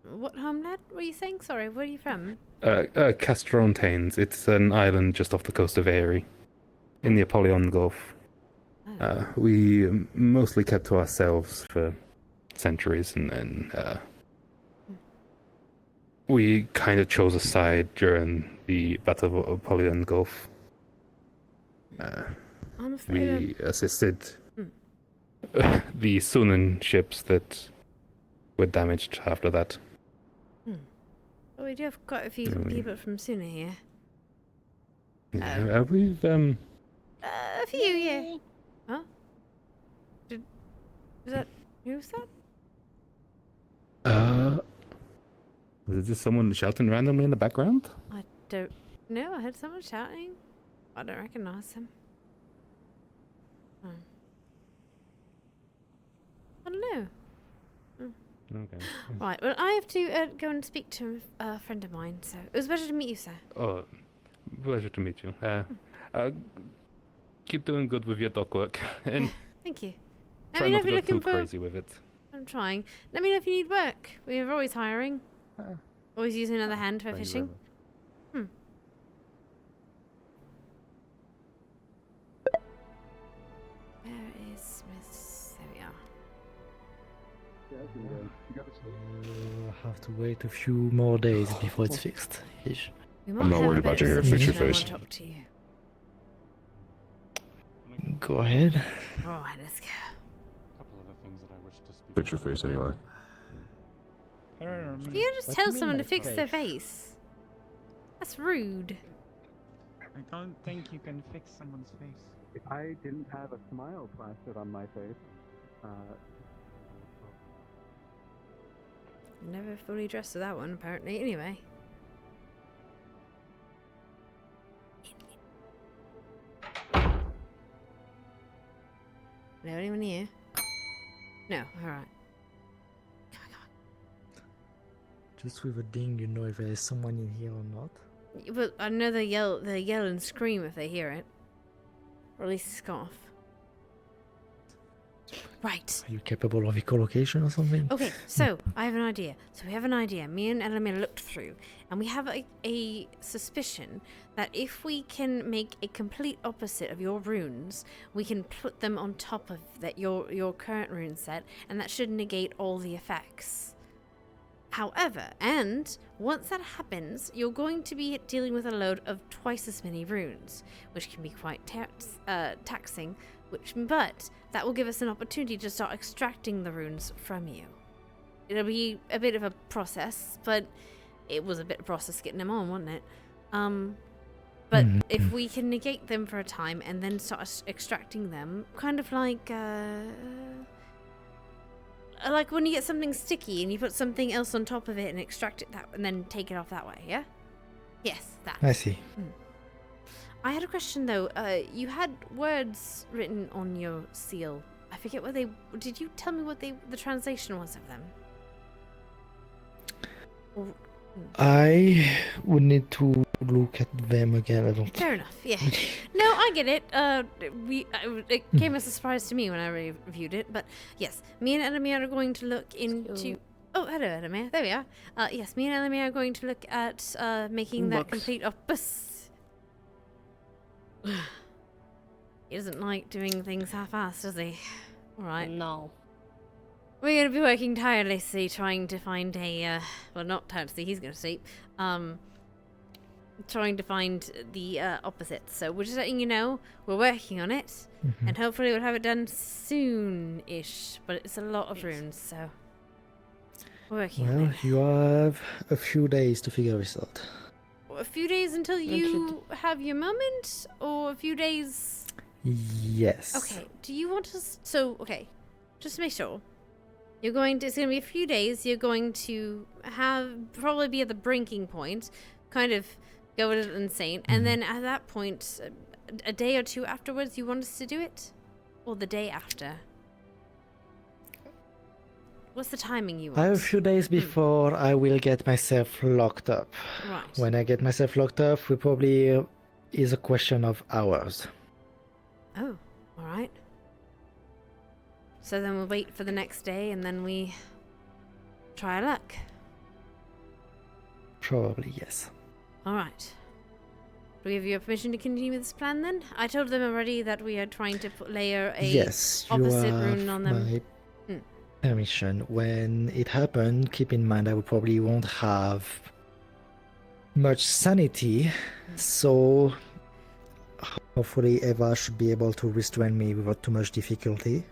What homeland were you saying? Sorry, where are you from? Castrontaines, it's an island just off the coast of Erie, in the Apollyon Gulf. We mostly kept to ourselves for centuries, and then we kind of chose a side during the Battle of Apollyon Gulf. I'm afraid We assisted the Sunan ships that were damaged after that. Well, we do have quite a few people from Suna here. Yeah, we've A few, yeah. Huh? Is that who's that? Was this someone shouting randomly in the background? I don't know. I heard someone shouting. I don't recognize him. I don't know. Okay. Right, well, I have to go and speak to a friend of mine, so it was a pleasure to meet you, sir. Oh, pleasure to meet you. Keep doing good with your dock work, and Thank you. Let try me know not if to you're go too looking for. crazy with it. I'm trying. Let me know if you need work. We're always hiring. Always using another hand for Thank you fishing. Where is Miss? There we are. Have to wait a few more days before it's fixed. Ish. We I'm might not have worried a bit about of your information picture I face. want to talk to you. Go ahead. Alright, let's go. Fix your face anyway. You just tell someone to fix their face. That's rude. I don't think you can fix someone's face. If I didn't have a smile plastered on my face, Never fully dressed for that one, apparently. Anyway. Hello, anyone here? No, alright. Just with a ding, you know if there's someone in here or not. But I know they yell and scream if they hear it. Or at least scoff. Right. Are you capable of echolocation or something? Okay, so I have an idea. So we have an idea. Me and Amelia looked through, and we have a suspicion that if we can make a complete opposite of your runes, we can put them on top of that your current rune set, and that should negate all the effects. However, and once that happens, you're going to be dealing with a load of twice as many runes, which can be quite taxing But that will give us an opportunity to start extracting the runes from you. It'll be a bit of a process, but it was a bit of a process getting them on, wasn't it? But if we can negate them for a time and then start extracting them, kind of like when you get something sticky and you put something else on top of it and extract it and then take it off that way, yeah? Yes, that. I see. I had a question though. You had words written on your seal. I forget what they. Did you tell me what the translation was of them? I would need to look at them again. I don't. Fair enough. Yeah. No, I get it. It came as a surprise to me when I reviewed it, but yes, me and Amelia are going to look into. Oh, hello, Amelia. There we are. Yes, me and Amelia are going to look at making that complete opus. He doesn't like doing things half-assed, does he? All right. No. We're going to be working tirelessly trying to find a, well, not tirelessly, he's going to sleep, trying to find the opposites. So we're just letting you know, we're working on it, and hopefully we'll have it done soon-ish, but it's a lot of runes, so we're working on it. Well, you have a few days to figure this out. A few days until you have your moment, or a few days? Yes. Okay, do you want to, so, okay, just to make sure. You're going to, it's going to be a few days, you're going to probably be at the breaking point, kind of go a little insane, and then at that point, a day or two afterwards, you want us to do it? Or the day after? What's the timing you want? I have a few days before I will get myself locked up. Right. When I get myself locked up, we probably is a question of hours. Oh, alright. So then we'll wait for the next day and then we try our luck. Probably, yes. Alright. Do we give you permission to continue with this plan then? I told them already that we are trying to layer a opposite rune on them. My permission. When it happened, keep in mind I probably won't have much sanity, so hopefully Eva should be able to restrain me without too much difficulty.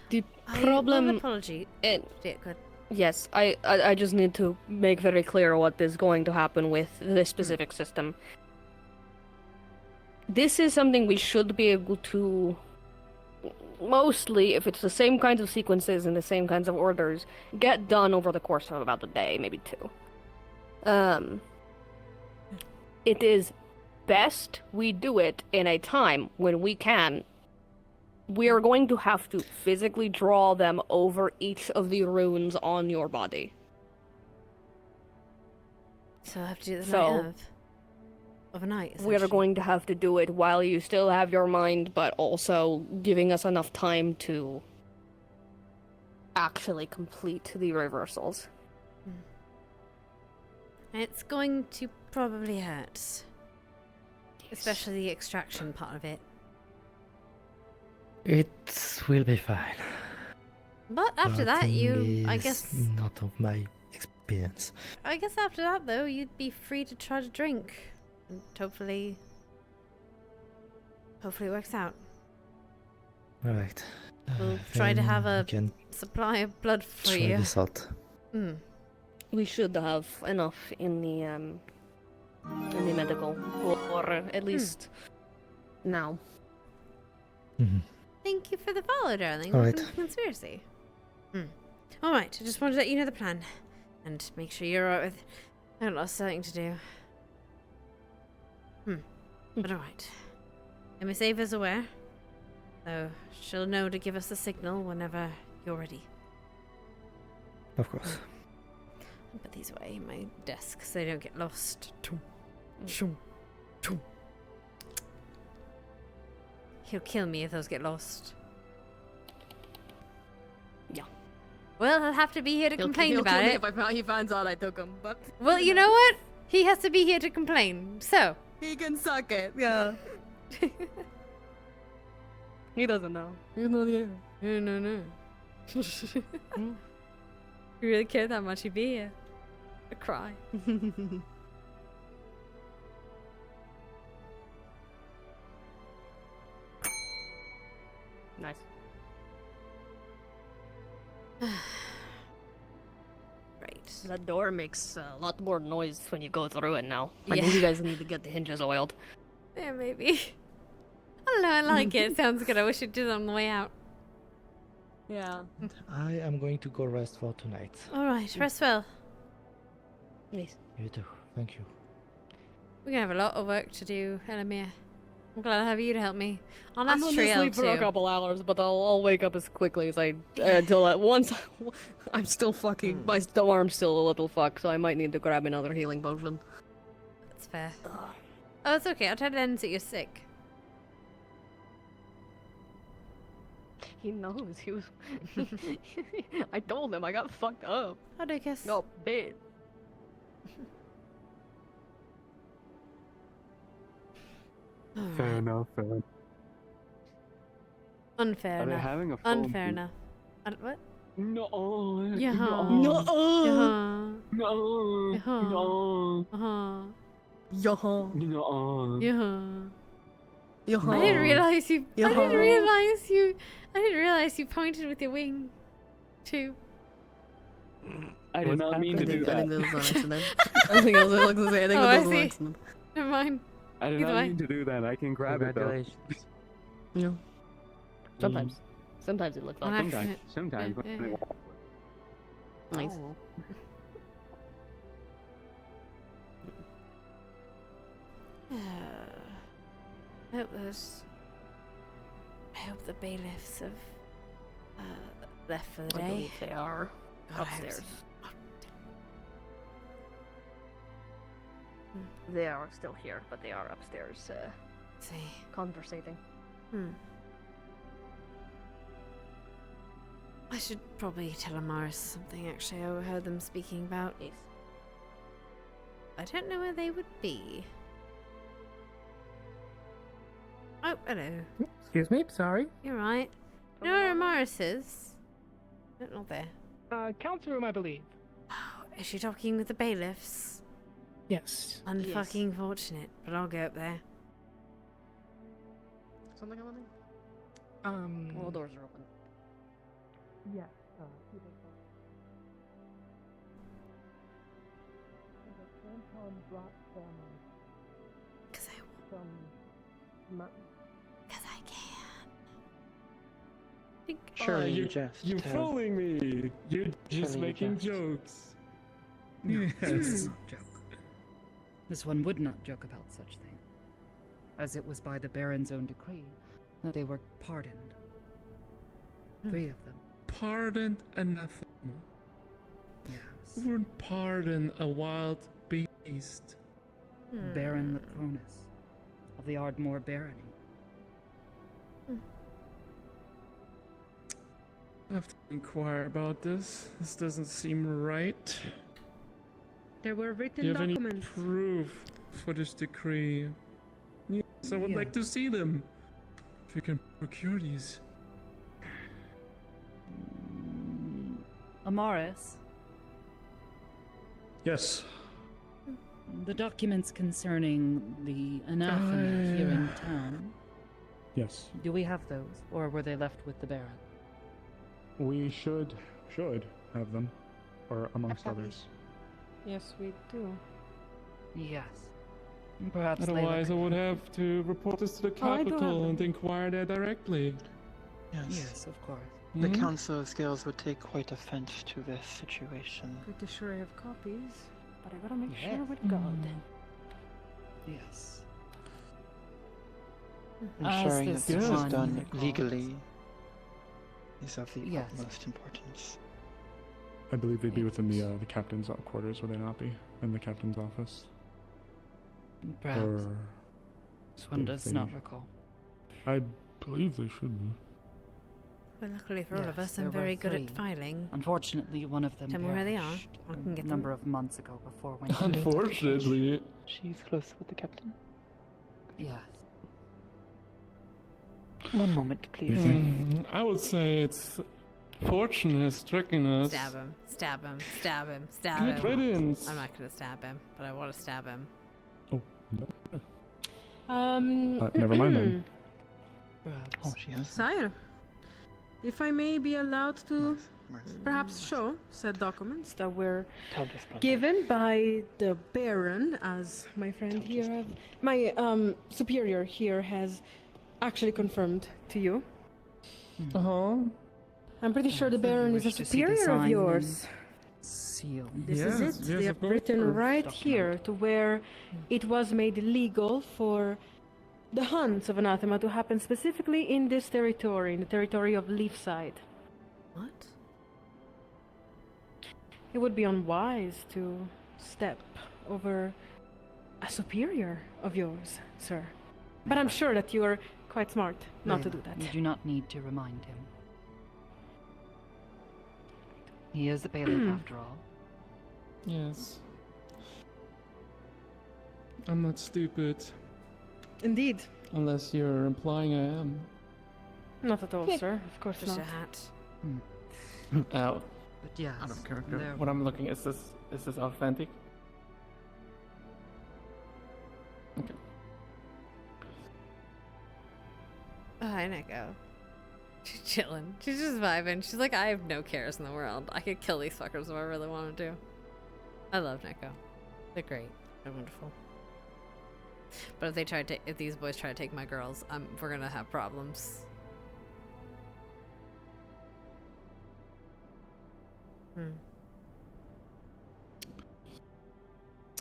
The problem. Apology. Yeah, good. Yes, I just need to make very clear what is going to happen with this specific system. This is something we should be able to, mostly, if it's the same kinds of sequences and the same kinds of orders, get done over the course of about a day, maybe two. It is best we do it in a time when we can. We are going to have to physically draw them over each of the runes on your body. So I have to do it the night of a night. We are going to have to do it while you still have your mind, but also giving us enough time to actually complete the reversals. It's going to probably hurt. Especially the extraction part of it. It will be fine. But after that, I guess... Not of my experience. I guess after that, though, you'd be free to try to drink. And hopefully it works out. Right. We'll try to have a supply of blood for you. Try this out. We should have enough in the medical, or at least now. Thank you for the follow, darling. All right. Welcome to Conspiracy. Alright, I just wanted to let you know the plan. And make sure you're alright with... I got a lot of something to do. But alright. And Miss Ava's aware. So she'll know to give us a signal whenever you're ready. Of course. I'll put these away in my desk so they don't get lost. He'll kill me if those get lost. Yeah. Well, he'll have to be here to complain about it. If he finds out I took him, but... Well, you know what? He has to be here to complain, so... He can suck it, yeah. He doesn't know. He's not here. No. If you really cared that much, he'd be here. I'd cry. Nice. Right. That door makes a lot more noise when you go through it now. I Yeah. think you guys need to get the hinges oiled. Yeah, maybe. I don't know, I like it. Sounds good. I wish it did on the way out. Yeah. I am going to go rest for tonight. Alright, rest well. Nice. You too. Thank you. We're gonna have a lot of work to do, Amelia. I'm glad I have you to help me. On I'm that gonna trail sleep for a too. couple hours, but I'll wake up as quickly as I until at once I'm still fucking my arm's still a little fucked, so I might need to grab another healing potion. That's fair. Oh, it's okay. I'll tell Dennis that you're sick. He knows. He was. I told him I got fucked up. How do I guess? No, bit. Fair enough. Fair. Unfair Are they enough. having a phone Unfair booth? enough. What? No. Yeah. No. Yeah. No. Yeah. No. Uh-huh. Yo. No. Yeah. I didn't realize you. I didn't realize you pointed with your wing, too. I did not mean to do that. I think that was an accident. I think I was like to say. I think Oh, that I was an see. accident. Never mind. I did Either not way. mean to do that. I can grab it though. Yeah. Sometimes. Sometimes it looks like. Sometimes. Sometimes. Yeah. Nice. I hope the bailiffs have left for the I day. believe they are God, I hope upstairs. so. They are still here, but they are upstairs, See. conversating. I should probably tell Amaris something actually I overheard them speaking about. Yes. I don't know where they would be. Oh, hello. Excuse me, sorry. You're right. You know where Amaris is? Not there. Council room, I believe. Oh, is she talking with the bailiffs? Yes. Unfucking fortunate, but I'll go up there. Something happening? All doors are open. Yes. Anton brought Because some I can. Surely you just You're have- fooling me. You're just Surely making just. jokes. No, this Yes. is not joke. This one would not joke about such thing, as it was by the Baron's own decree that they were pardoned. 3 of them. Pardoned anathema. Yes. Who would pardon a wild beast? Baron Lacronus of the Ardmore Barony. I have to inquire about this. This doesn't seem right. There were Do written you have any documents. proof for this decree? Yes, I would like to see them. If you can procure these. Amaris, Yes. the documents concerning the anathema here in town, Yes. do we have those, or were they left with the Baron? We should have them, or amongst others. Yes, we do. Yes. Perhaps Otherwise, I Layla would have to report this to the Oh, I do have capital them. and inquire there directly. Yes. Yes, of course. The Mhm. Council of Scales would take quite offense to this situation. Pretty sure I have copies, but I gotta make Yes. sure we're good. Yes. Ensuring that this this is one done recalls. legally is of the Yes. utmost importance. I believe they'd be within the captain's quarters, would they not be? In the captain's office? Perhaps. Or This one does they- not recall. I believe they should be. Well, luckily for all of Yes, us, I'm there were very good at 3. filing. Unfortunately, one of them Tell me where they are. perished I can get a them. number of months ago before winter. Unfortunately. She's close with the captain. Yes. One moment, please. I would say it's fortune has stricken us. Stab him. Stab him. Stab him. Stab Good him. riddance. I'm not gonna stab him, but I want to stab him. Oh, no. Um. Never mind then. Perhaps. Oh, she has. Sire, if I may be allowed to perhaps show said documents that were given by the Baron, as my friend here, my superior here has actually confirmed to you. I'm pretty sure the Baron is a superior of yours. Seal. This is it. They have written right here to where it was made illegal for the hunts of anathema to happen specifically in this territory, in the territory of Leafside. What? It would be unwise to step over a superior of yours, sir. But I'm sure that you are quite smart not to do that. You do not need to remind him. He is a bailiff after all. Yes. I'm not stupid. Indeed. Unless you're implying I am. Not at all, sir. Of course Just not. a hat. Out. But yes, Out of character. there- What I'm looking is this authentic? Okay. Oh, hi, Neko. She's chilling. She's just vibing. She's like, I have no cares in the world. I could kill these fuckers if I really wanted to. I love Neko. They're great. They're wonderful. But if these boys try to take my girls, we're gonna have problems.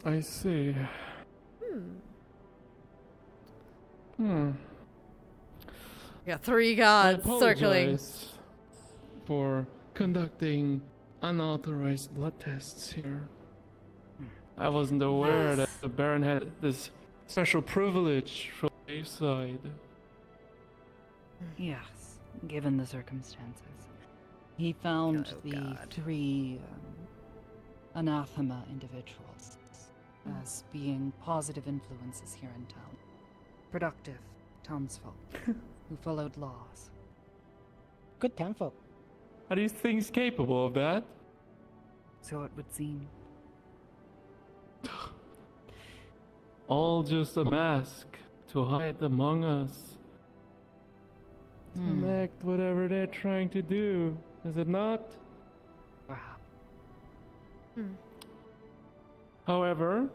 I see. We got 3 gods I circling. apologize for conducting unauthorized blood tests here. I wasn't aware that the Baron had this special privilege from the side. Yes, given the circumstances. He found the 3 anathema individuals as being positive influences here in town. Productive townsfolk who followed laws. Good townfolk. Are these things capable of that? So it would seem. All just a mask to hide among us. To enact whatever they're trying to do, is it not? Perhaps. However,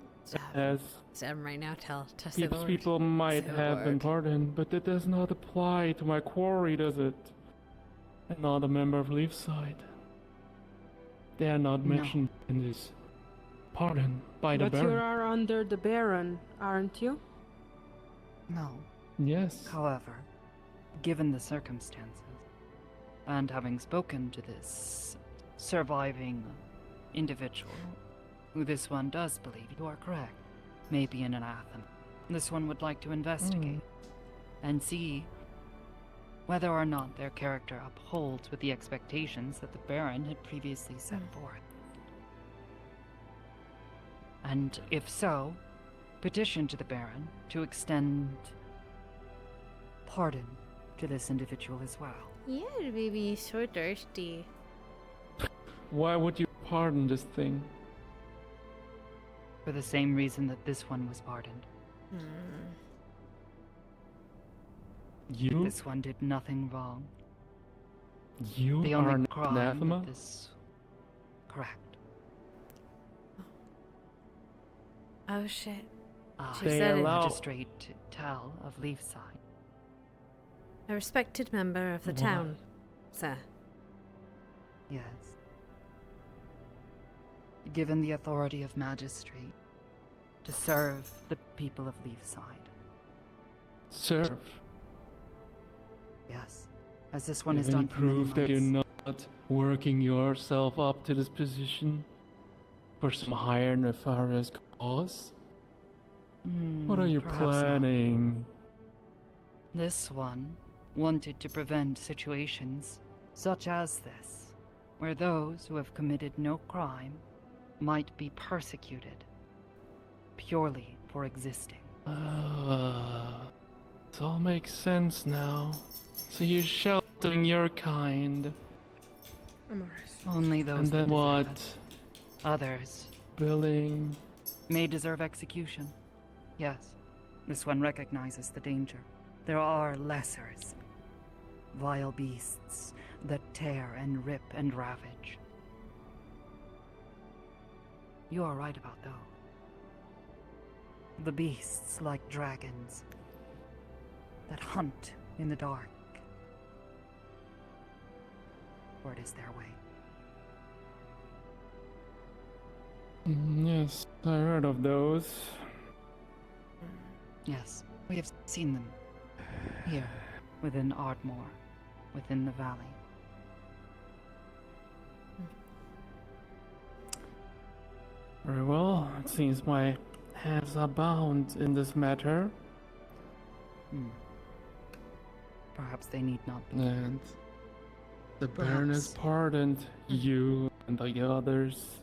as Sam, right now, say the these word. people might Say the have been word. pardoned, but that does not apply to my quarry, does it? I'm not a member of Leafside. They are not mentioned in this pardon by the But you Baron. are under the Baron, aren't you? No. Yes. However, given the circumstances, and having spoken to this surviving individual, who this one does believe, you are correct, may be an anathema, this one would like to investigate and see whether or not their character upholds with the expectations that the Baron had previously set forth. And if so, petition to the Baron to extend pardon to this individual as well. Yeah, baby, so thirsty. Why would you pardon this thing? For the same reason that this one was pardoned. You? This one did nothing wrong. You The are only an crime anathema? that this... Correct. Oh shit. She They said it. allow- Magistrate Tal of Leafside. A respected member of the What? town, sir. Yes. Given the authority of magistrate to serve the people of Leafside. Serve. Yes. As this one Have has any done for many proof that you're months. not working yourself up to this position for some higher nefarious cause? What are you Perhaps not. planning? This one wanted to prevent situations such as this, where those who have committed no crime might be persecuted purely for existing. It all makes sense now. So you're sheltering your kind. Only those And then that deserve what? it. Others Billing. may deserve execution. Yes, this one recognizes the danger. There are lessers, vile beasts that tear and rip and ravage. You are right about those. The beasts like dragons that hunt in the dark. For it is their way. Yes, I heard of those. Yes, we have seen them. Here, within Ardmore, within the valley. Very well, it seems my hands are bound in this matter. Perhaps they need not be. And the Baron has pardoned you and the others.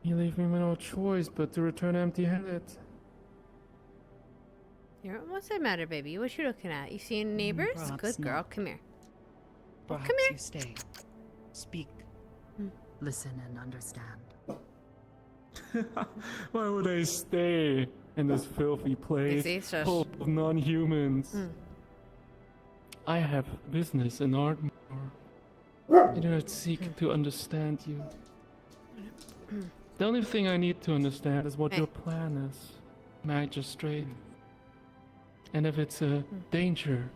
You leave me no choice but to return empty-handed. What's the matter, baby? What you looking at? You seeing neighbors? Perhaps Good girl, not. come here. Perhaps come here. you stay. Speak. Listen and understand. Why would I stay in this filthy place Dixie, shush. full of non-humans? I have business in Ardmore. I do not seek to understand you. The only thing I need to understand is what your plan is, Magistrate. And if it's a danger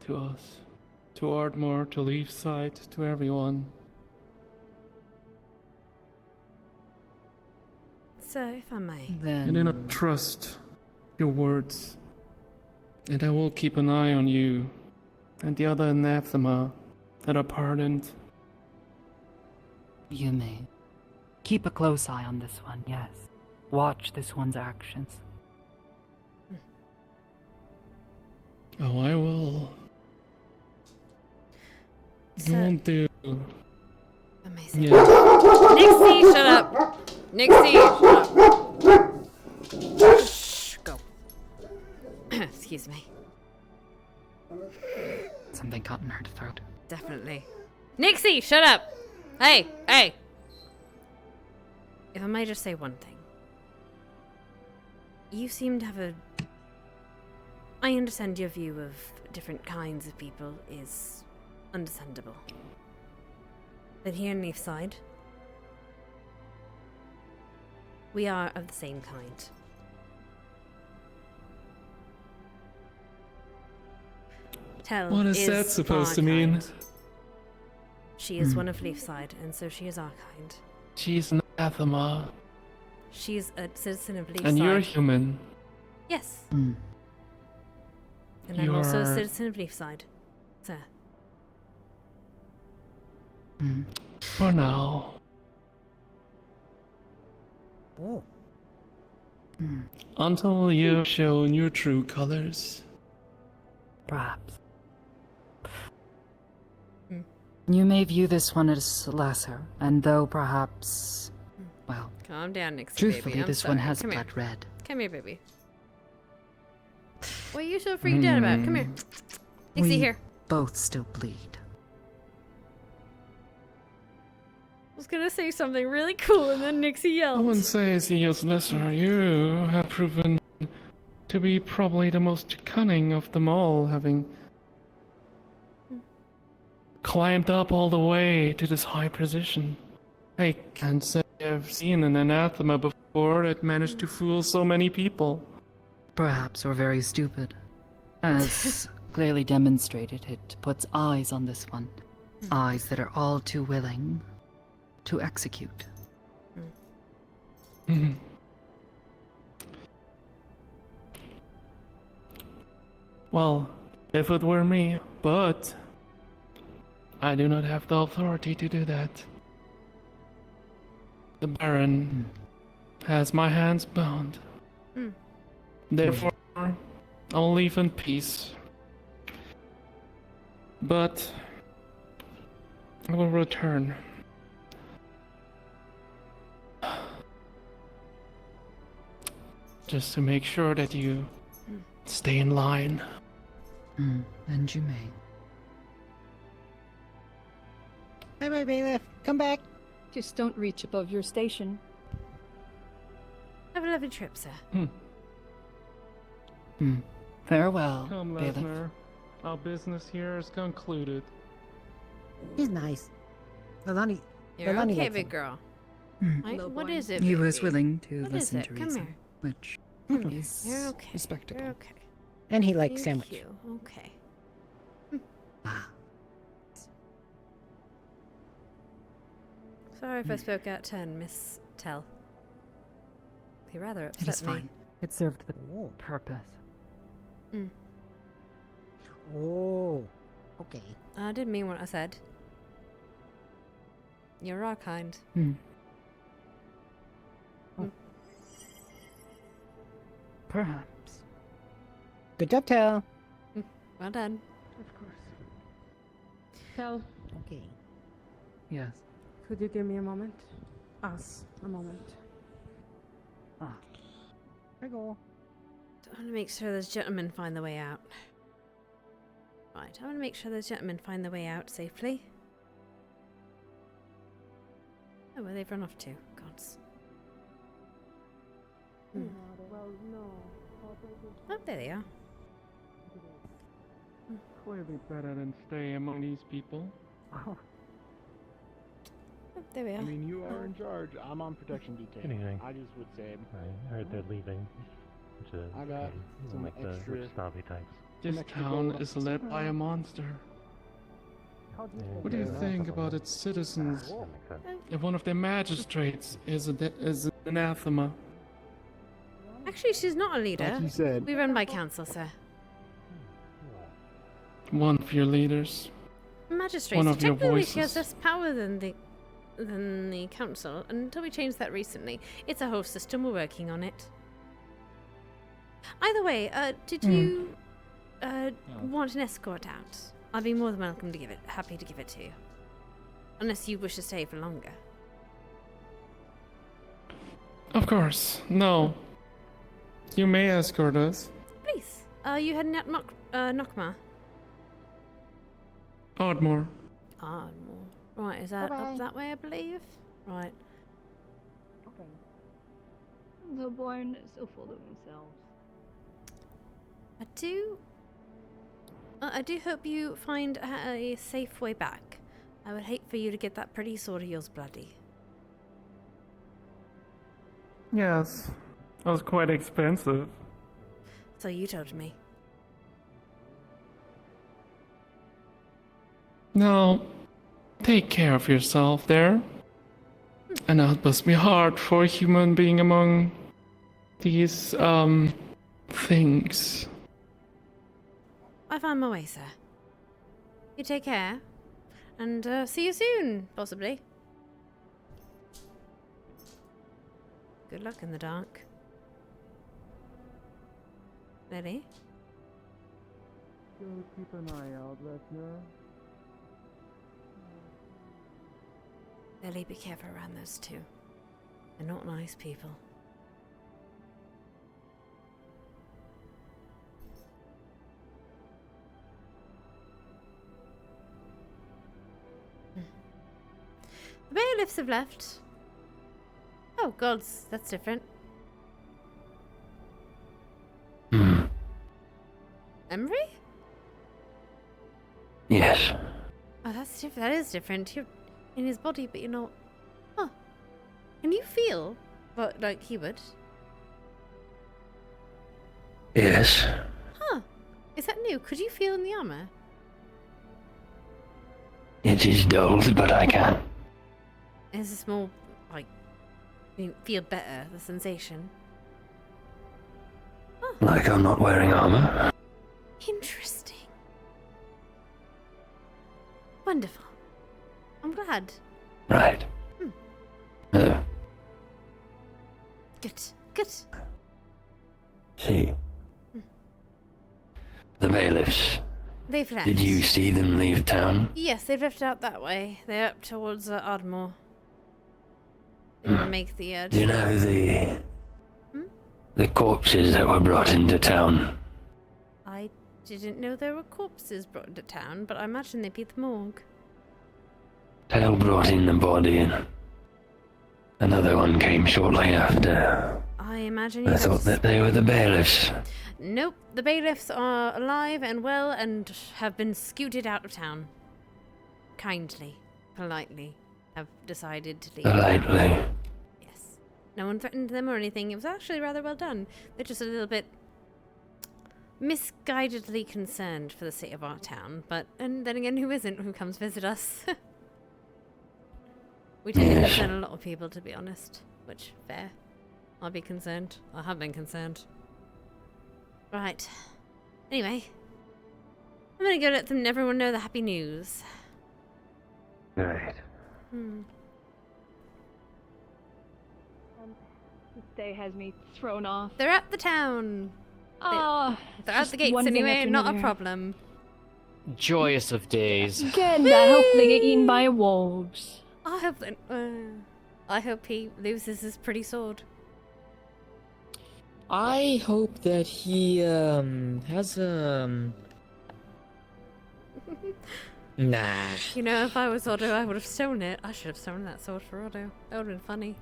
to us, to Ardmore, to Leafside, to everyone. So, if I may. I do not trust your words. And I will keep an eye on you and the other anathema that are pardoned. You may. Keep a close eye on this one, yes. Watch this one's actions. Oh, I will. So- You won't do. Amazing. Yeah. Nixie, shut up! Nixie, shut up! Shh, go. Excuse me. Something caught in her throat. Definitely. Nixie, shut up! Hey, hey! If I might just say one thing. You seem to have a... I understand your view of different kinds of people is understandable. But here in Leafside, we are of the same kind. Tell What is that supposed to mean? kind. She is one of Leafside, and so she is our kind. She's an anathema. She's a citizen of Leafside. And you're human. Yes. And I'm also a citizen of Leafside, sir. For now. Oh. Until you've shown your true colors. Perhaps. You may view this one as lesser, and though perhaps, well, Calm down, Nixie, truthfully, baby. I'm this sorry. one has Come here. blood red. Come here, baby. What are you so freaked out about? Come here. Nixie, We here. both still bleed. I was gonna say something really cool, and then Nixie I yelled. wouldn't say he is lesser. You have proven to be probably the most cunning of them all, having climbed up all the way to this high position. I can't say I've seen an anathema before that managed to fool so many people. Perhaps we're very stupid. As clearly demonstrated, it puts eyes on this one. Eyes that are all too willing to execute. Well, if it were me, but I do not have the authority to do that. The Baron has my hands bound. Therefore, I'll leave in peace. But I will return. Just to make sure that you stay in line. And you may. Bye-bye, bailiff. Come back. Just don't reach above your station. Have a lovely trip, sir. Farewell, Come, bailiff. Lesnar. Our business here is concluded. He's nice. Lilani, You're Lilani okay, likes big him. girl. Hmm. What is it? He was baby? willing to What listen is it? to Come reason, here. which Come here. is You're okay. respectable. You're okay. And he likes Thank sandwich. you. Okay. Sorry if I spoke out of turn, Miss Tell. You rather upset It is me. fine. It served the purpose. Mm. Oh, okay. I didn't mean what I said. You're our kind. Hmm. Mm. Perhaps. Good job, Tell. Well done. Of course. Kel, Okay. Yes. could you give me a moment? Us, a moment. Ah. There you go. I want to make sure those gentlemen find the way out. Right, I want to make sure those gentlemen find the way out safely. Oh, where they've run off to? Gods. Hmm. Well, no. Oh, there they are. Clearly better than stay among these people. Oh, there we are. I mean, you are in charge. I'm on protection Good detail. evening. I just would say I heard they're leaving. Which is, I got some like the extra- rich snobby types. This extra town gold. is led by a monster. What do you think about its citizens? If one of their magistrates is an anathema. Actually, she's not a leader. Like you said. We run by council, sir. One of your leaders. Magistrates. One of your Technically, she has voices. less power than the council. Until we changed that recently, it's a whole system. We're working on it. Either way, did you want an escort out? I'd be more than welcome to give it. Happy to give it to you, unless you wish to stay for longer. Of course. No. You may escort us. Please. You heading out Nockma? Ardmore. Ardmore. Right, is that Bye-bye. up that way, I believe? Right. Okay. The born so full of themselves. I do hope you find a safe way back. I would hate for you to get that pretty sword of yours bloody. Yes. That was quite expensive. So you told me. Now, take care of yourself there. And it must be hard for a human being among these, things. I found my way, sir. You take care. And see you soon, possibly. Good luck in the dark. Lily? Go keep an eye out, Vecna. Lily, be careful around those two. They're not nice people. The bailiffs have left. Oh, gods, that's different. Emery? Yes. Oh, that's different. That is different. You're in his body, but you're not. Huh. Can you feel, but like he would? Yes. Huh. Is that new? Could you feel in the armor? It is dulled, but I can. Is this more like you feel better? The sensation. Like I'm not wearing armor. Interesting. Wonderful. I'm glad. Right. Oh, Good. Good. see. The bailiffs. They've left. Did you see them leave town? Yes, they've left out that way. They're up towards Ardmore. They're gonna make the. Do you know the corpses that were brought into town? I didn't know there were corpses brought into town, but I imagine they'd be at the morgue. Tale brought in the body and another one came shortly after. I imagine I you thought that they were the bailiffs. nope, the bailiffs are alive and well and have been scooted out of town. Kindly, politely, have decided to leave. Politely. Yes. No one threatened them or anything. It was actually rather well done. They're just a little bit misguidedly concerned for the state of our town. And then again, who isn't? Who comes visit us? We tend to concern a lot of people, to be honest. Which, fair. I'll be concerned. I have been concerned. Right. Anyway. I'm gonna go let everyone know the happy news. Right. This day has me thrown off. They're at the town. Oh, They're out the gates anyway, not a problem. Joyous of days. Again, I hope they get eaten by wolves. I hope he loses his pretty sword. I hope that he has Nah. You know, if I was Otto, I would have stolen it. I should have stolen that sword for Otto. That would have been funny.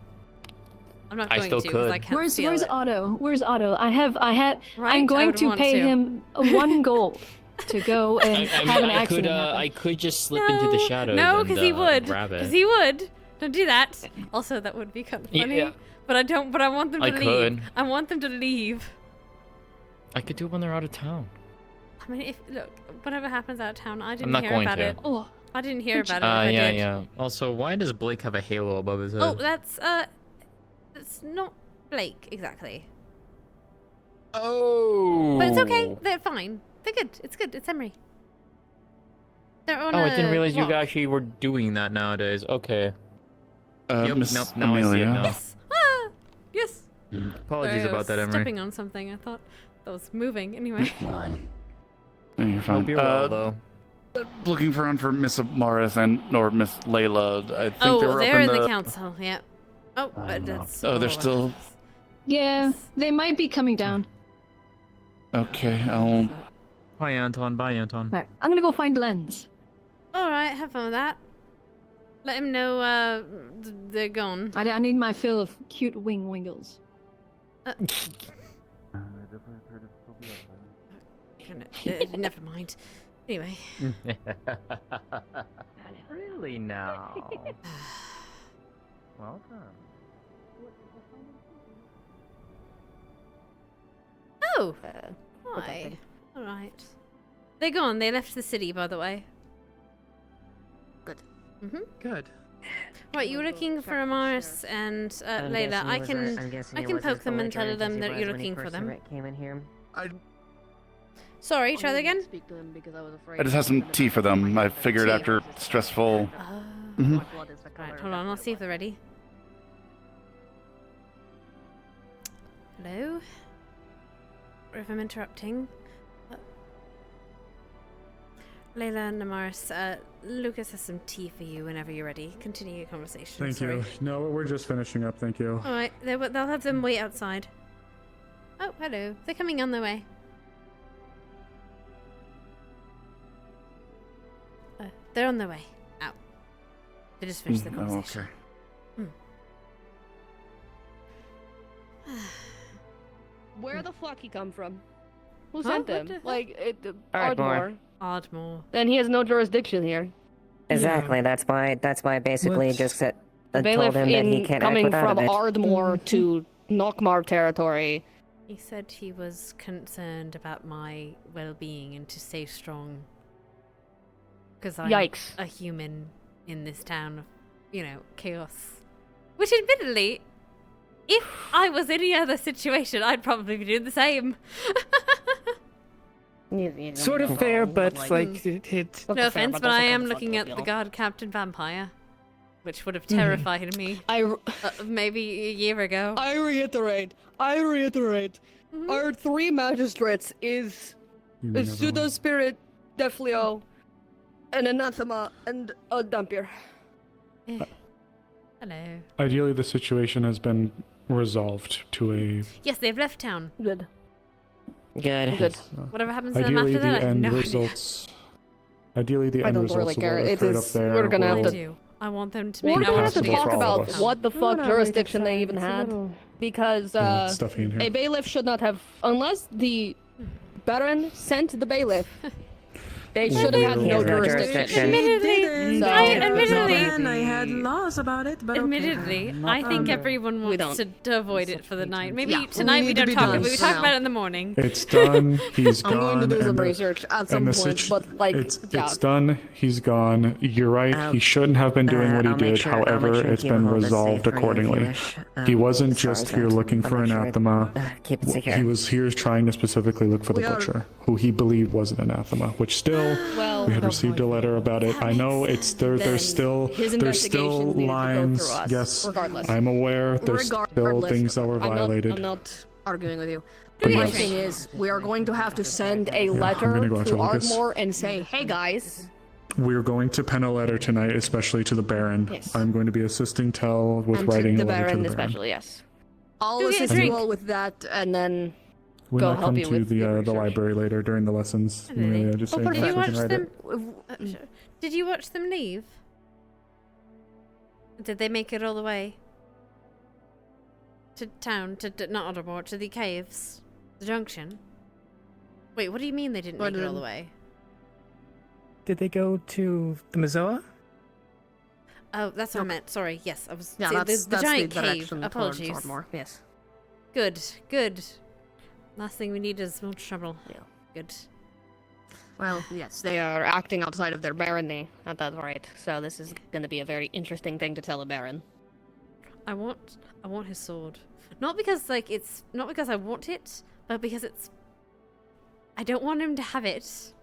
I'm not going to because I can't steal Where's it. Otto? Where's Otto? I'm I going would to want pay to. him 1 gold to go and have an accident happen. I could just slip into the shadows. No, because he would. Grab it. Because he would. Don't do that. Also, that would be kind of funny. Yeah. But I don't. But I want them to I leave. could. I want them to leave. I could do it when they're out of town. I mean, look, whatever happens out of town, I didn't not hear going about to. it. Oh, I didn't hear about it. If I did. Yeah. Also, why does Blake have a halo above his head? Oh, that's not Blake exactly. Oh. But it's okay. They're fine. They're good. It's good. It's Emery. They're on I didn't realize you walk. actually were doing that nowadays. Okay. Yep, Miss nope, now I see it Amelia. now. Ah, yes. Apologies Sorry, I about was that, Emery. Stepping on something. I thought that was moving. Anyway. Yeah, you're fine. Hope you're well, though. Looking around for Miss Morris or Miss Layla. I think Oh, they were they're up in in the council. Yeah. Oh, but that's. Oh, they're still. Yeah, they might be coming down. Okay, I'll. Hi, Anton. Bye, Anton. Right, I'm gonna go find Lens. All right. Have fun with that. Let him know they're gone. I need my fill of cute wiggles. Never mind. Anyway. Really now? Well done. Oh. Hi. All right. They're gone. They left the city, by the way. Good. Good. Right, you were looking for Amaris and Layla. I can poke them and tell them that you're looking for them. Came in here. Sorry, try that again. Speak to them because I was afraid. I just have some tea for them. I figured after stressful. Right, hold on. I'll see if they're ready. Hello? Or if I'm interrupting. Layla and Amaris, Lucas has some tea for you whenever you're ready. Continue your conversation. Thank Sorry. you. No, we're just finishing up. Thank you. Alright, they'll have them wait outside. Oh, hello. They're coming on their way. They're on their way. Out. They just finished the conversation. Okay. Where the fuck he come from? Who Huh? sent What them? the heck? Like, Ardmore. Ardmore. Then he has no jurisdiction here. Exactly. That's why I basically What? just said, The told bailiff him that he in can't coming act without from it. Ardmore to Nockmar territory. He said he was concerned about my well-being and to stay strong. Because I'm Yikes. a human in this town of, chaos. Which admittedly, if I was in any other situation, I'd probably be doing the same. Sort of fair, but like it's. No offense, but I am looking at the God Captain Vampire. Which would have terrified me maybe a year ago. I reiterate, our 3 magistrates is a pseudo spirit, Defleo, an anathema, and a Dampier. Hello. Ideally, the situation has been resolved to a. Yes, they've left town. Good. Good. Whatever happens to them Ideally, after that, I the have end no idea. results. Ideally, the I end don't results really of what care. It occurred up is. there We're gonna have will- I to. do. I want them to We're make gonna have to possible talk for all about of us. what the fuck jurisdiction they even had, because stuffy in here. a bailiff should not have, unless the Baron sent the bailiff. They should have had no jurisdiction. Admittedly, So- I had laws about it, but admittedly, I think everyone wants to avoid it for the night. Maybe Yeah, tonight we need to don't be talk. done Maybe we for talk now. about it in the morning. It's done. He's gone. I'm going to do some and the- research at some and the point, situ- but like, it's yeah. done. He's gone. You're right. He shouldn't have been doing what he I'll make did. sure- I'll make However, sure it's Kiva been hold this safe resolved for you if you accordingly. wish. He wasn't as far just as here that, looking I'll for make sure- anathema. keep it secure. He was here trying to specifically look for the We are- butcher, who he believed was an anathema. Which still, Well, we had received a letter about it. I know it's there. Then There's still his there's still investigation needed to go lines. through us, Yes, regardless. I'm aware. There's still Regardless, things that were violated. I'm not arguing with you. But My yes. thing is, we are going to have to send a I'm letter gonna go after to Lucas. Ardmore and say, hey guys, We're going to pen a letter tonight, especially to the Baron. Yes. I'm going to be assisting Tell with and to writing the a letter Baron to the Baron. especially, yes. I'll Go get a assist you drink. all with that, and then When go I help come you to with your the library later during the lessons, Amelia, just say Did you so I watch can write them? it. Did you watch them leave? Did they make it all the way to town? Not Ottermore, to the caves, the junction? Wait, what do you mean they didn't make it all the way? Did they go to the Mazoa? Oh, that's what I meant. Sorry. Yes, I was. yeah, see, that's the giant cave. direction towards Apologies. Ardmore. Yes. Good. Good. Last thing we need is more trouble. Yeah. Good. Well, yes, they are acting outside of their barony at that rate, so this is going to be a very interesting thing to tell a baron. I want his sword. Not because not because I want it, but because I don't want him to have it.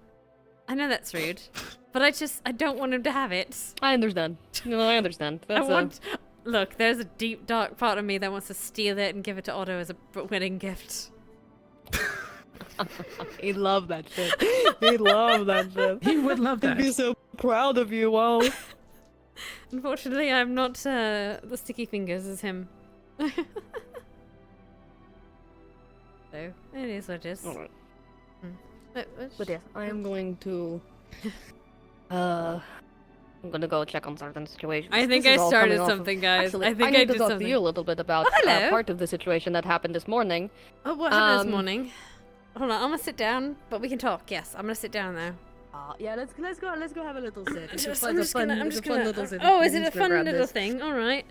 I know that's rude, but I don't want him to have it. I understand. No, I understand. That's Look, there's a deep, dark part of me that wants to steal it and give it to Otto as a wedding gift. He'd love that shit. He'd love that shit. He would love that. He'd be so proud of you. Wow. Unfortunately, I'm not the sticky fingers as him. So, it is what it is. Alright. But But yes, I am going to I'm gonna go check on certain situations. I think This is I all started coming off of- something, guys. Actually, I think need I to did talk something. to you a little bit about hello. part of the situation that happened this morning. Oh, what happened this morning? Hold on, I'm gonna sit down, but we can talk. Yes, I'm gonna sit down now. Yeah, let's go have a little sit. It's a I'm just fun gonna. little sit. Oh, is it a Just gonna fun grab little this. thing? All right.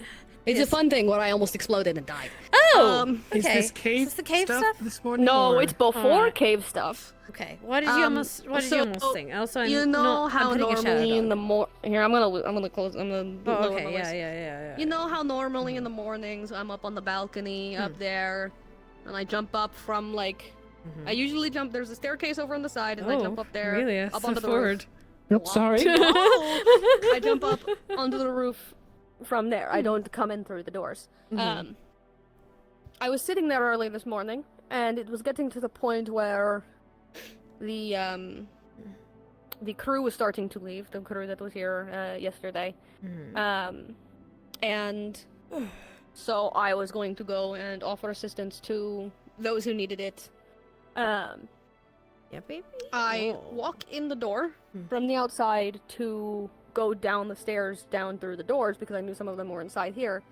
It's Yes. a fun thing where I almost exploded and died. Oh, okay. Is this cave, Is this the cave stuff, stuff? this morning? No, or- it's before Alright. cave stuff. Okay. Why did you almost? Why did you almost sing? Also, I'm you know not, how I'm putting a shout normally in out. the here I'm gonna close. I'm gonna. Oh, lower okay. my voice. Yeah. You know how normally in the mornings I'm up on the balcony up there, and I jump up from like. I usually jump. There's a staircase over on the side, and I jump up there. Amelia, up so onto the forward. roof. Yep, sorry. No! I jump up onto the roof from there. I don't come in through the doors. I was sitting there early this morning, and it was getting to the point where the crew was starting to leave. The crew that was here yesterday, and so I was going to go and offer assistance to those who needed it. Yeah, baby. I walk in the door from the outside to go down the stairs down through the doors because I knew some of them were inside here.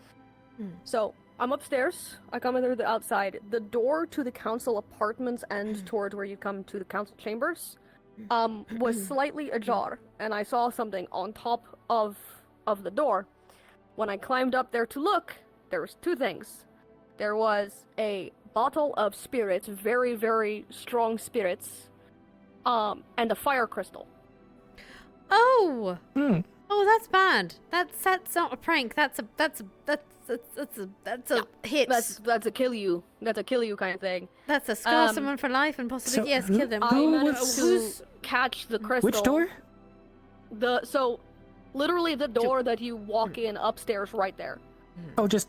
So I'm upstairs. I come in through the outside. The door to the council apartments and towards where you come to the council chambers was slightly ajar, and I saw something on top of the door. When I climbed up there to look, there was two things. There was a bottle of spirits, very, very strong spirits, and a fire crystal. Oh. Oh, that's bad. That's not a prank. That's a hit. That's a kill you. That's a kill you kind of thing. That's a scar someone for life and possibly So kill them. I managed to catch the crystal. Which door? Literally the door that you walk in upstairs, right there. Oh, just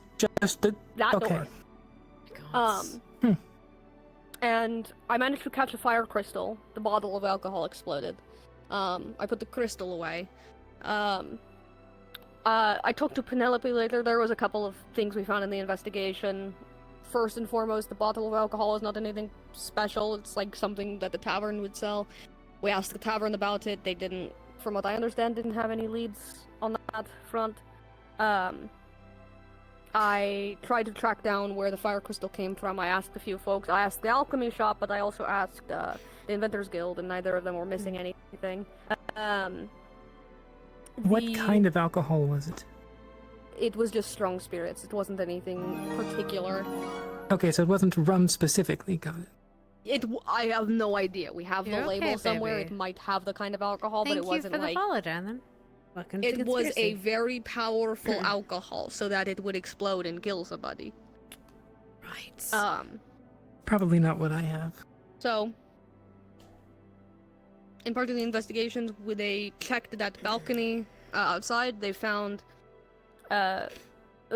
the. That okay. door. And I managed to catch a fire crystal. The bottle of alcohol exploded. I put the crystal away. I talked to Penelope later. There was a couple of things we found in the investigation. First and foremost, the bottle of alcohol is not anything special. It's like something that the tavern would sell. We asked the tavern about it. They didn't, from what I understand, didn't have any leads on that front. I tried to track down where the fire crystal came from. I asked a few folks. I asked the alchemy shop, but I also asked the Inventors Guild, and neither of them were missing anything. What kind of alcohol was it? It was just strong spirits. It wasn't anything particular. Okay, so it wasn't rum specifically, got it. I have no idea. We have You're the label okay, somewhere. baby. It might have the kind of alcohol, Thank but it wasn't you for like. the follow, Jonathan. Welcome to It was a Conspiracy. very powerful alcohol, so that it would explode and kill somebody. Right. Probably not what I have. So, in part of the investigations, when they checked that balcony outside, they found a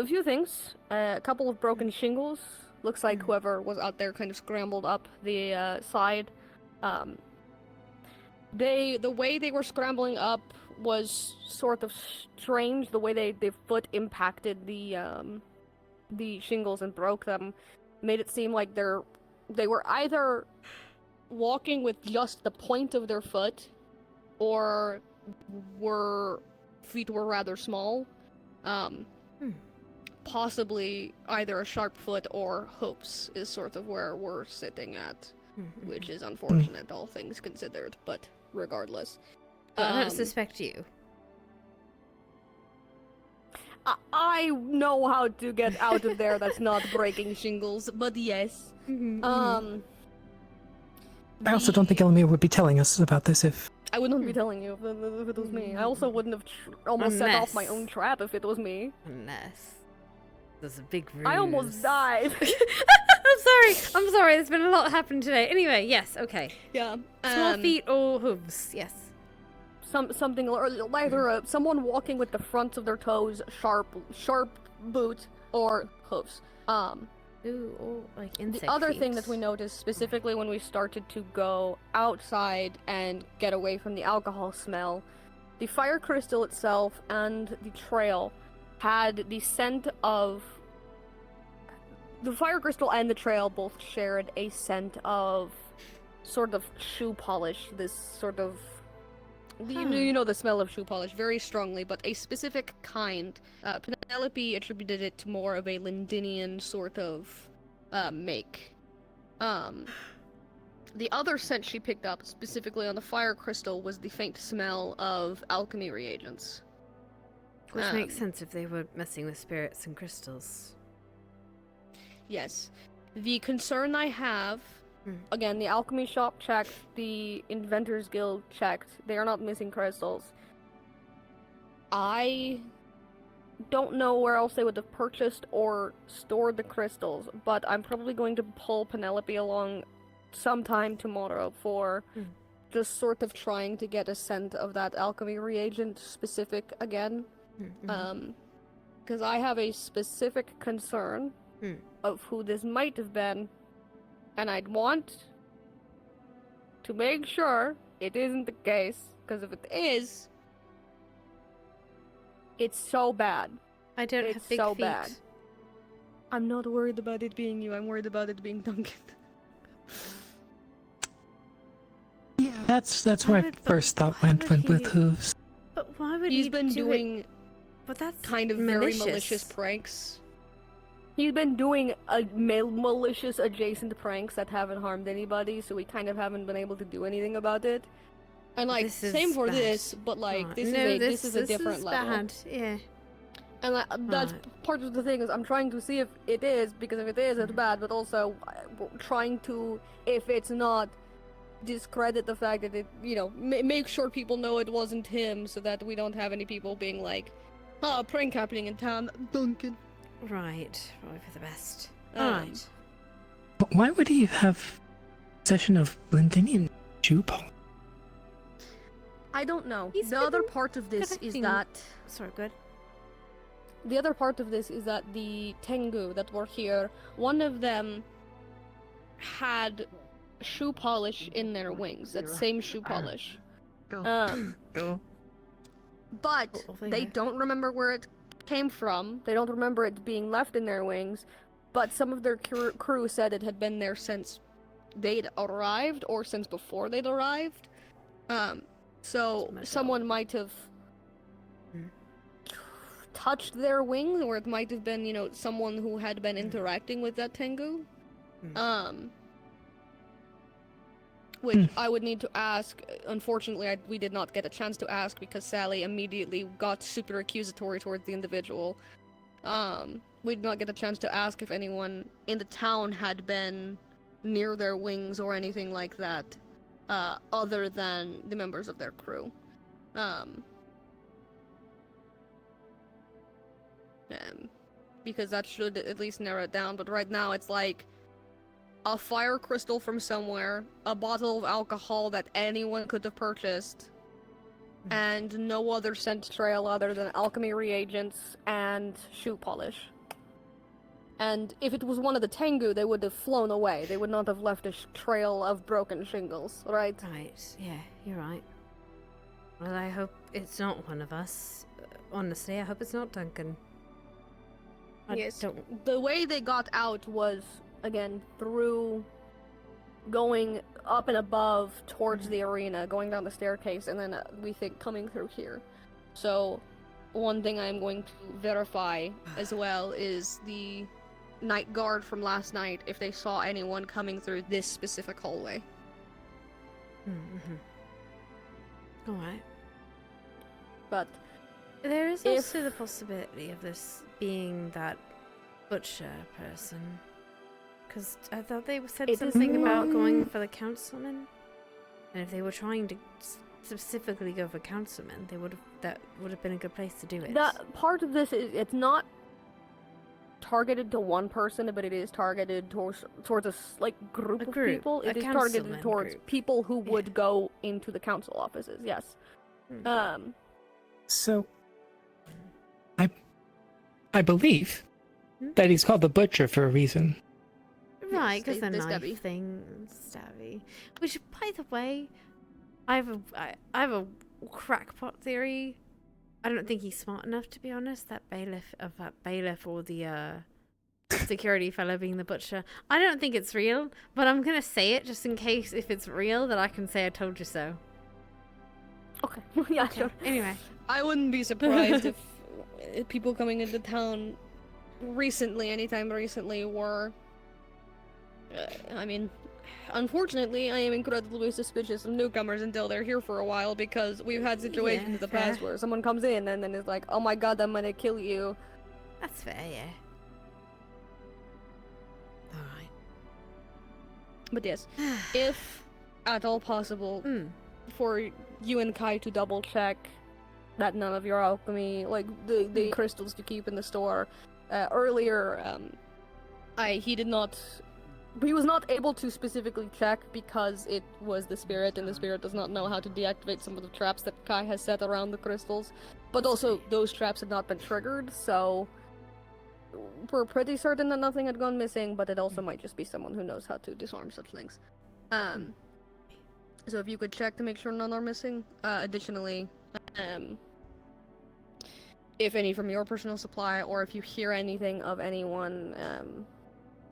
few things. A couple of broken shingles. Looks like whoever was out there kind of scrambled up the side. The way they were scrambling up was sort of strange. The way their foot impacted the shingles and broke them made it seem like they were either walking with just the point of their foot, or feet were rather small. Possibly either a sharp foot or hoops is sort of where we're sitting at, which is unfortunate, all things considered, but regardless. I don't suspect you. I know how to get out of there that's not breaking shingles, but yes. I also don't think Amelia would be telling us about this if... I wouldn't be telling you if it was me. I also wouldn't have almost set off my own trap if it was me. Unless. There's a big ruse. I almost died. I'm sorry. There's been a lot happening today. Anyway, yes, okay. Yeah. Small feet or hooves, yes. Something, or either someone walking with the fronts of their toes sharp boot, or hooves. Ooh, or like insect The other feet. thing that we noticed specifically when we started to go outside and get away from the alcohol smell, the fire crystal itself and the trail had the scent of... The fire crystal and the trail both shared a scent of sort of shoe polish, this sort of... You know the smell of shoe polish very strongly, but a specific kind. Penelope attributed it to more of a Lindinian sort of make. The other scent she picked up, specifically on the fire crystal, was the faint smell of alchemy reagents. Which makes sense if they were messing with spirits and crystals. Yes. The concern I have... Again, the alchemy shop checked, the Inventors Guild checked. They are not missing crystals. I don't know where else they would have purchased or stored the crystals, but I'm probably going to pull Penelope along sometime tomorrow for just sort of trying to get a scent of that alchemy reagent specific again. Because I have a specific concern of who this might have been. And I'd want to make sure it isn't the case, because if it is, it's so bad. I don't it's have big so feet. bad. I'm not worried about it being you. I'm worried about it being Duncan. Yeah, that's where I first thought went with hooves. But why would He's he been doing But that's kind of malicious. very malicious pranks. He's been doing malicious adjacent pranks that haven't harmed anybody, so we kind of haven't been able to do anything about it. And like, This is same for bad. this, but like, this No, is a different level. Bad. Yeah. And that's part of the thing is I'm trying to see if it is, because if it is, it's bad, but also trying to, if it's not, discredit the fact that it, make sure people know it wasn't him, so that we don't have any people being like, a prank happening in town, Duncan. Right. Probably for the best. Alright. But why would he have possession of Lindinian shoe polish? I don't know. The other part of this is that... Sorry, good. The other part of this is that the Tengu that were here, one of them had shoe polish in their wings, that same shoe polish. But they don't remember where it came from. They don't remember it being left in their wings, but some of their crew said it had been there since they'd arrived or since before they'd arrived. So someone might have touched their wings, or it might have been, you know, someone who had been interacting with that Tengu. Which I would need to ask. Unfortunately, we did not get a chance to ask because Sally immediately got super accusatory towards the individual. We did not get a chance to ask if anyone in the town had been near their wings or anything like that, other than the members of their crew. Because that should at least narrow it down, but right now it's like a fire crystal from somewhere, a bottle of alcohol that anyone could have purchased, and no other scent trail other than alchemy reagents and shoe polish. And if it was one of the Tengu, they would have flown away. They would not have left a trail of broken shingles, right? Right, yeah, you're right. Well, I hope it's not one of us. Honestly, I hope it's not Duncan. Yes, the way they got out was, again, through going up and above towards the arena, going down the staircase, and then we think coming through here. So, one thing I'm going to verify as well is the night guard from last night, if they saw anyone coming through this specific hallway. Alright. But there is also the possibility of this being that butcher person. Because I thought they said something about going for the councilman. And if they were trying to specifically go for councilman, that would have been a good place to do it. That part of this is, it's not targeted to one person, but it is targeted towards a group of people. It is targeted towards people who would go into the council offices. Yes. So, I believe that he's called the Butcher for a reason. Right, because the the knife stabby. thing, stabby. Which, by the way, I have a crackpot theory. I don't think he's smart enough, to be honest. That bailiff or the security fellow being the butcher. I don't think it's real, but I'm gonna say it just in case if it's real, that I can say I told you so. Okay. Yeah, sure. Anyway, I wouldn't be surprised if people coming into town anytime recently, were. I mean, unfortunately, I am incredibly suspicious of newcomers until they're here for a while, because we've had situations in the past where someone comes in and then is like, "Oh my god, I'm gonna kill you." That's fair, yeah. Alright. But yes, if at all possible, for you and Kai to double check that none of your alchemy, like the crystals you keep in the store, earlier, he was not able to specifically check because it was the spirit, and the spirit does not know how to deactivate some of the traps that Kai has set around the crystals. But also, those traps had not been triggered, so we're pretty certain that nothing had gone missing, but it also might just be someone who knows how to disarm such things. So if you could check to make sure none are missing. Additionally, if any from your personal supply, or if you hear anything of anyone,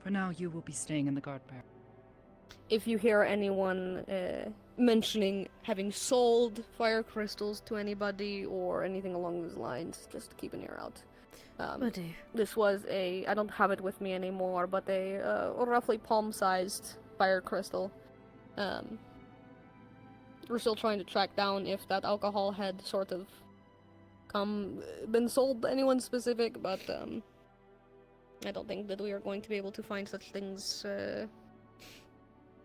For now, you will be staying in the guard barracks. if you hear anyone mentioning having sold fire crystals to anybody or anything along those lines, just keep an ear out. Will do. This was I don't have it with me anymore, but a roughly palm-sized fire crystal. We're still trying to track down if that alcohol had sort of been sold to anyone specific, but I don't think that we are going to be able to find such things.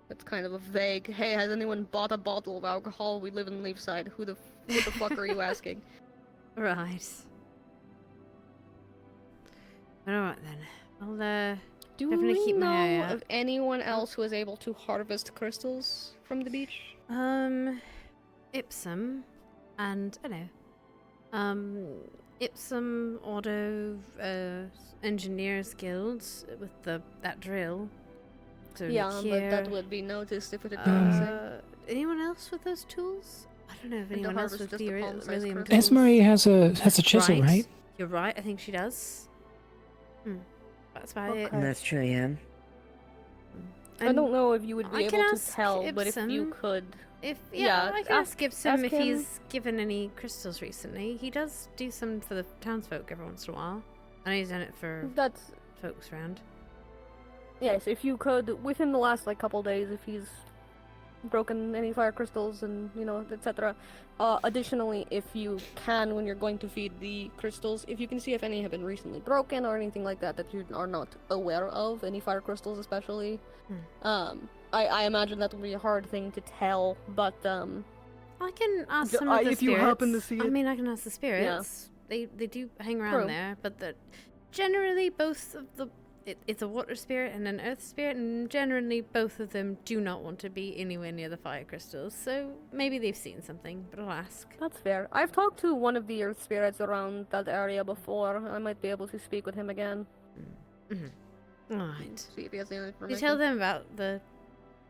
It's kind of a vague, "Hey, has anyone bought a bottle of alcohol? We live in Leafside. Who the fuck are you asking?" Right. Alright then. I'll Do definitely we keep my eye know out. of anyone else who is able to harvest crystals from the beach? Ipsum, and I know. Ipsum Auto Engineers Guilds with that drill. So Yeah, here, but that would be noticed if it had been missing. anyone else with those tools? I don't know if And to anyone else harvest with just the the palm-sized really crystals. Esmery has a chisel, right? You're right, I think she does. That's about it. That's true, yeah. I don't know if you would be I can able to ask tell, but if you Ibsen. could. I can ask Gibson ask if him. he's given any crystals recently. He does do some for the townsfolk every once in a while. I know he's done it for That's folks around. yes. If you could, within the last couple days, if he's broken any fire crystals and etc. Additionally, if you can, when you're going to feed the crystals, if you can see if any have been recently broken or anything like that you are not aware of, any fire crystals especially. I imagine that would be a hard thing to tell, but I can ask some of the if spirits. you happen to see I it. mean, I can ask the spirits. They do hang around True. there, but generally both of the it's a water spirit and an earth spirit, and generally both of them do not want to be anywhere near the fire crystals. So maybe they've seen something, but I'll ask. That's fair. I've talked to one of the earth spirits around that area before. I might be able to speak with him again. Alright. See if he has any Did information. you tell them about the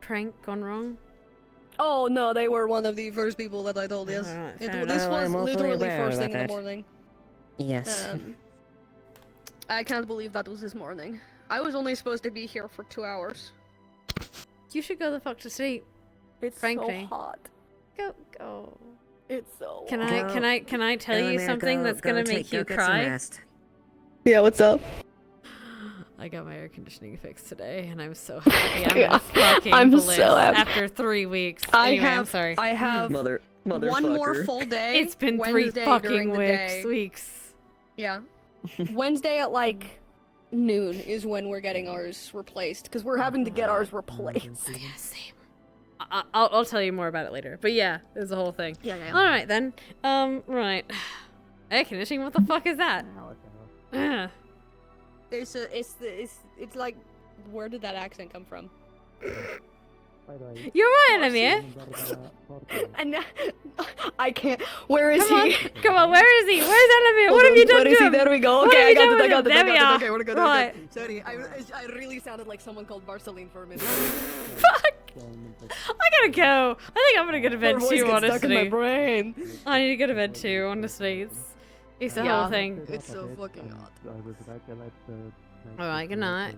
prank gone wrong? Oh no, they were one of the first people that I told. Yes, Alright, this fair was enough. I'm awfully literally aware first thing about in the that. morning. Yes. I can't believe that was this morning. I was only supposed to be here for 2 hours. You should go the fuck to sleep. It's frankly. so hot. Go. It's so Can hot. I tell you something that's gonna make you cry? Yeah, what's up? I got my air conditioning fixed today, and I'm so happy. I'm gonna fucking I'm bliss so happy. after 3 weeks. I Anyway, I'm have- sorry. I have Motherfucker. one more full day. It's been Wednesday 3 fucking during the day. weeks. Yeah. Wednesday at noon is when we're getting ours replaced, because we're having to get ours replaced. Yeah, same. I'll tell you more about it later. But yeah, there's a whole thing. Yeah. All right then. Right. Air conditioning. What the fuck is that? It's like, where did that accent come from? You're right, Amelia. And I can't. Where is Come he? on, come on. Where is he? Where's Amelia? What have you done Where to is he? him? There we go. What Okay, have I you got done it. I with got him? it. There I we got are. it. Okay, we're good. Right. Sorry, I really sounded like someone called Marceline for a minute. Fuck. I gotta go. I think I'm gonna go to bed Her voice too, gets honestly. stuck in my brain. I need to go to bed too, honestly. It's the whole thing. It's so fucking hot. Alright, good night.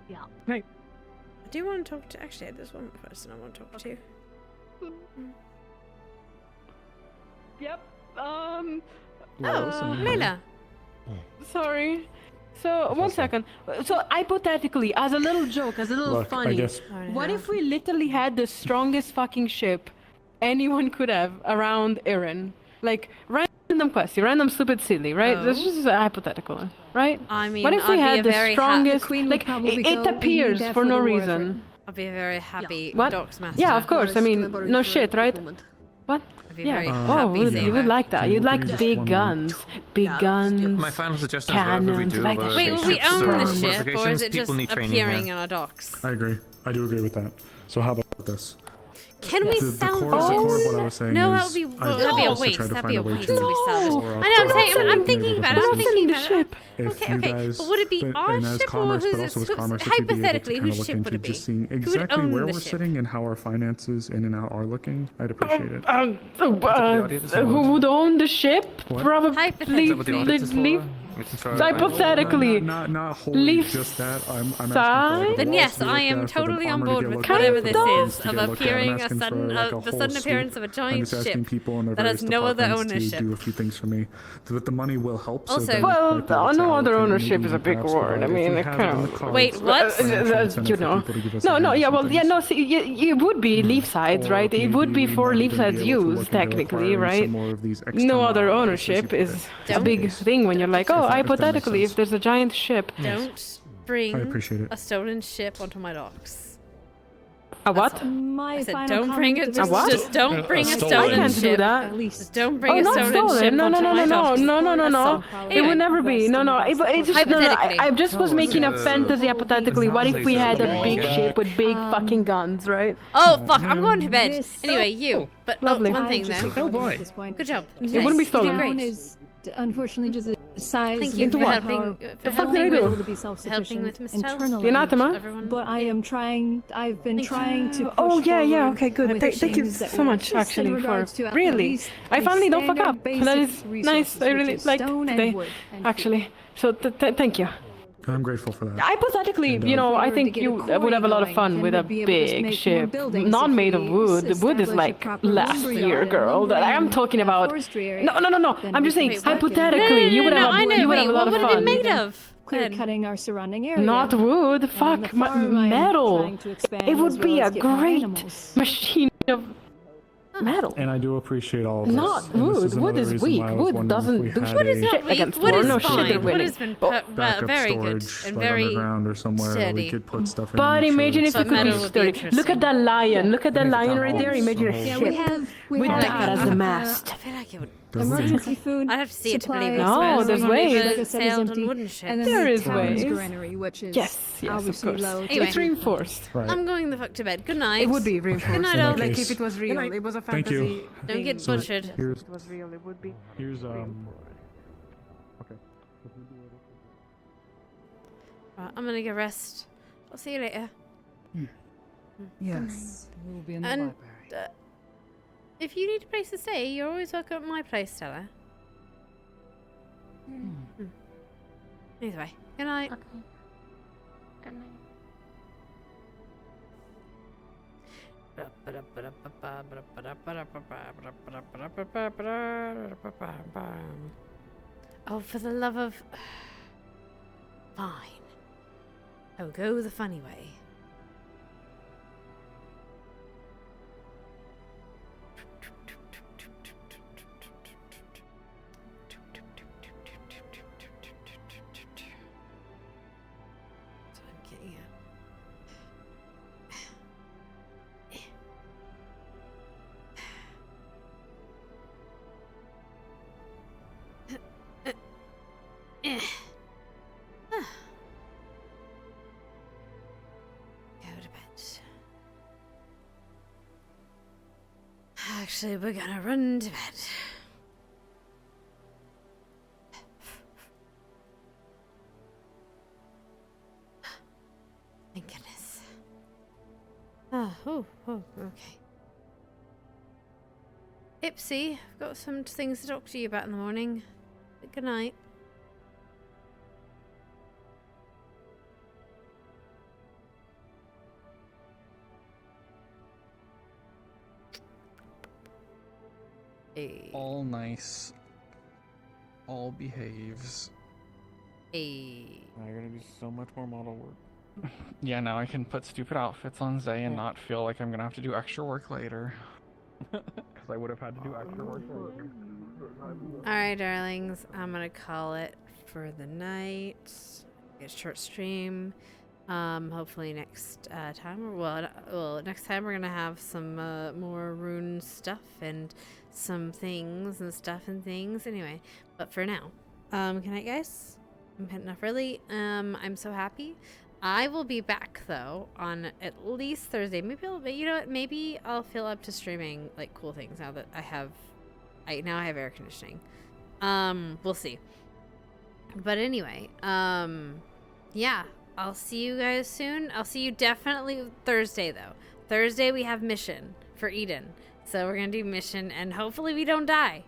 Yeah. I do want to talk to. Actually, there's one person I want to talk to. Yep. Oh, Layla. Sorry. So, one second. So, hypothetically, as a little joke, as a little Look, I funny, guess- what if we literally had the strongest fucking ship anyone could have around Erin? Like, random question, random stupid silly, right? This is just a hypothetical, right? I mean, what if we I'd be had a the very strongest, Queen would like, probably it go, "We appears need that for for no the war reason. I'll be a very happy What? Doc's master. Yeah, of course. I mean, no shit, right? What? I'd be Yeah. very Oh, happy you seeing would that. like that. You'd like big guns. Big guns. My final suggestion is whatever we cannons, do, like whether Wait, it's will we ships own or the ship, or fortifications, is it just people need training appearing here. on our docks? I agree. I do agree with that. So how about this? Can we The salvage core of what I it? was saying No, is that would be I that'd be a also waste. try to That'd find be a a way waste to to be salvaged. or I know. I'm saying. I'm thinking about it. I'm thinking about it. If Okay, you okay. guys, But would it be our and as ship or commerce, but whose? also as commerce, if you'd be able to Hypothetically, kind of whose look ship would into it be? just seeing Who would exactly own where the we're ship? sitting and how our finances in and out are looking, I'd appreciate it. Who would own the ship? What? Probably. Hypothetically. Not wholly Leaf just that. I'm asking for side? like, Then walls yes, to be I looked am at, for the totally on armor to board get with looked whatever at, this for the walls is to of get looked at. I'm appearing a asking for, sudden, like, a the whole sudden suite. appearance of a I'm giant just asking ship people in their that has various no other departments ownership. to do a few things for me, so that the money will help. So Also- then Well, I'd be able to no other allocate ownership maybe is a big perhaps word. I provide, if mean, we it have kind it in the of. cards, Wait, what? financial incentive You for know. people to give us a No, hand no, with yeah, some well, yeah, things. no, see, it would be leaf sides, right? It would be Maybe for we leaf might even sides be able to use, look into technically, acquiring right? some more of these No external other allies, ownership as you is put a it. big thing when you're like, oh, If that makes hypothetically, sense. if there's a giant ship. Don't bring I appreciate it. a stolen ship onto my docks. A what? My I said, final don't bring comment it. of A what? Just don't bring a I stolen can't do ship. that. At least. Just don't bring Oh, a not stolen stolen. ship No, onto no, my no, no, docks. no, no, no, That's no. all. It Anyway, would never be. No, no. It's just no, no. I just was making a fantasy hypothetically. What if we had a big ship with big fucking guns, right? Oh fuck! I'm going to bed. This- Anyway, you. But Lovely. one I thing just then. think at this point. Good job. It wouldn't be stolen. Town is unfortunately just the size Thank you and for how helping. The fuck did I we're do? able to be Helping self-sufficient with Miss Tell. internally. The anathema? Everyone. But I am trying. I've been Thank you. trying to. Push Oh yeah, yeah. forward Okay, good. with Thank you things that so will much, assist in actually, regards for to at really. least I the finally don't fuck standard up. That is basic nice. resources, I which really is like stone and today, wood and actually. So thank you. I'm grateful for that. Hypothetically, you know, I think you would have a lot of fun with a big ship, not made of wood. The wood is like last year, girl. I'm talking about. No. I'm just saying, hypothetically, you would have a lot of fun. What would it be made of? Clear cutting our surrounding area. Not wood. Fuck, metal. It would be a great machine of metal. And I do appreciate all of this. Not and this wood. Wood another is reason weak. why I was Wood wondering if doesn't we do had Wood is a not shit weak. against Wood war. is No shit, fine. they're Wood winning. has been backup very good storage, and like very underground or somewhere that steady. we could put stuff in. But and make sure imagine if it's you could be metal would be sturdy. Look at that lion. Look at that lion right there. Imagine a Yeah, ship we with have that as the mast. I feel like it would. emergency food. I'd have to see it to believe it. No, Suppose there's we've only ways. ever sailed on wooden ships. And then There the is town's ways. granary, which is Yes, of obviously course. low. Anyway. It's reinforced. Right. I'm going the fuck to bed. Good night. It would be reinforced. Good night, In all. that Like case- if it was real, it was a Thank fantasy. you. Don't get thing. butchered. If it was real, it would be. Here's real. Okay. Right, I'm gonna get rest. I'll see you later. Yes. We'll be in the And library. if you need a place to stay, you're always welcome at my place, Stella. Either way, good night. Good night. Oh, for the love of... Fine. I'll go the funny way. So I'm getting Go to bed. Actually, we're gonna run to bed. Thank goodness. Oh, okay. Ipsy, I've got some things to talk to you about in the morning. Good night. Hey. All nice. All behaves. Hey. Now you're gonna do so much more model work. Yeah, now I can put stupid outfits on Zay and not feel like I'm gonna have to do extra work later. Because I would have had to do extra work later. Alright, darlings. I'm gonna call it for the night. Get a short stream. Hopefully next time, well, next time we're gonna have some more rune stuff and some things and stuff and things. Anyway, but for now, good night, guys. I'm heading off early. I'm so happy. I will be back though on at least Thursday. Maybe you know what? Maybe I'll feel up to streaming like cool things now that I have have air conditioning. We'll see. But anyway, yeah. I'll see you guys soon. I'll see you definitely Thursday, though. Thursday, we have mission for Eden. So we're going to do mission, and hopefully we don't die.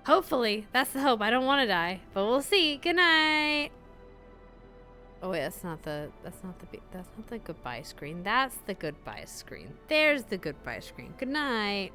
Hopefully. That's the hope. I don't want to die, but we'll see. Good night. Oh, wait, that's not the goodbye screen. That's the goodbye screen. There's the goodbye screen. Good night.